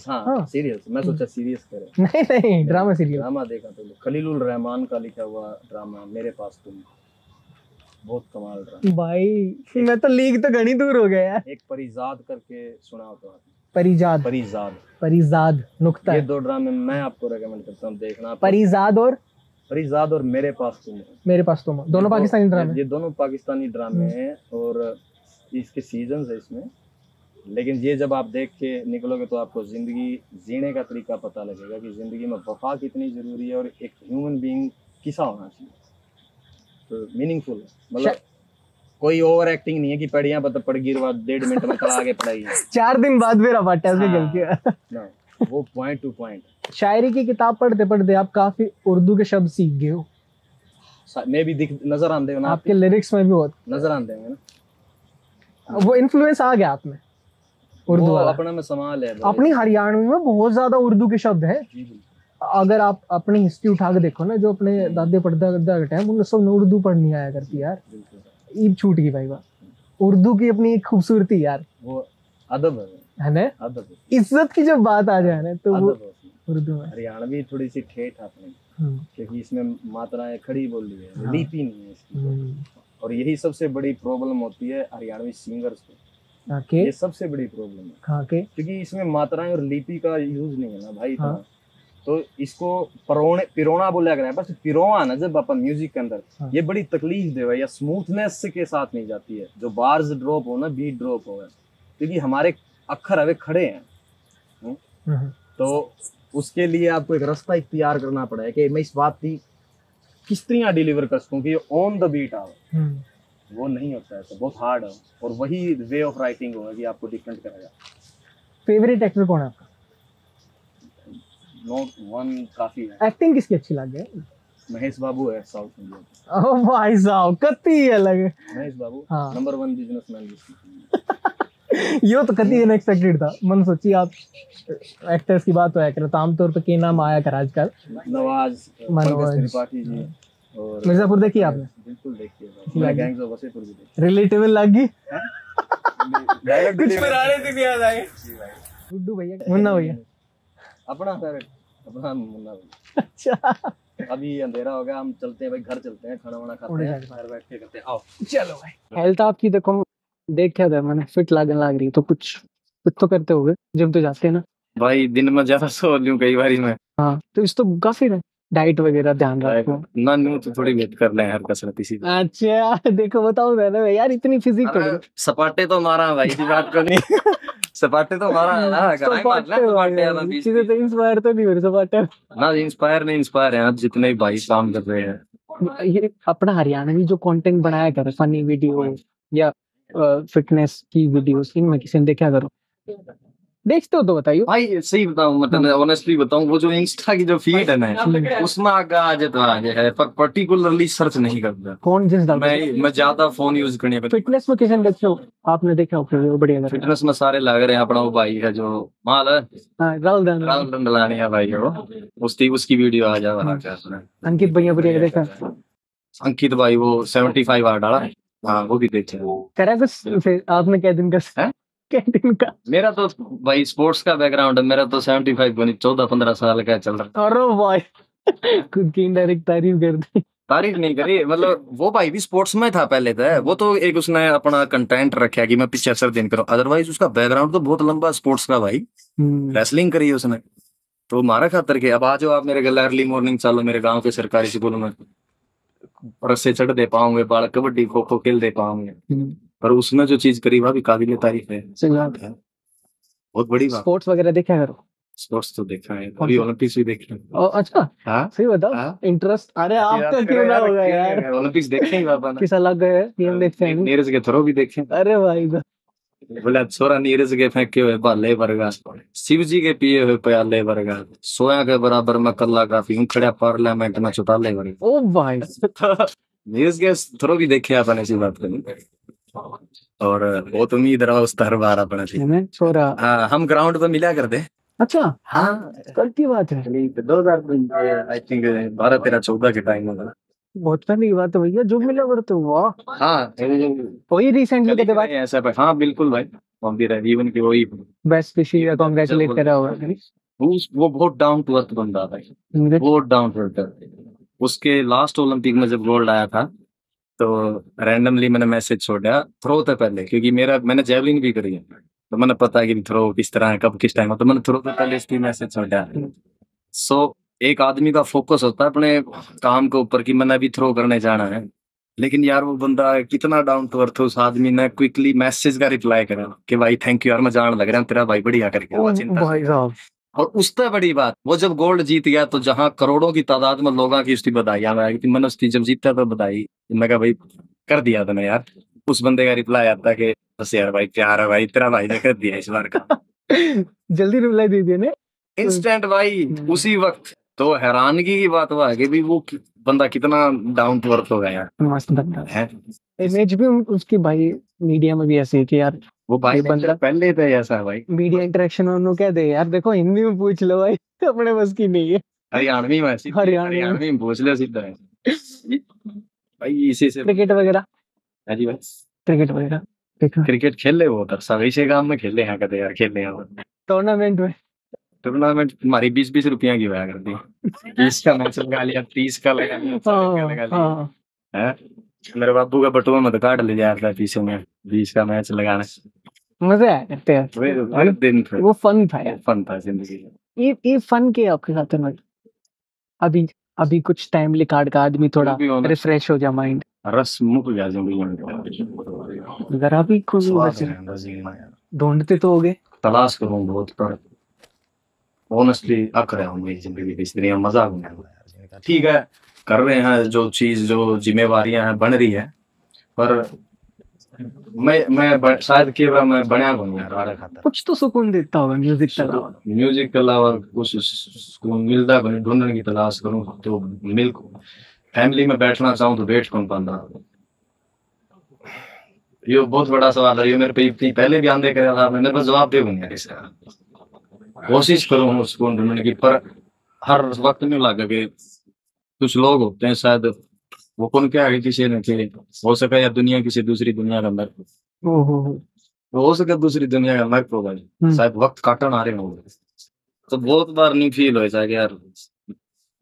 Speaker 1: हां सीरियल्स। मैं सोचा सीरियस करे।
Speaker 2: नहीं ड्रामा सीरियल।
Speaker 1: ड्रामा देखा तो खलीलुल रहमान का लिखा हुआ ड्रामा मेरे पास तुम, बहुत कमाल ड्रामा भाई।
Speaker 2: मैं तो लीग तो घनी दूर हो गया यार।
Speaker 1: एक परिजाद करके सुना हो तो?
Speaker 2: परिजाद नुक्ता।
Speaker 1: ये 2 ड्रामे मैं आपको रेकमेंड करता हूँ देखना। परिजाद और मेरे पास तुम दोनों पाकिस्तानी ड्रामे। ये दोनों पाकिस्तानी ड्रामे हैं और इसके सीजन्स है इसमें। लेकिन ये जब आप देख के निकलोगे तो आपको जिंदगी जीने का तरीका पता लगेगा कि जिंदगी में वफा कितनी जरूरी है और एक ह्यूमन बीइंग किसा होना चाहिए। तो मीनिंगफुल है, मतलब कोई ओवर एक्टिंग नहीं है कि पढ़िया पढ़ गिरवा 1.5 मिनट में चला आगे पढ़ाई है 4 दिन बाद मेरा बाटा से गलती। वो पॉइंट टू पॉइंट।
Speaker 2: शायरी की किताब पढ़ते पढ़ते आप काफी उर्दू के शब्द सीख गए हो।
Speaker 1: मैं भी नजर आते हो ना
Speaker 2: आपके लिरिक्स में भी बहुत
Speaker 1: नजर आते हैं ना।
Speaker 2: वो इन्फ्लुएंस आ गया आप में उर्दू वाला?
Speaker 1: अपना में संभाल है।
Speaker 2: अपनी हरियाणवी में बहुत ज्यादा उर्दू के शब्द हैं। अगर आप अपनी हिस्ट्री उठा के देखो ना, जो अपने दादे परदादा के टाइम उन सब उर्दू पढ़नी आया करती यार। ईद छूट गई भाई वाह। उर्दू की अपनी एक खूबसूरती यार,
Speaker 1: वो अदब है ना, अदब।
Speaker 2: इज्जत की जब बात आ जाए ना तो वो उर्दू में।
Speaker 1: हरियाणवी थोड़ी सी ठेठ अपनी, क्योंकि इसमें मात्राएं खड़ी बोली है, लिपि नहीं है इसकी। और यही सबसे बड़ी प्रॉब्लम होती है हरियाणवी सिंगर्स को। ये सबसे बड़ी प्रॉब्लम है क्योंकि इसमें मात्राएं और लिपि का यूज नहीं है ना भाई। तो इसको पिरोना बोला गया है, बस पिरोना ना जब अपन म्यूजिक के अंदर ये बड़ी तकलीफ दे या स्मूथनेस के साथ नहीं जाती है। जो बार्स ड्रॉप हो ना, बीट ड्रॉप हो, क्योंकि हमारे अक्षर अवे खड़े हैं। तो उसके लिए आपको एक रास्ता इख्तियार करना पड़ेगा कि मैं इस बात की किस तरह डिलीवर कर सकूं कि ऑन द बीट आवे। वो नहीं होता है, तो बहुत हार्ड है। और वही वे ऑफ राइटिंग होगा कि आपको डिफरेंट करेगा। फेवरेट एक्टर कौन है आपका? नोट वन काफी है। एक्टिंग किसकी अच्छी लग गई? महेश बाबू है साउथ इंडिया। ओह भाई साहब, कति अलग है महेश बाबू। Number 1 businessman. ये तो कति अनएक्सपेक्टेड था। मन सोची आप एक्टर्स की बात तो है करता, आमतौर पे के नाम आया कर आजकल। नवाज, मनोज त्रिपाठी जी। और मिर्जापुर देखी आपने? बिल्कुल देखी है। मैं गैंग्स ऑफ वासेपुर भी देखी। रिलेटेबल लगी? कुछ पुराने दिन याद आए। गुड्डू भैया, मुन्ना भैया अपना फेवरेट, अपना मुन्ना भैया। अच्छा, अभी अंधेरा हो गया, हम चलते हैं भाई, घर चलते हैं, खाना वाना खाते हैं, घर बैठ के करते हैं। आओ चलो भाई। हेल्थ आपकी देखो
Speaker 2: देखा था मैंने, फिट लागन लाग रही है, तो कुछ कुछ तो करते होगे, जिम तो जाते हैं ना
Speaker 1: भाई दिन में ज्यादा सो लूं कई बार मैं।
Speaker 2: हाँ, तो इस तो काफी है, डाइट वगैरह ध्यान रखो।
Speaker 1: ना नू तो थोड़ी बहुत कर ले हर कसरत इसी।
Speaker 2: अच्छा देखो बताओ मैंने यार, इतनी फिजिक
Speaker 1: अरे सपाटे तो मारा भाई, इसी बात को नहीं। सपाटे तो मारा है ना, कराए मारना सपाटे वाला 20
Speaker 2: चीजें तो इंस्पायर तो नहीं हो रही सपाटे।
Speaker 1: ना। इंस्पायर नहीं, इंस्पायर है आज जितने भी भाई काम कर रहे हैं।
Speaker 2: ये अपना हरियाणवी जो कंटेंट बनाया कर, फनी वीडियो या फिटनेस की वीडियोस, इनमें किसी ने देखा करो, देखते हो तो बताइए
Speaker 1: भाई सही बताऊं, मतलब ऑनेस्टली बताऊं, वो जो इंस्टा की जो फीड है ना, उसमें आगे आज तो आगे है, पर पर्टिकुलरली सर्च नहीं करता।
Speaker 2: कौन जिस
Speaker 1: मैं ज्यादा फोन यूज करने।
Speaker 2: फिटनेस में किसी ने देखते हो, आपने देखा हो फिर बढ़िया
Speaker 1: फिटनेस में सारे लग रहे हैं। अपना वो भाई है जो माल है,
Speaker 2: राहुल
Speaker 1: राहुल दंडलानी है भाई, वो उसकी वीडियो आ जा रहा है।
Speaker 2: अंकित भैया बढ़िया देखा,
Speaker 1: अंकित भाई वो 75 आ डाला। हाँ वो भी देखे।
Speaker 2: करा कुछ फिर आपने क्या दिन का, क्या दिन का?
Speaker 1: मेरा तो भाई स्पोर्ट्स का बैकग्राउंड है, मेरा तो 75 को नहीं 14-15 साल का चल रहा।
Speaker 2: अरे भाई खुद की इनडायरेक्ट तारीफ कर दी।
Speaker 1: तारीफ नहीं करी, मतलब वो भाई भी स्पोर्ट्स में था पहले तो, वो तो एक उसने अपना कंटेंट रखा कि मैं 75 दिन करूं, अदरवाइज उसका बैकग्राउंड तो बहुत लंबा स्पोर्ट्स का भाई। रेसलिंग करी उसने तो मारा खातर के। अब आ जाओ आप मेरे गला अर्ली मॉर्निंग चलो मेरे गांव के सरकारी स्कूल में, रस्से चढ़ दे पाओगे, बाल कबड्डी खो खो खेल दे पाओगे, पर उसने जो चीज करी वह भी काबिल तारीफ है।
Speaker 2: सही बात है,
Speaker 1: बहुत बड़ी बात।
Speaker 2: स्पोर्ट्स वगैरह देखा करो।
Speaker 1: स्पोर्ट्स तो देखा है, अभी ओलंपिक्स भी देखे।
Speaker 2: अच्छा
Speaker 1: हाँ
Speaker 2: सही बताओ, इंटरेस्ट अरे आपका क्यों ना होगा यार,
Speaker 1: ओलंपिक्स देखे ही बाबा
Speaker 2: किस अलग है गेम देखते हैं,
Speaker 1: नीरज के थ्रो भी देखे।
Speaker 2: अरे भाई
Speaker 1: बोला छोरा नीरज के फेंके हुए भाले वर्गा, शिव जी के पिए हुए प्याले वर्गा, सोया के बराबर मैं कल्ला काफी हूँ, खड़ा पार्लियामेंट में चौटाले वर्गा।
Speaker 2: ओ भाई
Speaker 1: नीरज के थ्रो भी देखे अपन, ऐसी बात करें। और बहुत उम्मीद रहा उस हर बार अपना
Speaker 2: छोरा।
Speaker 1: हाँ हम ग्राउंड पे मिला कर दे।
Speaker 2: अच्छा
Speaker 1: हाँ
Speaker 2: कल की बात है,
Speaker 1: 2000 आई थिंक 12-13-14 के टाइम में।
Speaker 2: बहुत पहले की बात है भैया, जो मिला करते हो वाह।
Speaker 1: हाँ
Speaker 2: वही रिसेंटली के बाद
Speaker 1: ऐसा हाँ बिल्कुल भाई, हम भी रहे इवन की वही
Speaker 2: बेस्ट विश या कांग्रेचुलेट करा हुआ है।
Speaker 1: वो बहुत डाउन टू अर्थ बंदा था, बहुत डाउन टू अर्थ। उसके लास्ट ओलंपिक में जब गोल्ड आया था तो रैंडमली मैंने मैसेज छोड़ा थ्रो से पहले, क्योंकि मैंने जेवलिन भी करी है तो मैंने पता है कि थ्रो किस तरह है, कब किस टाइम, तो मैंने थ्रो से पहले इसकी मैसेज छोड़ा। सो एक आदमी का फोकस होता है अपने काम के ऊपर कि मैंने अभी थ्रो करने जाना है, लेकिन यार वो बंदा कितना डाउन टू अर्थ, उस आदमी ने क्विकली मैसेज का रिप्लाई करा कि भाई थैंक यू यार, मैं जान लग रहा हूँ तेरा भाई बढ़िया करके चिंता।
Speaker 2: भाई साहब
Speaker 1: और उससे बड़ी बात, वो जब गोल्ड जीत गया तो जहां करोड़ों की तादाद में लोगों की उसकी बधाई मैंने उसकी जब जीता तो बधाई, मैं कहा भाई कर दिया था ना यार। उस बंदे का रिप्लाई आता कि बस यार भाई प्यार है भाई, तेरा भाई ने कर दिया इस बार का।
Speaker 2: जल्दी रिप्लाई दे दिया ने
Speaker 1: इंस्टेंट भाई उसी वक्त। तो हैरानगी की बात हुआ कि भी वो बंदा कितना डाउन टू अर्थ हो गया यार,
Speaker 2: मस्त बंदा है। इमेज भी उसकी भाई मीडिया में भी ऐसी है कि यार
Speaker 1: वो भाई बंदा पहले तो ऐसा है भाई,
Speaker 2: मीडिया इंटरेक्शन में उन्होंने कह दे यार देखो हिंदी में पूछ लो भाई, अपने बस की नहीं है।
Speaker 1: हरियाणवी में हरियाणवी में पूछ ले सीधा है भाई। इसी से
Speaker 2: क्रिकेट वगैरह,
Speaker 1: हाँ जी भाई
Speaker 2: क्रिकेट वगैरह
Speaker 1: क्रिकेट खेले वो तो सभी से काम में खेले हैं कदे यार, खेले हैं
Speaker 2: टूर्नामेंट में।
Speaker 1: टूर्नामेंट हमारी 20-20 रुपया की हुआ करती, 20 का मैच लगा लिया, 30 का लगा लिया, 40 का लगा लिया है। मेरे बाबू का बटुआ में तो काट ले जाता है पीछे में 20 का मैच लगाने,
Speaker 2: मजे आया करते हैं
Speaker 1: दिन थे,
Speaker 2: वो फन था यार,
Speaker 1: फन था जिंदगी।
Speaker 2: ये फन के आपके साथ में अभी अभी कुछ टाइम निकाल का आदमी थोड़ा रिफ्रेश हो जाए माइंड,
Speaker 1: रस मुक गया जिंदगी में,
Speaker 2: जरा भी कोई ढूंढते तो हो गए,
Speaker 1: तलाश करूं बहुत पर ऑनेस्टली अक रहा हूँ जिंदगी की, इस दुनिया में मजा आ। ठीक है कर रहे हैं जो चीज, जो जिम्मेवारियां हैं बन रही है, पर मैं शायद के मैं बनया हूँ यार,
Speaker 2: कुछ तो सुकून देता होगा म्यूजिक के अलावा,
Speaker 1: म्यूजिक के अलावा कुछ सुकून मिलता है ढूंढने की तलाश करूं तो मिल, फैमिली में बैठना चाहूँ तो बैठ कौन पाता, ये बहुत बड़ा सवाल है, ये मेरे पे पहले भी आंदे कर था, मेरे पास जवाब दे नहीं इसका। कोशिश करूँ सुकून ढूंढने की, पर हर वक्त नहीं लगा कि कुछ लोग होते हैं शायद वो कौन क्या है किसी ने कि हो सके या दुनिया किसी दूसरी दुनिया का अंदर हो सके दूसरी दुनिया का अंदर तो भाई शायद वक्त काटन आ रहे होंगे, तो बहुत बार नहीं फील हो जाए यार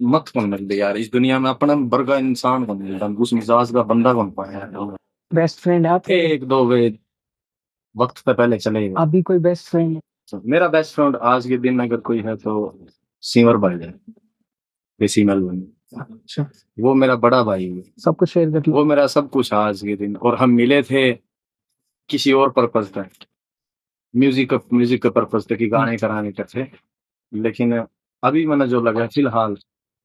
Speaker 1: मत कौन मिल यार इस दुनिया में अपना वर्गा इंसान कौन मिलता, उस मिजाज का बंदा कौन पाया।
Speaker 2: बेस्ट फ्रेंड आप
Speaker 1: एक दो वे वक्त पे पहले चले ही गए।
Speaker 2: अभी कोई बेस्ट फ्रेंड?
Speaker 1: मेरा बेस्ट फ्रेंड आज के दिन अगर कोई है तो सिमर भाई है, बेसी मेलबर्न।
Speaker 2: अच्छा,
Speaker 1: वो मेरा बड़ा भाई है,
Speaker 2: सब कुछ शेयर कर लो।
Speaker 1: वो मेरा सब कुछ आज के दिन। और हम मिले थे किसी और पर्पज पे, म्यूजिक का पर्पज थे कि गाने कराने का थे। लेकिन अभी मैंने जो लगा फिलहाल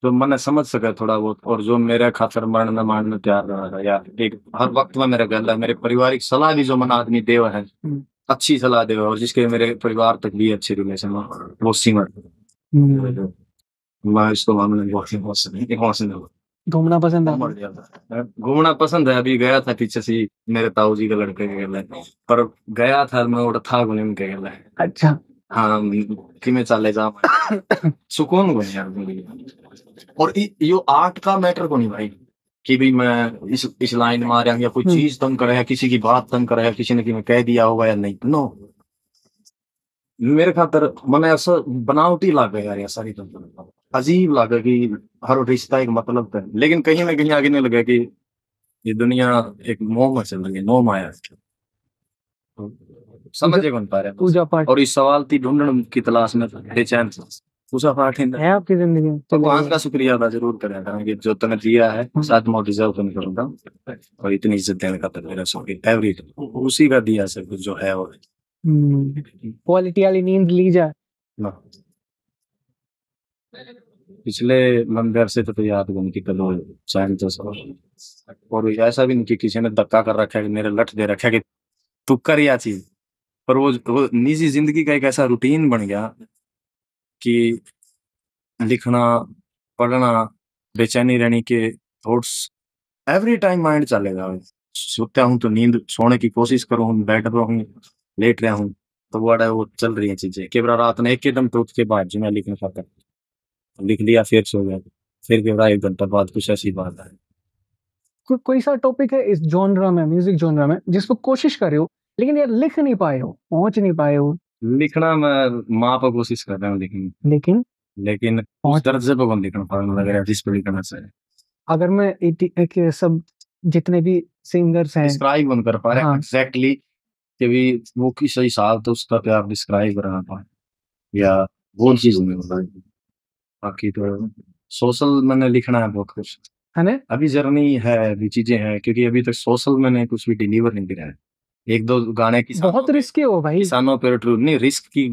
Speaker 1: जो मैंने समझ सका थोड़ा बहुत, और जो मेरे खातर मरण में मारने तैयार रहा था, या एक हर वक्त में मेरा गला, मेरे पारिवारिक सलाह भी जो मना आदमी देवा है, अच्छी सलाह देवा, और जिसके मेरे परिवार तक भी अच्छे रिलेशन है, वो सिमर। मैं इसको मामले में बहुत इमोशनल।
Speaker 2: घूमना पसंद है?
Speaker 1: घूमना पसंद है। अभी गया था पीछे से मेरे ताऊ जी के लड़के के गले, पर गया था मैं और था गुने उनके गले।
Speaker 2: अच्छा,
Speaker 1: हाँ कि मैं चले जा सुकून को यार। और यो आर्ट का मैटर को नहीं भाई कि भी मैं इस लाइन मार या कोई चीज तंग करे या किसी की बात तंग करे या किसी ने कि मैं कह दिया होगा या नहीं, नो। मेरे खातर मैंने ऐसा बनावटी लागे यार, ये सारी अजीब लागे कि हर रिश्ता एक मतलब है, लेकिन कहीं ना कहीं आगे नहीं लगा कि ये दुनिया एक मोह में चल रही है, नो माया। समझे कौन पा रहे
Speaker 2: पूजा पाठ
Speaker 1: और इस सवाल की ढूंढने की तलाश में बेचैन पूजा पाठ
Speaker 2: है आपकी जिंदगी में?
Speaker 1: तो भगवान का शुक्रिया अदा जरूर करें कि जो तूने दिया है शायद मैं डिजर्व तो नहीं करूंगा, और इतनी इज्जत देने का तो मेरा शुक्रिया एवरी उसी का दिया सब कुछ जो है वो।
Speaker 2: क्वालिटी वाली नींद ली जाए
Speaker 1: ना पिछले मंदिर से तो याद उनकी कलो चैन तो सब, और ऐसा भी नहीं कि किसी ने धक्का कर रखा है कि मेरे लठ दे रखा है कि तू कर या चीज, पर वो निजी जिंदगी का एक ऐसा रूटीन बन गया कि लिखना, पढ़ना, बेचैनी रहने के थॉट्स एवरी टाइम माइंड चलेगा। सोता हूँ तो नींद, सोने की कोशिश करूँ, बैठ रहा हूँ, लेट रहा हूँ, तो वो चल रही है चीजें। केवल रात में एक एकदम टूट के बाद जो मैं लिख नहीं सकता, लिख लिया फिर सो गया, फिर केवल 1 घंटा बाद कुछ ऐसी बात है।
Speaker 2: कोई सा टॉपिक है इस जॉनरा में, म्यूजिक जॉनरा में, जिसको कोशिश कर रहे हो लेकिन यार लिख नहीं पाए हो, पहुंच नहीं पाए हो?
Speaker 1: लिखना मैं माँ पर कोशिश कर रहा हूँ, लेकिन उस दर्जे पर कौन लिखना पाऊंगा लग रहा है जिस पर लिखना चाहिए।
Speaker 2: अगर मैं एक सब जितने भी सिंगर्स हैं
Speaker 1: डिस्क्राइब बन कर पा रहे हैं एग्जैक्टली कि भी वो किस हिसाब तो उसका प्यार डिस्क्राइब करना पाए या वो चीज नहीं होता। बाकी तो सोशल मैंने लिखना है बहुत कुछ
Speaker 2: है ना,
Speaker 1: अभी जर्नी है, अभी चीजें हैं, क्योंकि अभी तक सोशल मैंने कुछ भी डिलीवर नहीं किया है। 1-2 गाने की
Speaker 2: बहुत रिस्की हो भाई,
Speaker 1: किसानों पर ट्रू नहीं, रिस्क की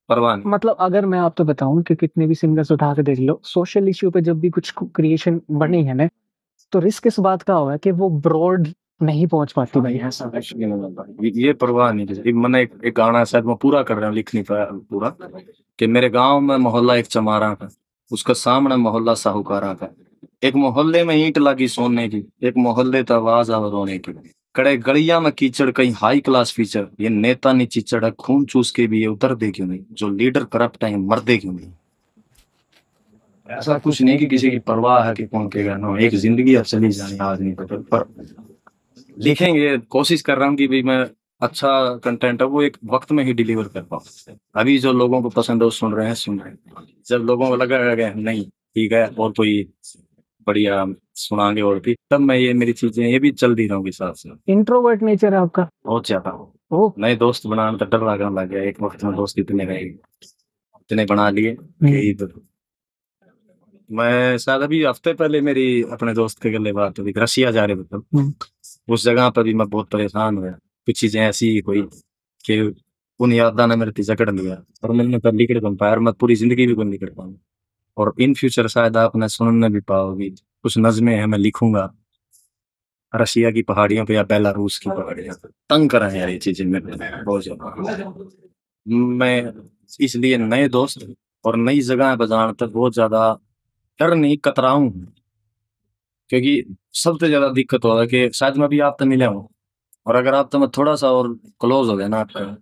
Speaker 1: परवाह नहीं।
Speaker 2: मतलब अगर मैं आपको बताऊं कि कितने भी सिंगर्स उठा के देख लो, सोशल इश्यू पे जब भी कुछ क्रिएशन बनी है ना, तो रिस्क इस बात का हुआ कि वो ब्रॉड नहीं पहुंच पाती भाई।
Speaker 1: ऐसा ये परवाह नहीं। मैंने एक गाना शायद मैं पूरा कर रहा हूँ, लिख नहीं पाया पूरा, कि मेरे गांव में मोहल्ला एक चमारा का, उसका सामने मोहल्ला साहूकारा का, एक मोहल्ले में ईंट लगी सोने की, एक मोहल्ले तो आवाज आ रोने की, कड़े गलिया में कीचड़ कहीं हाई क्लास फीचर, ये नेता नहीं चिचड़ है खून चूस के भी ये उतर दे क्यों नहीं, जो लीडर करप्ट है मर दे क्यों नहीं। ऐसा कुछ नहीं कि किसी की परवाह है कि कौन कहेगा, नो, एक जिंदगी अब चली जानी आदमी पर लिखेंगे। कोशिश कर रहा हूँ कि भाई मैं अच्छा कंटेंट है वो एक वक्त में ही डिलीवर कर पाऊँ। अभी जो लोगों को पसंद है वो सुन रहे हैं, जब लोगों को लगा नहीं ठीक है और कोई बढ़िया सुनाएंगे और भी, तब मैं ये मेरी चीजें ये भी चल दी रहूंगी साथ साथ।
Speaker 2: इंट्रोवर्ट नेचर है आपका?
Speaker 1: बहुत ज्यादा। नए दोस्त बनाने तो डर लग गया, एक वक्त में दोस्त इतने बना लिए कि मैं शायद अभी हफ्ते पहले मेरी अपने दोस्त के गले बात हुई, रशिया जा रहे थे, उस जगह पर भी मैं बहुत परेशान हुआ। कुछ चीजें ऐसी कोई कि उन यादा ने मेरे जकड़ लिया और मैंने तो लिख नहीं पाया, और मैं पूरी जिंदगी भी नहीं कर पाऊंगा। और इन फ्यूचर शायद आपने सुनने भी पाओगी, कुछ नज़में हैं मैं लिखूंगा रशिया की पहाड़ियों पे या बेलारूस की पहाड़ियों पे। तंग करा है यार ये चीजें मेरे बहुत ज्यादा। मैं इसलिए नए दोस्त और नई जगह पर जाने तक बहुत ज्यादा डर नहीं कतराऊं, क्योंकि सबसे ज्यादा दिक्कत हो रहा है कि शायद मैं भी आप तो मिले हूँ, और अगर आप तो मैं थोड़ा सा और क्लोज हो गया ना आपका,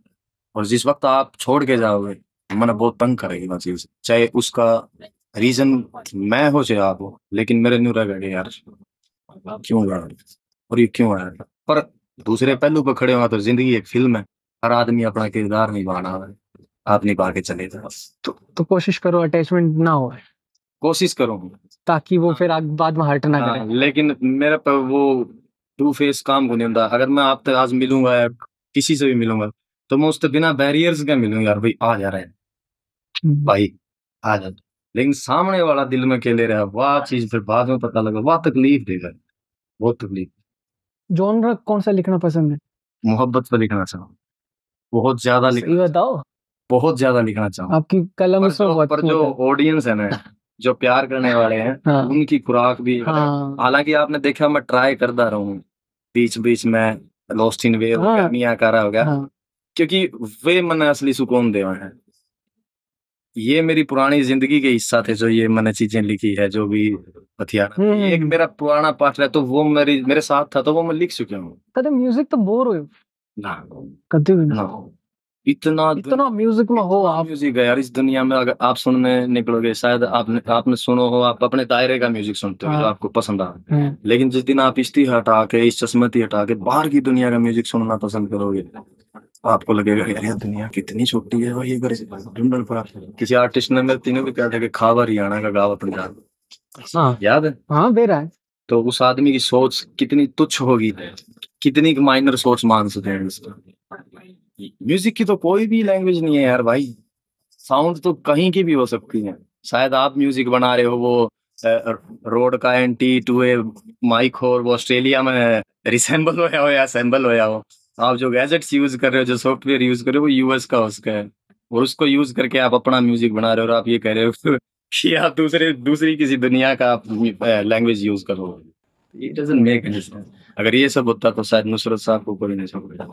Speaker 1: और जिस वक्त आप छोड़ के जाओगे मैंने बहुत तंग करेगी वो चीज, चाहे उसका रीजन मैं हो चाहे आप हो, लेकिन मेरे नहीं रह यार क्यों गया और ये क्यों आया। पर दूसरे पहलू पर खड़े हुआ तो जिंदगी एक फिल्म है, हर आदमी अपना किरदार निभाना है, आप निभा के चले जाओ।
Speaker 2: तो कोशिश करो अटैचमेंट ना हो,
Speaker 1: कोशिश करूँ
Speaker 2: ताकि वो फिर बाद में हर्ट ना करे।
Speaker 1: लेकिन मेरे पर वो टू फेस काम को नहीं होता। अगर मैं आपसे आज मिलूंगा या किसी से भी मिलूंगा तो मैं उससे बिना बैरियर्स के मिलूँ यार, भाई आ जा रहा है भाई आ जा, लेकिन सामने वाला दिल में खेले रहा, वाह चीज फिर बाद में पता लगा, वाह तकलीफ देगा, बहुत तकलीफ।
Speaker 2: जॉनर कौन सा लिखना पसंद है?
Speaker 1: मोहब्बत पर लिखना चाहूँ, बहुत ज्यादा
Speaker 2: सही बताओ,
Speaker 1: बहुत ज्यादा लिखना चाहूँ।
Speaker 2: आपकी कलम
Speaker 1: पर जो ऑडियंस है ना, जो प्यार करने वाले हैं,
Speaker 2: हाँ।
Speaker 1: उनकी खुराक भी,
Speaker 2: हाँ।
Speaker 1: हालांकि आपने देखा मैं ट्राई करता रहा हूँ, बीच बीच में लॉस्ट इन वे हो गया, मियां कारा हो गया, क्योंकि वे मैंने असली सुकून देवा है। ये मेरी पुरानी जिंदगी के हिस्सा थे जो ये मैंने चीजें लिखी है, जो भी हथियार, एक मेरा पुराना पार्ट है, तो वो मेरे साथ था, तो वो मैं लिख चुका हूँ।
Speaker 2: कदे म्यूजिक तो बोर हो
Speaker 1: ना
Speaker 2: कदे भी
Speaker 1: ना, इतना
Speaker 2: म्यूजिक में हो आप।
Speaker 1: म्यूजिक है यार इस दुनिया में, अगर आप सुनने निकलोगे, शायद आपने सुनो हो, आप अपने दायरे का म्यूजिक सुनते हो जो आपको पसंद आ, लेकिन जिस दिन आप इश्ती हटा के, इस चश्मती हटा के बाहर की दुनिया का म्यूजिक सुनना पसंद करोगे, आपको लगेगा यार ये दुनिया कितनी छोटी है भाई, ढूंढन पड़ा। किसी आर्टिस्ट ने मेरे तीनों भी कहा था कि खावा हरियाणा का गावा पंजाब, याद है?
Speaker 2: हाँ बेरा है।
Speaker 1: तो उस आदमी की सोच कितनी तुच्छ होगी, कितनी माइनर सोच मान सकते हैं इसको। म्यूजिक की तो कोई भी लैंग्वेज नहीं है यार भाई, साउंड तो कहीं की भी हो सकती है। शायद आप म्यूजिक बना रहे हो, वो रोड का NT2A माइक हो, वो ऑस्ट्रेलिया में रिसेंबल होया हो या असेंबल होया हो, आप जो गैजेट्स यूज कर रहे हो, जो सॉफ्टवेयर यूज कर रहे हो, वो US का उसका है, और उसको यूज करके आप अपना म्यूजिक बना रहे हो, और आप ये कह रहे हो कि आप दूसरी किसी दुनिया का लैंग्वेज यूज करो। It doesn't make any sense. अगर ये सब होता तो शायद नुसरत साहब को कोई नहीं सुनता,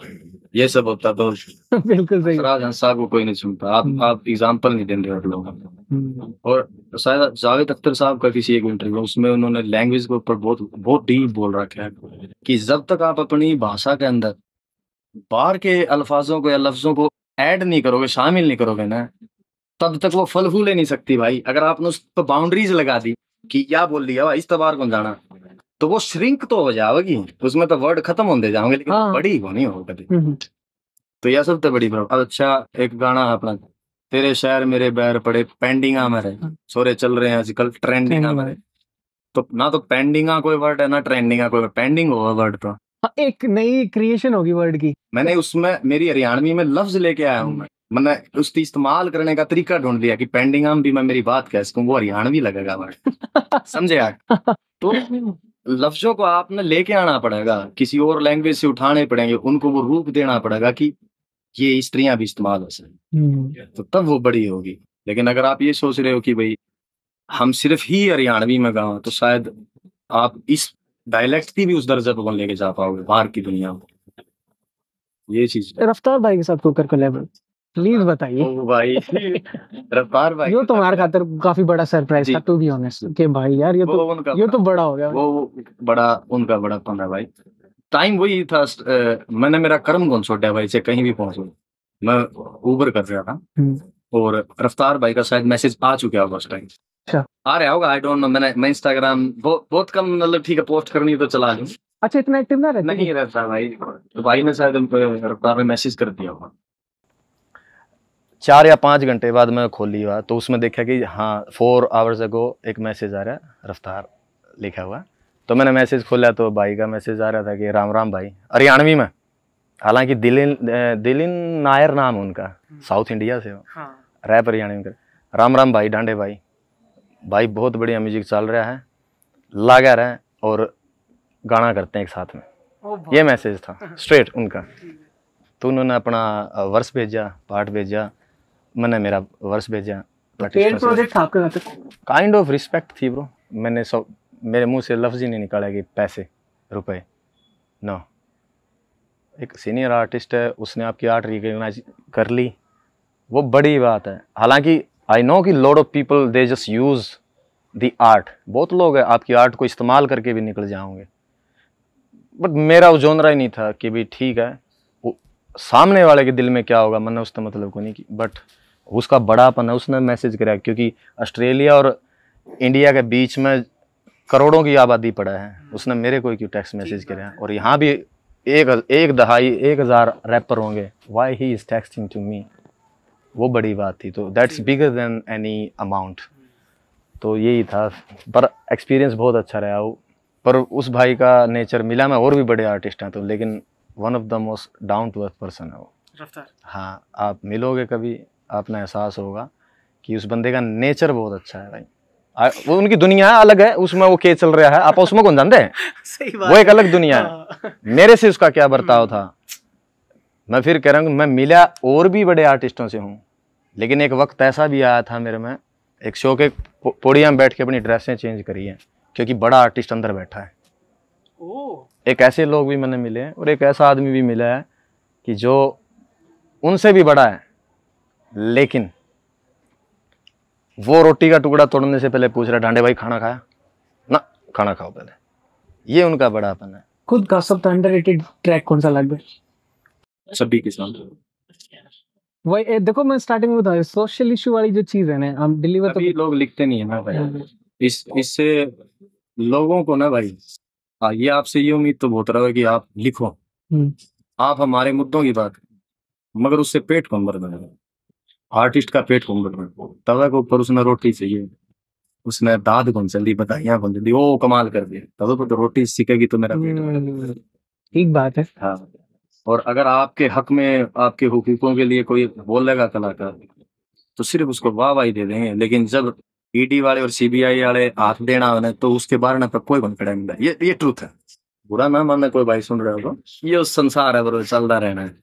Speaker 1: ये सब होता तो
Speaker 2: बिल्कुल सही,
Speaker 1: सरफराज साहब को कोई नहीं सुनता। आप एग्जांपल नहीं दे रहे हो लोगों। और शायद जावेद अख्तर साहब का किसी एक इंटरव्यू, उसमें उन्होंने लैंग्वेज के ऊपर बहुत डीप बोल रखा है कि जब तक आप अपनी भाषा के अंदर बाहर के अल्फाजों को या लफ्जों को ऐड नहीं करोगे, शामिल नहीं करोगे ना, तब तक वो फल फूल नहीं सकती भाई। अगर आपने उस पर बाउंड्रीज लगा दी कि क्या बोल दिया इस तबार को जाना, तो वो श्रिंक तो हो जाएगी, उसमें तो वर्ड खत्म होते जाओगे, लेकिन बड़ी वो नहीं होगा कभी। तो यह सब तो बड़ी प्रॉब्लम। अच्छा एक गाना है अपना, तेरे शहर मेरे बैर पड़े पेंडिंगा मेरे सोरे चल रहे हैं आजकल ट्रेंडिंगा मेरे, तो ना तो पेंडिंगा कोई वर्ड है ना ट्रेंडिंगा कोई, पेंडिंग होगा वर्ड तो
Speaker 2: एक नई क्रिएशन होगी वर्ड की। मैंने
Speaker 1: उसमें मेरी हरियाणवी में लफ्ज लेके आया हूँ, मैंने उसकी इस्तेमाल करने का तरीका ढूंढ लिया कि पेंडिंगा भी मैं मेरी बात कह सकूं, वो हरियाणवी लगेगा वर्ड समझे आप? तो लफ्जों को आपने लेके आना पड़ेगा, किसी और लैंग्वेज से उठाने पड़ेंगे, उनको वो रूप देना पड़ेगा कि ये स्त्रियां भी इस्तेमाल हो सके, तो तब वो बड़ी होगी। लेकिन अगर आप ये सोच रहे हो कि भाई हम सिर्फ ही हरियाणवी में गाओ, तो शायद आप इस डायलेक्ट की भी उस दर्जे पर लेके जा पाओगे बाहर की दुनिया में। ये चीज
Speaker 2: रफ्तार भाई के साथ कुकर कोलैब प्लीज बताइए।
Speaker 1: ओ भाई रफ्तार भाई
Speaker 2: ये तुम्हारे खातिर काफी बड़ा सरप्राइज था टू बी ऑनेस्ट कि भाई यार ये तो बड़ा हो गया,
Speaker 1: वो बड़ा उनका बड़ा पन है भाई। टाइम वही था, मैंने मेरा कर्म कौन छोड़ा भाई से कहीं भी पहुंचू, मैं ऊबर कर रहा था और रफ्तार भाई का शायद मैसेज आ चुका होगा उस टाइम, आ रहा होगा आई डोंट नो। मैं इंस्टाग्राम बहुत कम, मतलब ठीक है पोस्ट करनी तो चला लूं।
Speaker 2: अच्छा इतना एक्टिव ना रहता?
Speaker 1: नहीं रहता भाई, तो भाई ने शायद रफ्तार में मैसेज कर दिया होगा। 4 या 5 घंटे बाद मैं खोल लिया तो उसमें देखा कि हाँ 4 आवर्स अगो एक मैसेज आ रहा है रफ्तार लिखा हुआ। तो मैंने मैसेज खोला तो भाई का मैसेज आ रहा था कि राम राम भाई, हरियाणवी में, हालांकि दिलिन नायर नाम उनका, साउथ इंडिया से रैप हरियाणवी में। राम राम भाई डांडे भाई बहुत बढ़िया म्यूजिक चल रहा है, लगा रहा है और गाना करते हैं एक साथ में। ये मैसेज था स्ट्रेट उनका। तो उन्होंने अपना वर्स भेजा, पार्ट भेजा, मैंने मेरा वर्स भेजा।
Speaker 2: प्रोजेक्ट था आपके साथ?
Speaker 1: काइंड ऑफ रिस्पेक्ट थी ब्रो। मैंने मेरे मुंह से लफ्ज ही नहीं निकाला कि पैसे रुपए, नो। एक सीनियर आर्टिस्ट है, उसने आपकी आर्ट रिकॉग्नाइज कर ली, वो बड़ी बात है। हालांकि आई नो कि lot of people they just use the art, बहुत लोग हैं आपकी आर्ट को इस्तेमाल करके भी निकल जाओगे, बट मेरा वो जोनरा ही नहीं था कि भाई ठीक है वो सामने वाले के दिल में क्या होगा, मैंने उसका मतलब को नहीं की। बट उसका बड़ापन है, उसने मैसेज करा, क्योंकि ऑस्ट्रेलिया और इंडिया के बीच में करोड़ों की आबादी पड़ा है, उसने मेरे को क्यों टेक्स्ट मैसेज करा। और यहाँ भी 1,000 रैपर होंगे, why he is texting to me, वो बड़ी बात थी। तो that's bigger than any amount. तो यही था, पर एक्सपीरियंस बहुत अच्छा रहा वो। पर उस भाई का नेचर मिला, मैं और भी बड़े आर्टिस्ट हैं तो, लेकिन one of the most down to earth person है वो।
Speaker 2: रफ्तार।
Speaker 1: हाँ, आप मिलोगे कभी, आपने एहसास होगा कि उस बंदे का नेचर बहुत अच्छा है भाई। वो उनकी दुनिया अलग है, उसमें वो क्या चल रहा है आप उसमें कौन जानते हैं।
Speaker 2: सही बात
Speaker 1: वो एक अलग दुनिया है।
Speaker 2: हाँ।
Speaker 1: मेरे से उसका क्या बर्ताव था, मैं फिर कह रहा हूँ, मैं मिला और भी बड़े आर्टिस्टों से हूँ, लेकिन एक वक्त ऐसा भी आया था मेरे में, एक शो के पोडियम बैठ के अपनी ड्रेसें चेंज करी है, क्योंकि बड़ा आर्टिस्ट अंदर बैठा है। एक ऐसे लोग भी मैंने मिले हैं, और एक ऐसा आदमी भी मिला है कि जो उनसे भी बड़ा है, लेकिन वो रोटी का टुकड़ा तोड़ने से पहले पूछ रहा, डांडे भाई खाना खाया ना, खाना खाओ पहले। ये उनका बड़ापन है।
Speaker 2: खुद का सबसे अंडररेटेड ट्रैक कौन सा लग गया
Speaker 1: सभी के साथ?
Speaker 2: वही देखो, मैं स्टार्टिंग में बताया सोशल इशू वाली जो चीज है ना, हम डिलीवर तो
Speaker 1: लोग लिखते नहीं है ना भाई। इससे लोगों को ना भाई, ये आपसे ये उम्मीद तो बहुत रहा है कि आप लिखो, आप हमारे मुद्दों की बात, मगर उससे पेट कौन भर देगा? आर्टिस्ट का पेट कौन भर देगा? तवे के ऊपर उसने रोटी चाहिए, उसने दाद कौन सी दी, बधाइयां कौन सी दी, वो कमाल कर दिया, तवे पर तो रोटी सीखेगी तो मेरा पेट।
Speaker 2: ठीक बात है।
Speaker 1: हाँ, और अगर आपके हक में, आपके हुकूकों के लिए कोई बोलेगा कलाकार, तो सिर्फ उसको वाहवाही दे देंगे, लेकिन जब ईडी वाले और सीबीआई वाले हाथ देना होना, तो उसके बारे में कोई बन खड़ा। ये ट्रूथ है, बुरा ना मानना कोई भाई सुन रहे हो तो, ये उस संसार है बरो, चलता रहना है।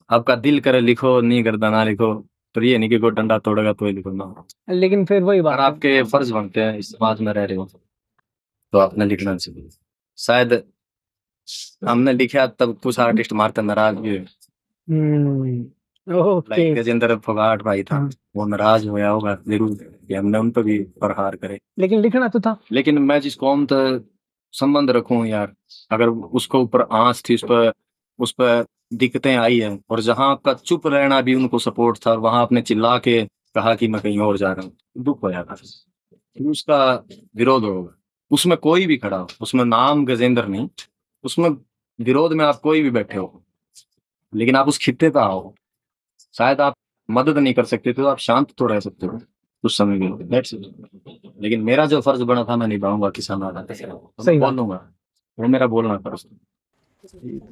Speaker 1: आपका दिल करे लिखो, नहीं करता ना लिखो, तो ये नहीं कि कोई डंडा तोड़ेगा तो ही लिखो ना।
Speaker 2: लेकिन फिर वही बात,
Speaker 1: आपके फर्ज बनते हैं, इस समाज में रह रहे हो तो आपने लिखना चाहिए। शायद हमने लिखा तब कुछ आर्टिस्ट मारते नाराज भी हुए।
Speaker 2: ओके।
Speaker 1: गजेंद्र फोगाट भाई था, वो नाराज होया होगा जरूर कि हमने उन पर भी प्रहार करे,
Speaker 2: लेकिन लिखना तो था।
Speaker 1: लेकिन मैं जिस कौम तो संबंध रखूं यार, अगर उसको ऊपर आंच थी, उस पर दिक्कतें आई है, और जहां आपका चुप रहना भी उनको सपोर्ट था, वहां आपने चिल्ला के कहा कि मैं कहीं और जा रहा हूँ, दुख हो जाता है। उसका विरोध होगा, उसमें कोई भी खड़ा हो, उसमें नाम गजेंद्र नहीं, उसमें विरोध में आप कोई भी बैठे हो, लेकिन आप उस खित्ते पे आओ, शायद आप मदद नहीं कर सकते थे, तो आप शांत तो रह सकते हो कुछ समय के लिए। लेकिन मेरा जो फर्ज बना था मैं निभाऊंगा, किसान सही बोलूंगा, वो मेरा बोलना फर्ज।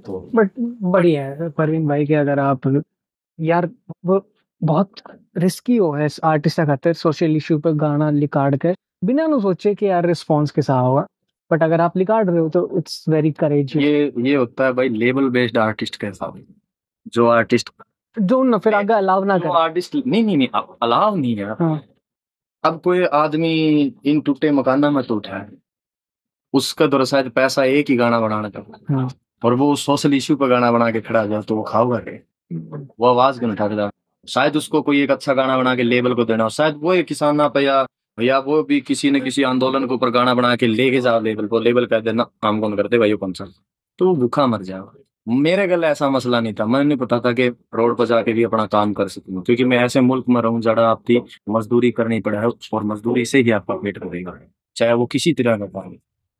Speaker 1: तो
Speaker 2: बट बढ़िया है परवीन भाई कि अगर आप यार, वो बहुत रिस्की हो है आर्टिस्ट का खातिर सोशल इशू पे गाना लिकाड़ कर, बिना न सोचे कि यार रिस्पॉन्स कैसा होगा, बट अगर आप लिकाड़ रहे हो तो इट्स वेरी करेजियस।
Speaker 1: ये होता है भाई लेबल बेस्ड आर्टिस्ट के साथ, जो आर्टिस्ट
Speaker 2: जो ना फिर आगे अलाउ ना करे,
Speaker 1: आर्टिस्ट नहीं अलाउ नहीं है।
Speaker 2: हाँ।
Speaker 1: अब कोई आदमी इन टूटे मकाना में तो उठा है, उसका तो शायद पैसा एक ही गाना बनाने का,
Speaker 2: हाँ।
Speaker 1: और वो सोशल इश्यू पर गाना बना के खड़ा जाए तो वो खाओगा रे, वो आवाज क्यों उठा? शायद उसको कोई एक अच्छा गाना बना के लेबल को देना हो, शायद वो एक किसान ना पे, या वो भी किसी न किसी आंदोलन के ऊपर गाना बना के लेके जाओ लेबल को, लेबल कह देना काम कौन करते भाई कौन सा, तो वो भूखा मर जाओ। मेरे गल ऐसा मसला नहीं था, मैंने नहीं पता था कि रोड पर जाके भी अपना काम कर सकूं, क्योंकि मैं ऐसे मुल्क में रहूं जड़ा आपकी मजदूरी करनी पड़े है, और मजदूरी से ही आपका पेट भरेगा, चाहे वो किसी तरह का काम।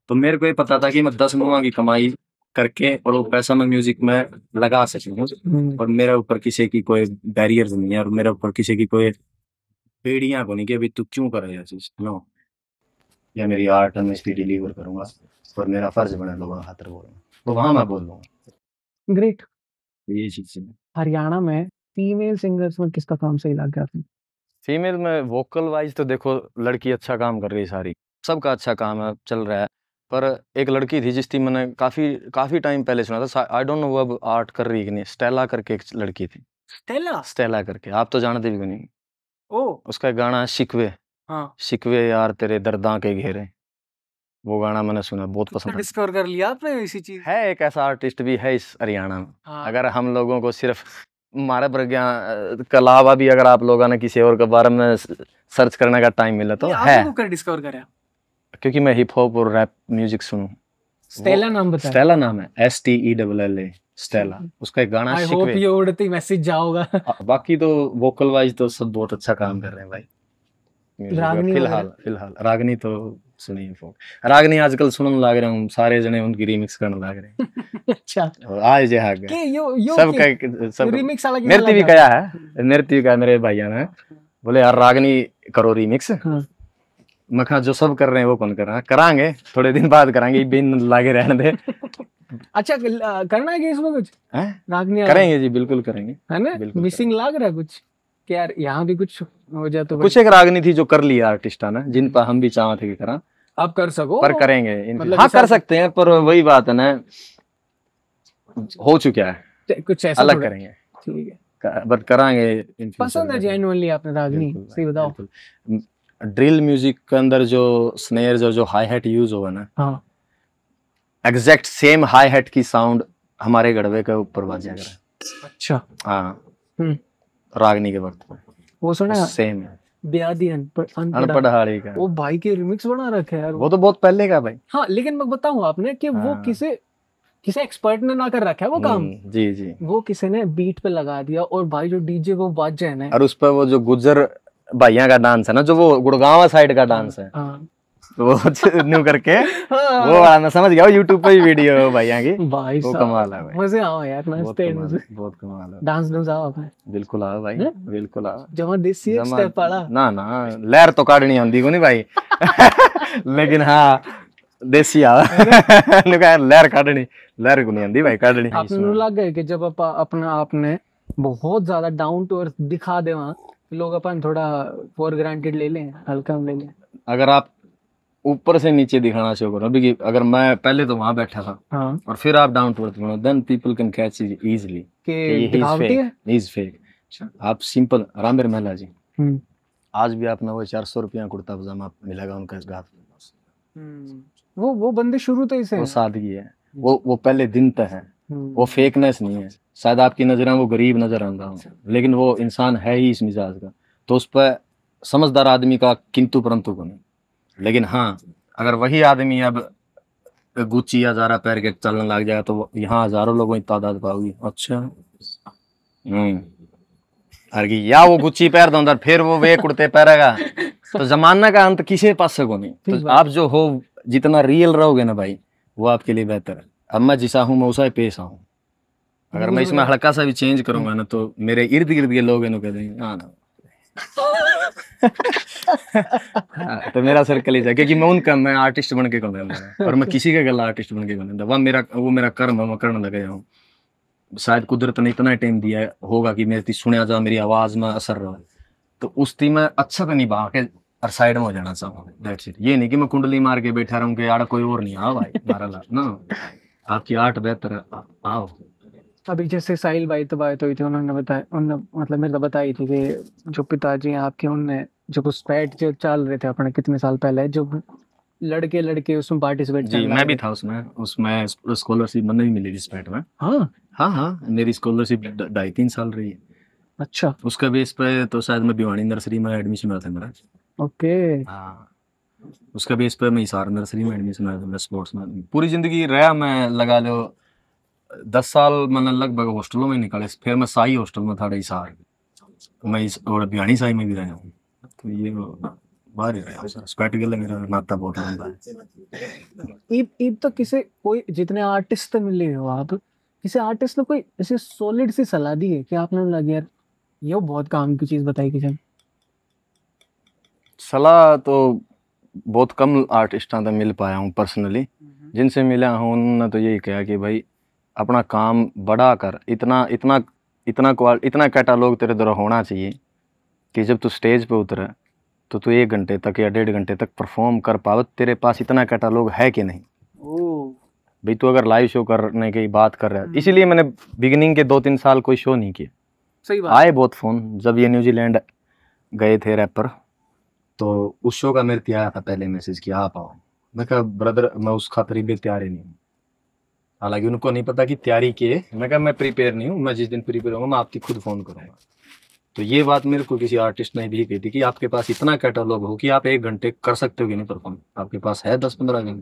Speaker 1: तो मेरे को ये पता था कि मैं 10 मुआ की कमाई करके और वो पैसा मैं म्यूजिक में लगा सकूं, और मेरे ऊपर किसी की कोई बैरियर नहीं है, और मेरे ऊपर किसी की कोई पेड़ियां को नहीं कि अभी तू क्यों कर रहा है चीज नो, या मेरी आर्ट मैं इसकी डिलीवर करूंगा, और मेरा फर्ज बना लोगों का खातिर बोलूंगा, तो वहां मैं बोल लूंगा।
Speaker 2: ग्रेट।
Speaker 1: ये चीज है।
Speaker 2: हरियाणा में फीमेल सिंगर्स में किसका काम सही लग गया?
Speaker 1: फीमेल में वोकल वाइज तो देखो लड़की अच्छा काम कर रही है, सारी सबका अच्छा काम है, चल रहा है, पर एक लड़की थी जिसकी मैंने काफी टाइम पहले सुना था, आई डोंट नो वो अब आर्ट कर रही है कि नहीं, स्टेला करके एक लड़की थी, स्टेला करके, आप तो जानते भी नहीं। उसका एक गाना है शिकवे, हाँ शिकवे यार तेरे दर्दा के घेरे, वो गाना मैंने सुना, बहुत पसंद।
Speaker 2: डिस्कवर कर लिया आपने इसी चीज?
Speaker 1: है एक ऐसा आर्टिस्ट भी है इस हरियाणा में, हाँ। अगर हम लोगों को सिर्फ हमारे प्रज्ञा के अलावा भी अगर आप लोगों ने किसी और के बारे में सर्च करने का टाइम मिला तो है।
Speaker 2: कर डिस्कवर करा?
Speaker 1: क्योंकि मैं हिप हॉप और रैप म्यूजिक सुनूं।
Speaker 2: स्टेला नाम बताया? स्टेला नाम है,
Speaker 1: STELLA स्टेला, उसका एक गाना
Speaker 2: शिकवे। आई होप ये उड़ती मैसेज जाओगा।
Speaker 1: बाकी तो वोकल वाइज तो सब बहुत अच्छा काम कर रहे हैं भाई।
Speaker 2: रागनी
Speaker 1: फिलहाल रागनी तो सुनी है फोक, रागनी आजकल सुनने लग रहे हूँ, सारे जने उनकी रिमिक्स करने लग रहे हैं। अच्छा आज जे हाग सब
Speaker 2: रिमिक्स अलग
Speaker 1: मेरे भी कया है, मेरे भैया ने बोले यार रागनी करो रिमिक्स, मैं कहा जो सब कर रहे हैं वो कौन कर रहा है, करांगे थोड़े दिन बाद करांगे, बिन लागे रहने दे,
Speaker 2: अच्छा करना है कि इसमें कुछ
Speaker 1: है?
Speaker 2: रागनी
Speaker 1: करेंगे जी, बिल्कुल करेंगे,
Speaker 2: है ना। मिसिंग लग रहा है कुछ कि यार यहाँ भी कुछ हो जाए तो
Speaker 1: कुछ एक रागनी थी जो कर लिया आर्टिस्टा ने, जिन पर हम भी चाहते कि करा,
Speaker 2: आप कर सको
Speaker 1: पर करेंगे
Speaker 2: मतलब
Speaker 1: हाँ कर सकते हैं, पर वही बात है ना, हो चुका है,
Speaker 2: कुछ ऐसा
Speaker 1: अलग करेंगे,
Speaker 2: ठीक है,
Speaker 1: बट कराएंगे।
Speaker 2: पसंद है जेन्युइनली आपने रागनी, सही बताओ।
Speaker 1: ड्रिल म्यूजिक के अंदर जो स्नेयर जो हाई हैट यूज होगा ना,
Speaker 2: हाँ
Speaker 1: एग्जैक्ट सेम हाई हैट की साउंड हमारे गढ़वे के ऊपर बाजा कर।
Speaker 2: अच्छा
Speaker 1: हाँ रागनी के वक्त
Speaker 2: वो सुना
Speaker 1: सेम है,
Speaker 2: ब्यादी
Speaker 1: अनपढ़ाड़ी का
Speaker 2: वो भाई के रिमिक्स बना रखे यार,
Speaker 1: वो तो बहुत पहले का भाई।
Speaker 2: हाँ लेकिन मैं बताऊं आपने कि वो किसी एक्सपर्ट ने ना कर रखा है वो काम,
Speaker 1: जी जी, वो
Speaker 2: किसी ने बीट पे लगा दिया और भाई जो डीजे वो बाज जाए ना,
Speaker 1: और उस पर वो जो गुज्जर भाइयों का डांस है ना, जो वो गुड़गांव साइड का डांस है, तो वो न्यू करके वो वाला मैं समझ गया, YouTube पे ही वीडियो भैया की,
Speaker 2: भाई
Speaker 1: वो कमाल है भाई,
Speaker 2: मजे आओ यार,
Speaker 1: बहुत कमाल है,
Speaker 2: डांस डूंस आओ आपने,
Speaker 1: बिल्कुल आओ भाई, बिल्कुल आओ,
Speaker 2: जमा देसी स्टेप पड़ा
Speaker 1: ना ना, लहर तो काटनी आंदी को नहीं भाई लेकिन हाँ देसी आ लहर काटनी, लहर को नहीं आंदी भाई काटनी।
Speaker 2: आपने लग गए कि जब अपना आपने बहुत ज्यादा डाउन टू अर्थ दिखा दे वहां, लोग अपन थोड़ा फॉर ग्रांटेड ले लें, हल्का ले लें।
Speaker 1: अगर आप ऊपर से नीचे दिखाना शुरू करो, अभी अगर मैं पहले तो वहां बैठा था,
Speaker 2: हाँ,
Speaker 1: और फिर आप डाउन टू अर्थ बनो, then people can catch it easily कि ही इज फेक। आप सिंपल रामबीर महिला जी, आज भी आपने वो 400 रुपया कुर्ता पजामा मिलेगा उनका गात,
Speaker 2: वो बंदे शुरू तो इसे,
Speaker 1: वो सादगी है, वो पहले दिन तक है, वो फेकनेस नहीं है। शायद आपकी नजर वो गरीब नजर आंदा हो, लेकिन वो इंसान है ही इस मिजाज का, तो उस पर समझदार आदमी का किंतु परंतु को नहीं। लेकिन हाँ अगर वही आदमी अब गुच्ची या ज़ारा पहन के चलने लग जाए तो यहाँ हजारों लोगों की तादाद पाओगी। अच्छा या वो गुच्ची पैर दो अंदर, फिर वो वे कुर्ते पहरेगा, तो जमाना का अंत किसी पास से को नहीं। तो आप जो हो जितना रियल रहोगे ना भाई, वो आपके लिए बेहतर है। अब मैं जिसा हूँ मैं उसा ही पेश आऊँ, अगर मैं इसमें हल्का सा भी चेंज करूंगा ना, तो मेरे इर्द गिर्द के लोग कह देंगे हाँ ना तो मेरा सर्कल ही था, क्योंकि मैं आर्टिस्ट बन के कौन और मैं किसी के गला आर्टिस्ट बन के कौन, वो मेरा कर्म है, मैं करने लगे हूँ। शायद कुदरत ने इतना टाइम दिया होगा कि मेरी सुनया जा, मेरी आवाज में असर रहा, तो उस थी मैं अच्छा तो निभा के और साइड में हो जाना चाहूँ। That's it. ये नहीं कि मैं कुंडली मार के बैठा रहूँ कि यार कोई और नहीं आ भाई मारा ला ना, आपकी आर्ट बेहतर आओ।
Speaker 2: अभी जैसे साहिल भाई तो बात हुई थी, उन्होंने बताया, मतलब मेरे को बताई थी कि जो पिताजी हैं आपके, उनने जो घुसपैठ जो चल रहे थे अपने कितने साल पहले, जो लड़के उसमें पार्टिसिपेट
Speaker 1: जी मैं भी था उसमें स्कॉलरशिप मैंने भी मिली घुसपैठ में। हाँ मेरी स्कॉलरशिप 2.5-3 साल रही है। अच्छा, उसका बेस पे तो शायद मैं भिवानी नर्सरी में एडमिशन हुआ था मेरा। ओके हाँ, उसका बेस पे मैं हिसार नर्सरी में एडमिशन हुआ था मेरा स्पोर्ट्स में। पूरी जिंदगी रहा मैं, लगा लो 10 साल मैंने लगभग हॉस्टलों में निकाले, फिर मैं साई हॉस्टल में था हिसार, मैं और भिवानी साई में भी रहा हूँ, तो ये बाहर ही रहा। स्पेटिकल मेरा नाता बहुत लंबा है।
Speaker 2: ईब तो किसे कोई जितने आर्टिस्ट मिले हो आप, किसी आर्टिस्ट ने कोई ऐसे सॉलिड सी सलाह दी है कि आपने लगा यार ये बहुत काम की चीज बताई किसी?
Speaker 1: सलाह तो बहुत कम आर्टिस्टां तक मिल पाया हूँ पर्सनली, जिनसे मिला हूँ उन्होंने तो यही कहा कि भाई अपना काम बढ़ा कर, इतना कैटालॉग तेरे द्वारा होना चाहिए कि जब तू स्टेज पे उतरे तो तू 1 घंटे तक या 1.5 घंटे तक परफॉर्म कर पावे। तेरे पास इतना कैटालॉग है कि नहीं भाई, तू अगर लाइव शो करने की बात कर रहा है। इसीलिए मैंने बिगिनिंग के 2-3 साल कोई शो नहीं किए।
Speaker 2: सही बात।
Speaker 1: आए बहुत फोन, जब ये न्यूजीलैंड गए थे रैपर, तो उस शो का मेरे पे आया था पहले मैसेज कि आप आओ। मैं कहा ब्रदर मैं उस खातिर भी तैयार ही नहीं हूँ, हालांकि उनको नहीं पता कि तैयारी की है। मैं कहा मैं प्रिपेयर नहीं हूँ, मैं जिस दिन प्रिपेयर होगा मैं आपकी खुद फोन करूँगा। तो ये बात मेरे को किसी आर्टिस्ट ने भी कही थी कि आपके पास इतना कैटलॉग हो कि आप 1 घंटे कर सकते हो कि नहीं परफॉर्म, आपके पास है 10-15 घंटे,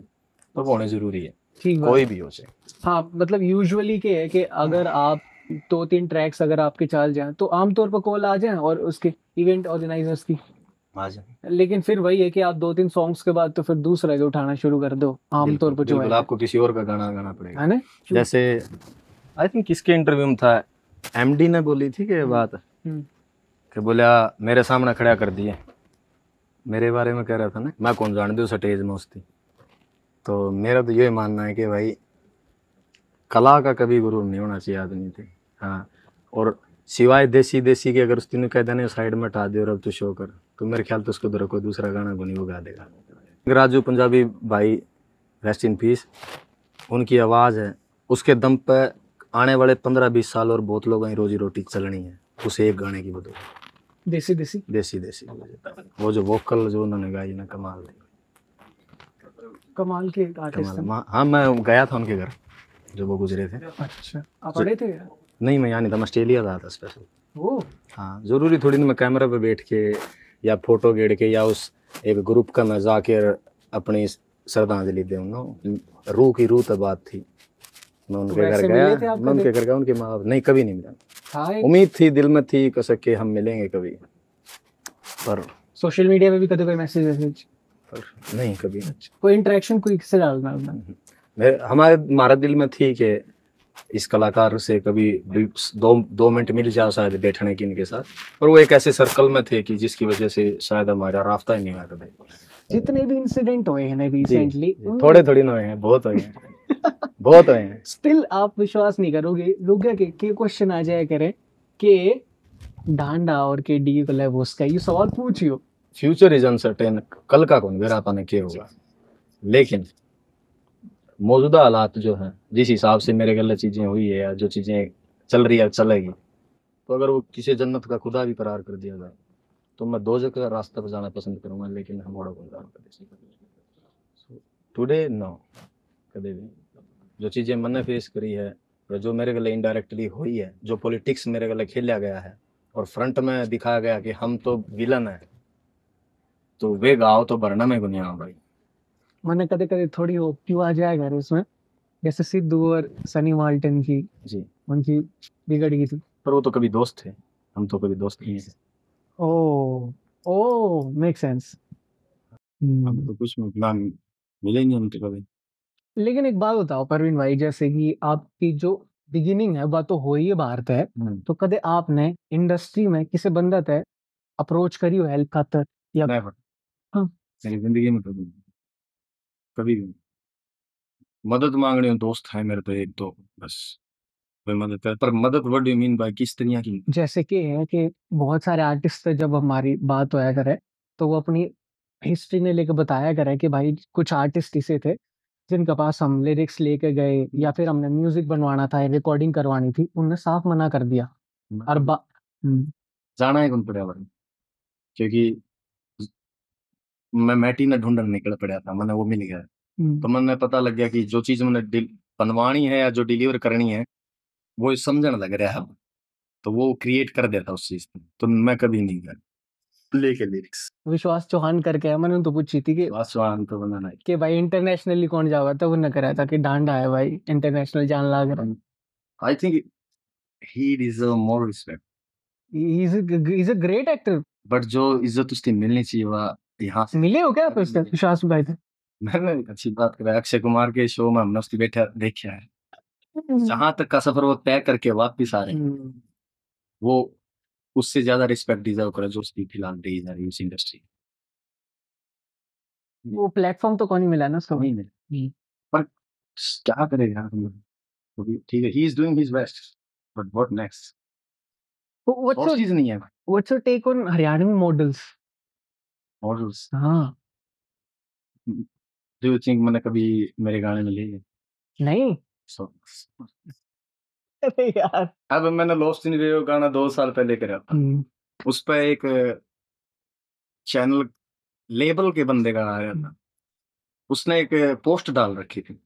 Speaker 1: तो होने जरूरी है, कोई भी हो जाए। हाँ
Speaker 2: मतलब यूजुअली क्या है कि अगर आप 2-3 ट्रैक्स अगर आपके चल जाएं तो आमतौर पर कॉल आ जाए और उसके इवेंट ऑर्गेनाइजर्स की आ जाए, लेकिन फिर वही है कि आप 2-3 सॉन्ग्स के बाद तो फिर दूसरा के उठाना शुरू कर दो आमतौर पर, जो है
Speaker 1: आपको किसी और का गाना गाना पड़ेगा, है ना। जैसे आई थिंक किसके इंटरव्यू में था, एमडी ने बोली थी कि बात कि बोला मेरे सामने खड़ा कर दिए, मेरे बारे में कह रहा था ना, मैं कौन जान दू स्टेज में उसकी। तो मेरा तो ये मानना है कि भाई कला का कभी गुरु नहीं होना चाहिए आदमी थे। हाँ, और सिवाय देसी देसी के अगर उस तीनों कह देने साइड में हटा दे और अब तो शो कर, तो मेरे ख्याल तो उसको उधर कोई दूसरा गाना को नहीं उगा देगा। राजू पंजाबी भाई, रेस्ट इन पीस, उनकी आवाज़ है, उसके दम पे आने वाले 15-20 साल और बहुत लोगों की रोजी रोटी चलनी है उस एक गाने की बदौलत।
Speaker 2: देसी देसी
Speaker 1: देसी देसी वो जो वोकल जो उन्होंने गाई ना, कमाल थे,
Speaker 2: कमाल के आर्टिस्ट हैं।
Speaker 1: हाँ, मैं गया था उनके घर जो वो गुजरे थे।
Speaker 2: अच्छा, आप पढ़े थे?
Speaker 1: नहीं, मैं यहाँ नहीं था, मैं ऑस्ट्रेलिया था स्पेशल।
Speaker 2: वो
Speaker 1: हाँ, जरूरी थोड़ी ना मैं कैमरा पे बैठ के या फोटो गेड़ के या उस एक ग्रुप का मैं जाके अपनी श्रद्धांजलि दे, रूह की रूह तक बात थी। मैं उनके घर गया, मैं उनके घर गया, उनके माँ बाप नहीं, कभी नहीं मिला। उम्मीद थी, दिल में थी कसक के हम मिलेंगे कभी, पर
Speaker 2: सोशल मीडिया पे भी कभी कोई मैसेज
Speaker 1: नहीं कभी।
Speaker 2: कोई इंटरेक्शन कोई किससे डालना?
Speaker 1: हमारा दिल में थी कि इस कलाकार से कभी 2 मिनट मिल जाए शायद बैठने की इनके साथ, पर वो एक ऐसे सर्कल में थे कि जिसकी वजह से शायद हमारा रास्ता ही नहीं आ रहा।
Speaker 2: जितने भी इंसिडेंट हुए हैं रिसेंटली,
Speaker 1: थोड़े ना हुए हैं, बहुत हुए हैं बहुत हुए हैं।
Speaker 2: स्टिल आप विश्वास नहीं करोगे, लोग के क्वेश्चन आ जाया करे कि डांडा और के डी को उसका ये सवाल पूछियो,
Speaker 1: फ्यूचर इज अनसर्टेन, कल का कौन मेरा पाने क्या होगा, लेकिन मौजूदा हालात जो हैं, जिस हिसाब से मेरे गलत चीजें हुई है या जो चीजें चल रही है चलेगी, तो अगर वो किसी जन्नत का खुदा भी करार कर दिया जाए तो मैं दोज़ख का रास्ता पर जाना पसंद करूंगा, लेकिन हम टुडे नो कभी भी जो चीजें मैंने फेस करी है या जो मेरे गले इनडायरेक्टली हुई है, जो पॉलिटिक्स मेरे गले खेला गया है और फ्रंट में दिखाया गया कि हम तो विलन है, तो वे गाओ तो भरना में गुनिया भाई।
Speaker 2: मैंने कदे कदे थोड़ी हो क्यों आ जाएगा उसमें, जैसे सिद्धू और सनी माल्टन की
Speaker 1: जी
Speaker 2: उनकी बिगड़ गई थी,
Speaker 1: पर वो तो कभी दोस्त थे, हम तो कभी दोस्त नहीं है।
Speaker 2: ओ मेक सेंस।
Speaker 1: हम तो कुछ ना मिले नहीं हमसे कभी।
Speaker 2: लेकिन एक बात बताओ परवीन भाई, जैसे कि आपकी जो बिगिनिंग है वह तो हो ही बाहर तय, तो कदे आपने इंडस्ट्री में किसी बंदा तय अप्रोच करी हो हेल्प खातर या? हाँ,
Speaker 1: मेरी जिंदगी में कभी भी मदद मांगने हो दोस्त है मेरे तो एक, तो बस कोई मदद कर, पर मदद what do you mean by किस तरह की?
Speaker 2: जैसे कि है कि बहुत सारे आर्टिस्ट से जब हमारी बात होया करे तो वो अपनी हिस्ट्री ने लेकर बताया करे कि भाई कुछ आर्टिस्ट ऐसे थे जिनके पास हम लिरिक्स लेके गए या फिर हमने म्यूजिक बनवाना था, रिकॉर्डिंग करवानी थी, उनने साफ मना कर दिया। और
Speaker 1: जाना है कौन पर्यावरण, क्योंकि मैं मैटी ने ढूंढने निकल पड़ा था, मैंने वो मिल गया, तो मैंने पता लग गया कि जो चीज मैंने बनवानी है या जो डिलीवर करनी है वो समझने लग रहा है, तो वो क्रिएट कर देता उस चीज को, तो मैं कभी नहीं गया लेके लिरिक्स। विश्वास चौहान करके है, मैंने तो पूछी थी कि विश्वास चौहान तो बनाना है कि भाई इंटरनेशनली कौन जावा, तो उन्होंने करा था कि डांडा है भाई इंटरनेशनल जान लग रहा। I think he deserve more respect, he is a great actor, but जो इज्जत उसकी मिलनी चाहिए वह यहाँ से मिले हो क्या आप उससे विश्वास भाई थे? मैंने अच्छी बात करा, अक्षय कुमार के शो में हमने उसकी बैठा देखा है, जहां तक का सफर वो तय करके वापिस आ रहे हैं, वो उससे ज्यादा रिस्पेक्ट डिजर्व करे जो उसकी फिलहाल दी जा रही है इस इंडस्ट्री। वो प्लेटफॉर्म तो कौन ही मिला ना उसको, नहीं मिला, पर क्या करेगा हम लोग, ठीक है, he is doing his best, but what next, और चीज नहीं है। What's your take on Haryanvi models? Models, हाँ, डू यू थिंक मैंने कभी मेरे गाने में लिए? नहीं। अरे यार, अब मैंने लॉस्ट इन वीडियो गाना 2 साल पहले करा था, उस पर एक चैनल लेबल के बंदे का आया था, उसने एक पोस्ट डाल रखी थी,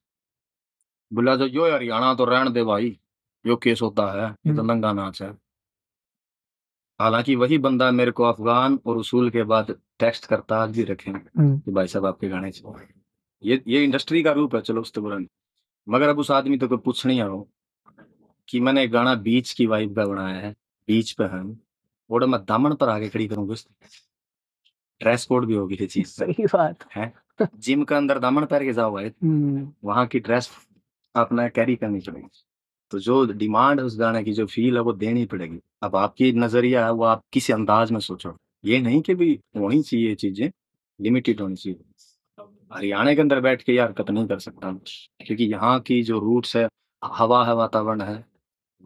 Speaker 1: बोला जो यो हरियाणा तो रहने दे भाई, यो केस होता है, ये तो नंगा नाच है। हालांकि वही बंदा मेरे को अफगान और उसूल के बाद टेक्स्ट करता आज भी रखे कि भाई साहब आपके गाने चाहिए, ये इंडस्ट्री का रूप है, चलो उससे बुरा नहीं, मगर अब उस आदमी तो कोई पूछ नहीं आ रहा कि मैंने एक गाना बीच की वाइब पे बनाया है, बीच पे है, और मैं दामन पर आगे खड़ी करूंगा, ड्रेस कोड भी होगी ये चीज, सही बात है, जिम के अंदर दामन पहन के जाओ भाई, वहां की ड्रेस अपना कैरी करनी पड़ेगी, तो जो डिमांड है उस गाने की, जो फील है वो देनी पड़ेगी। अब आपकी नजरिया है वो आप किस अंदाज में सोचो, ये नहीं कि भी होनी चाहिए चीजें, लिमिटेड होनी चाहिए। हरियाणा के अंदर बैठ के यार कत नहीं कर सकता, क्योंकि यहाँ की जो रूट्स है
Speaker 3: हवा है, वातावरण है,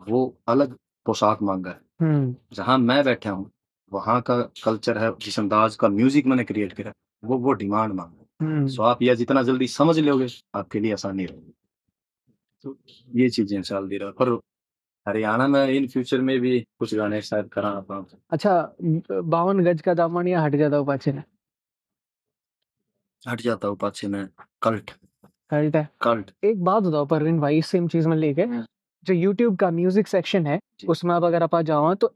Speaker 3: वो अलग पोशाक मांगा है। जहाँ मैं बैठा हूँ वहाँ का कल्चर है, जिस अंदाज का म्यूजिक मैंने क्रिएट किया वो डिमांड मांगा है। सो आप यह जितना जल्दी समझ लोगे आपके लिए आसानी रहेगी। तो ये चीजें चल दी रहा, पर हरियाणा में इन फ्यूचर में भी कुछ गाने शायद करा पाऊँ।
Speaker 2: अच्छा, 52 गज का दामन या हट जाता हूँ पाछे ने?
Speaker 3: हट जाता हूँ पाछे में कल्ट
Speaker 2: कल्ट है।
Speaker 3: कल्ट।
Speaker 2: एक बात बताओ परवीन भाई, सेम चीज में लेके, जो YouTube का म्यूजिक सेक्शन है उसमें आप अगर आप आ जाओ तो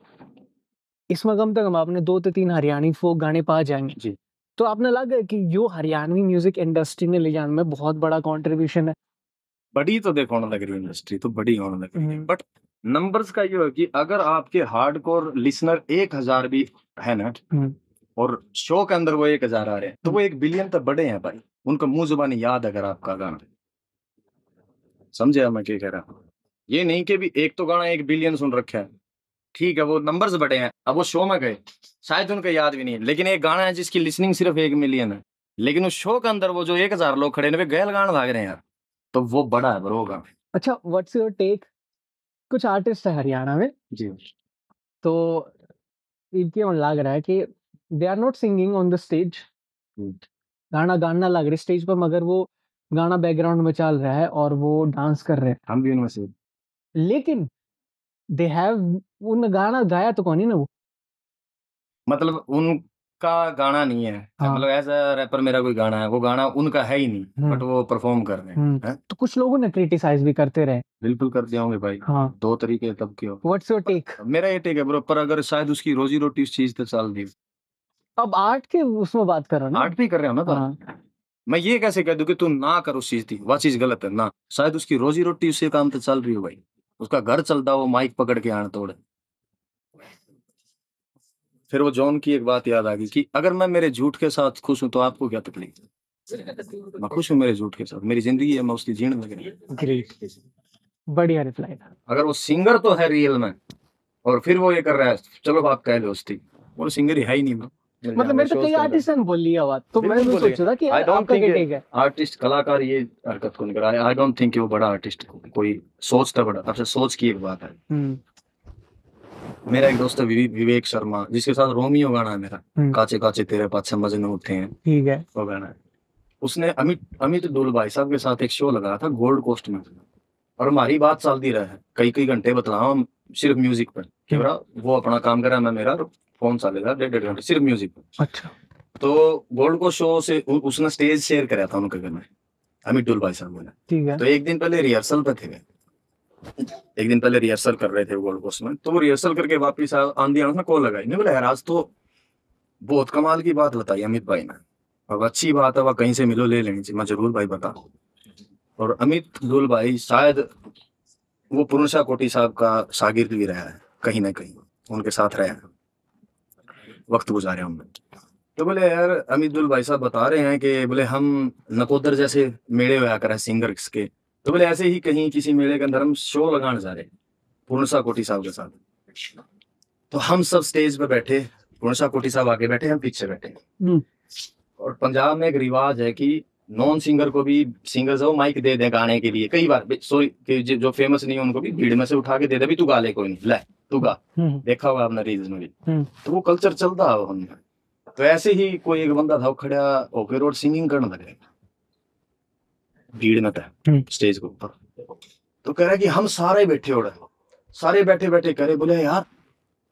Speaker 2: इसमें कम से कम आपने 2 से 3 हरियाणी फोक गाने पा जाएंगे
Speaker 3: जी।
Speaker 2: तो आपने लगा कि यो हरियाणवी म्यूजिक इंडस्ट्री ने ले जाने में बहुत बड़ा कंट्रीब्यूशन है।
Speaker 3: बड़ी तो देखो होने लग रही है इंडस्ट्री, तो बड़ी होने लग रही है, बट नंबर्स का ये है कि अगर आपके हार्डकोर लिसनर 1000 भी है ना, और शो के अंदर वो 1000 आ रहे हैं, तो वो 1 बिलियन तक बड़े हैं भाई। उनको मुंह जुबानी याद अगर आपका गाना, समझे मैं क्या कह रहा हूँ? ये नहीं कि भी एक तो गाना 1 बिलियन सुन रखा है, ठीक है वो नंबर्स बड़े हैं, अब वो शो में गए शायद उनको याद भी नहीं है, लेकिन एक गाना है जिसकी लिसनिंग सिर्फ 1 मिलियन है, लेकिन उस शो के अंदर वो जो 1000 लोग खड़े हैं गैल गाना भाग रहे हैं यार, तो वो बड़ा है ब्रो गाना।
Speaker 2: अच्छा, व्हाट्स योर टेक? कुछ आर्टिस्ट है हरियाणा में
Speaker 3: जी,
Speaker 2: तो इनके लग रहा है कि they are not singing on the stage, गाना गाना लग रहा है स्टेज पर, मगर वो गाना बैकग्राउंड में चल रहा है और वो डांस कर रहे हैं,
Speaker 3: हम भी उनमें से,
Speaker 2: लेकिन दे हैव उन गाना गाया तो कौन ही ना वो,
Speaker 3: मतलब उनका गाना नहीं है।
Speaker 2: हाँ।
Speaker 3: मतलब एज अ रैपर मेरा कोई गाना है, वो गाना उनका है ही नहीं, बट वो परफॉर्म कर रहे हैं।
Speaker 2: तो कुछ लोगों ने क्रिटिसाइज भी करते रहे।
Speaker 3: बिल्कुल कर दिया होंगे भाई,
Speaker 2: हाँ।
Speaker 3: 2 तरीके तब क्यों।
Speaker 2: What's your take?
Speaker 3: मेरा ये टेक है ब्रो, पर अगर शायद उसकी रोजी रोटी इस चीज पे चल रही,
Speaker 2: अब आर्ट के उसमें बात करो ना,
Speaker 3: आर्ट भी कर रहे हो ना, तो मैं ये कैसे कह दूं कि तू ना कर उस चीज की, वह चीज गलत है ना, शायद उसकी रोजी रोटी उससे काम तो चल रही हो भाई, उसका घर चलता हो माइक पकड़ के आन तोड़। फिर वो जॉन की एक बात याद आ गई कि अगर मैं मेरे झूठ के साथ खुश हूं तो आपको क्या तकलीफ है, मैं खुश हूं मेरे झूठ के साथ, मेरी जिंदगी है, मैं उसकी जीने लग रही।
Speaker 2: ग्रेट, बढ़िया रिप्लाई था।
Speaker 3: अगर वो सिंगर तो है रियल में, और फिर वो ये कर रहा है, चलो बात कह लो उसकी, वो सिंगर ही है ही नहीं।
Speaker 2: मतलब मेरे तो कई आर्टिस्ट ने बोल लिया बात, तो मैं भी सोच रहा था कि आपका क्या टेक है?
Speaker 3: आर्टिस्ट कलाकार ये हरकत को नहीं करा, आई डोंट थिंक वो बड़ा आर्टिस्ट कोई सोचता बड़ा, अब सोच की एक बात है। मेरा एक दोस्त है विवेक शर्मा, जिसके साथ रोमियो गाना है मेरा, काचे काचे तेरे पाछे मजनू उठे हैं, ठीक है वो गाना है। उसने अमित डोल भाई साहब के साथ एक शो लगाया था गोल्ड कोस्ट में, और हमारी बात चलती रहा है कई घंटे, बतलाओ हम सिर्फ म्यूजिक पर, वो अपना काम कर रहा है, मैं मेरा फोन चलेगा 1.5 घंटे सिर्फ म्यूजिक पर। अच्छा। तो गोल्ड कोस्ट शो से उसने स्टेज शेयर कराया था उनके घर में, अमित डोल भाई साहब ने, ठीक है। तो एक दिन पहले रिहर्सल पे थे, एक दिन पहले रिहर्सल कर रहे थे गोल्ड कोस्ट में, तो वो रिहर्सल करके वापिस आंधी आना कॉल लगाई, नहीं बोला यार आज तो बहुत कमाल की बात बताई अमित भाई ने, अब अच्छी बात है, वह कहीं से मिलो ले लेनी चाहिए, मैं जरूर भाई बता। और अमित दुल भाई शायद वो पूर्णशा कोटी साहब का शागिर्द भी रहा है, कहीं ना कहीं उनके साथ रहा है, वक्त गुजारे हमने। तो बोले यार अमित दुल भाई साहब बता रहे हैं कि बोले हम नकोदर जैसे मेले होया करें सिंगर्स के, तो बोले ऐसे ही कहीं किसी मेले के अंदर हम शो लगाने जा रहे पूर्णशा कोटी साहब के साथ। तो हम सब स्टेज पे बैठे, पूर्णशा कोटी साहब आगे बैठे, हम पीछे बैठे। और पंजाब में एक रिवाज है कि नॉन सिंगर को भी सिंगर से वो माइक दे दे गाने के लिए, कई बार सॉरी जो फेमस नहीं है उनको भी भीड़ में से उठा के दे दे, भी तू गा ले, कोई नहीं, ले तू गा, देखा होगा आपने रील्स में भी। तो वो कल्चर चलता है हमने। तो ऐसे ही कोई एक बंदा था, वो खड़ा होकर और सिंगिंग करने लगे भीड़ में था स्टेज के ऊपर। तो कह रहा कि हम सारे बैठे हो रहे, सारे बैठे बैठे करे, बोले यार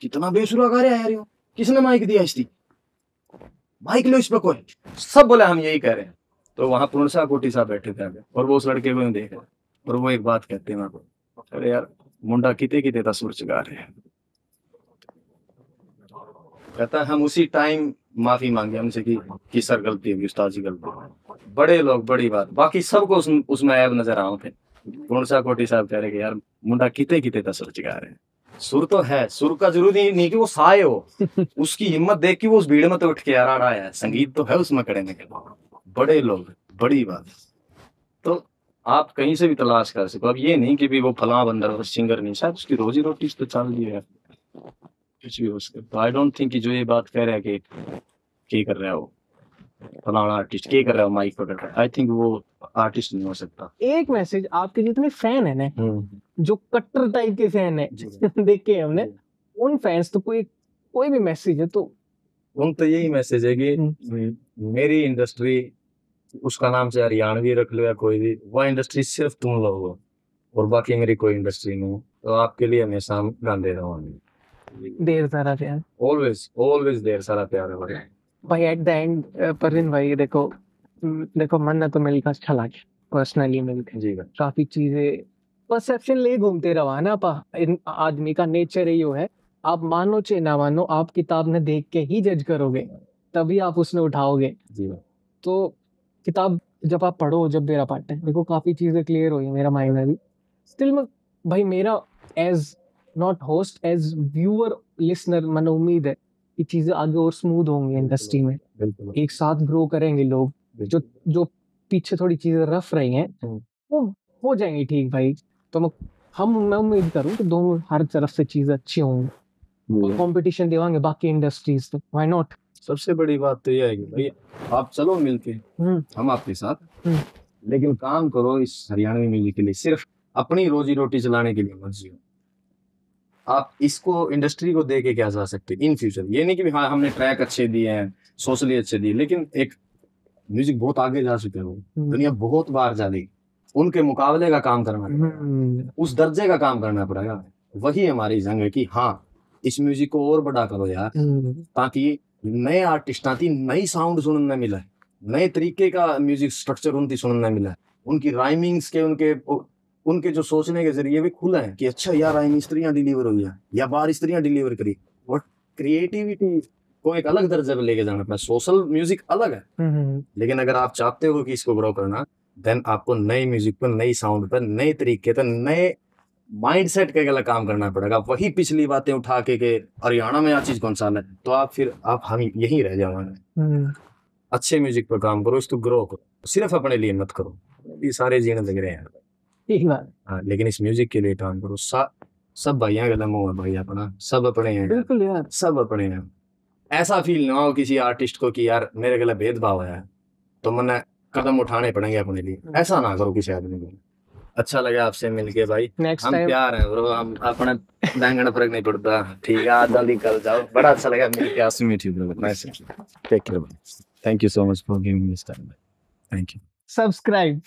Speaker 3: कितना बेसुरा गा रहा है यार, किसने माइक दिया, इसकी माइक लो इस पे कोई, सब बोले हम यही कह रहे हैं। तो वहां पूर्णशा कोटी साहब बैठे थे आगे, और वो उस लड़के को देख रहे, और वो एक बात कहते हैं, अरे यार मुंडा किते किते ता सुर चगा रहे हैं। कहता है हम उसी टाइम माफी मांगे हमसे कि सर गलती होगी, उस्ताद जी गलती, बड़े लोग बड़ी बात, बाकी सबको उसमें ऐब नजर आओ थे। पूर्णशा कोटी साहब कह रहे कि यार मुंडा किते किते ता सुर चगा रहे हैं, सुर तो है, सुर का जरूरी नहीं कि वो साए हो, उसकी हिम्मत देख के वो उस भीड़ में तो उठ के यार आया है, संगीत तो है उसमें करने के, बड़े लोग बड़ी बात। तो आप कहीं से भी तलाश कर सको, अब ये नहीं कि भी वो फलां बंदा सिंगर नहीं, शायद उसकी रोजी रोटी तो चल रही है कुछ भी उसके। तो आई डोंट थिंक कि जो ये बात कह रहा है कि कर रहा है वो फलाना आर्टिस्ट क्या कर रहा है माइक पकड़ रहा है, आई थिंक वो आर्टिस्ट नहीं हो सकता।
Speaker 2: एक मैसेज आपके जितने फैन है ना, जो कट्टर टाइप के फैन है देखे हमने, उन फैंस तो कोई भी मैसेज है तो
Speaker 3: उन तो यही मैसेज है कि मेरी इंडस्ट्री, उसका नाम चाहे हरियाणवी रख लो या कोई भी, वह इंडस्ट्री सिर्फ तुम लोग हो और बाकी मेरी कोई इंडस्ट्री नहीं। तो आपके लिए हमेशा गांधे रहूंगा।
Speaker 2: ढेर सारा प्यार,
Speaker 3: ऑलवेज ढेर सारा प्यार है भाई।
Speaker 2: भाई एट द एंड परवीन भाई देखो मन तो मिलकर अच्छा लगे, पर्सनली मिलकर
Speaker 3: जी भाई।
Speaker 2: काफी चीजें परसेप्शन ले घूमते रहा ना पा, आदमी का नेचर ही है। आप मानो चाहे ना मानो, आप किताब ने देख के ही जज करोगे, तभी आप उसने उठाओगे।
Speaker 3: जी भाई।
Speaker 2: तो किताब जब आप पढ़ो, जब मेरा पार्ट है, देखो काफी चीजें क्लियर हुई मेरा माइंड में भी। स्टिल भाई मेरा as not host, as viewer listener मन उम्मीद है कि चीजें आगे और स्मूथ होंगी इंडस्ट्री में, एक साथ ग्रो करेंगे लोग। जो पीछे थोड़ी चीजें रफ रही हैं वो हो जाएंगी ठीक भाई। तो मैं उम्मीद करूँ कि दोनों हर तरफ से चीजें अच्छी होंगी, कंपटीशन देवांगे बाकी इंडस्ट्रीज, तो व्हाई नॉट।
Speaker 3: सबसे बड़ी बात तो यह है कि भाई आप चलो मिलके, हम आपके साथ, लेकिन काम करो इस हरियाणवी म्यूजिक के लिए, सिर्फ अपनी रोजी रोटी चलाने के लिए मत जियो। आप इसको इंडस्ट्री को दे के क्या जा सकते इन फ्यूचर। ये नहीं कि हाँ हमने ट्रैक अच्छे दिए हैं, सोशली अच्छे दिए, लेकिन एक म्यूजिक बहुत आगे जा चुके हो, दुनिया बहुत बाहर जा रही, उनके मुकाबले का काम करना पड़ेगा, उस दर्जे का काम करना पड़ेगा। वही हमारी जंग है कि हाँ इस म्यूजिक को और बड़ा करो यार, ताकि नए आर्टिस्ट आती नई साउंड सुनने मिला है, नए तरीके का म्यूजिक स्ट्रक्चर उनकी सुनने मिला है, उनकी राइमिंग्स के उनके जो सोचने के जरिए भी खुला है कि अच्छा यार राइम इस तरह डिलीवर हुई है या बार इस तरह डिलीवर करी। और क्रिएटिविटी को एक अलग दर्जे पे लेके जाना पड़ा। सोशल म्यूजिक अलग है, लेकिन अगर आप चाहते हो कि इसको ग्रो करना, देन आपको नए म्यूजिक पर, नई साउंड पर, नए तरीके पर, नए माइंडसेट के गलत काम करना पड़ेगा। वही पिछली बातें उठा के हरियाणा में यह चीज कौन सा है, तो आप हम यहीं रह जाओगे। अच्छे म्यूजिक पर काम करो, इसको ग्रो करो, सिर्फ अपने लिए मत करो। ये सारे जीने लग रहे हैं हाँ, लेकिन इस म्यूजिक के लिए काम करो। सब भाइयों का दम है भाई, अपना सब अपने हैं,
Speaker 2: बिल्कुल यार,
Speaker 3: सब अपने हैं। ऐसा फील ना हो किसी आर्टिस्ट को कि यार मेरे गला भेदभाव है तो मैंने कदम उठाने पड़ेंगे अपने लिए, ऐसा ना करो किसी आदमी को। अच्छा लगा आपसे मिलके भाई, हम प्यार है ब्रो, हम अपने बैंगन फर्क नहीं पड़ता। ठीक है, आज जल्दी कल जाओ। बड़ा अच्छा लगा मिलके आपसे, meet you bro, nice, take care, thank you so much for giving this time, thank you.
Speaker 2: Subscribe.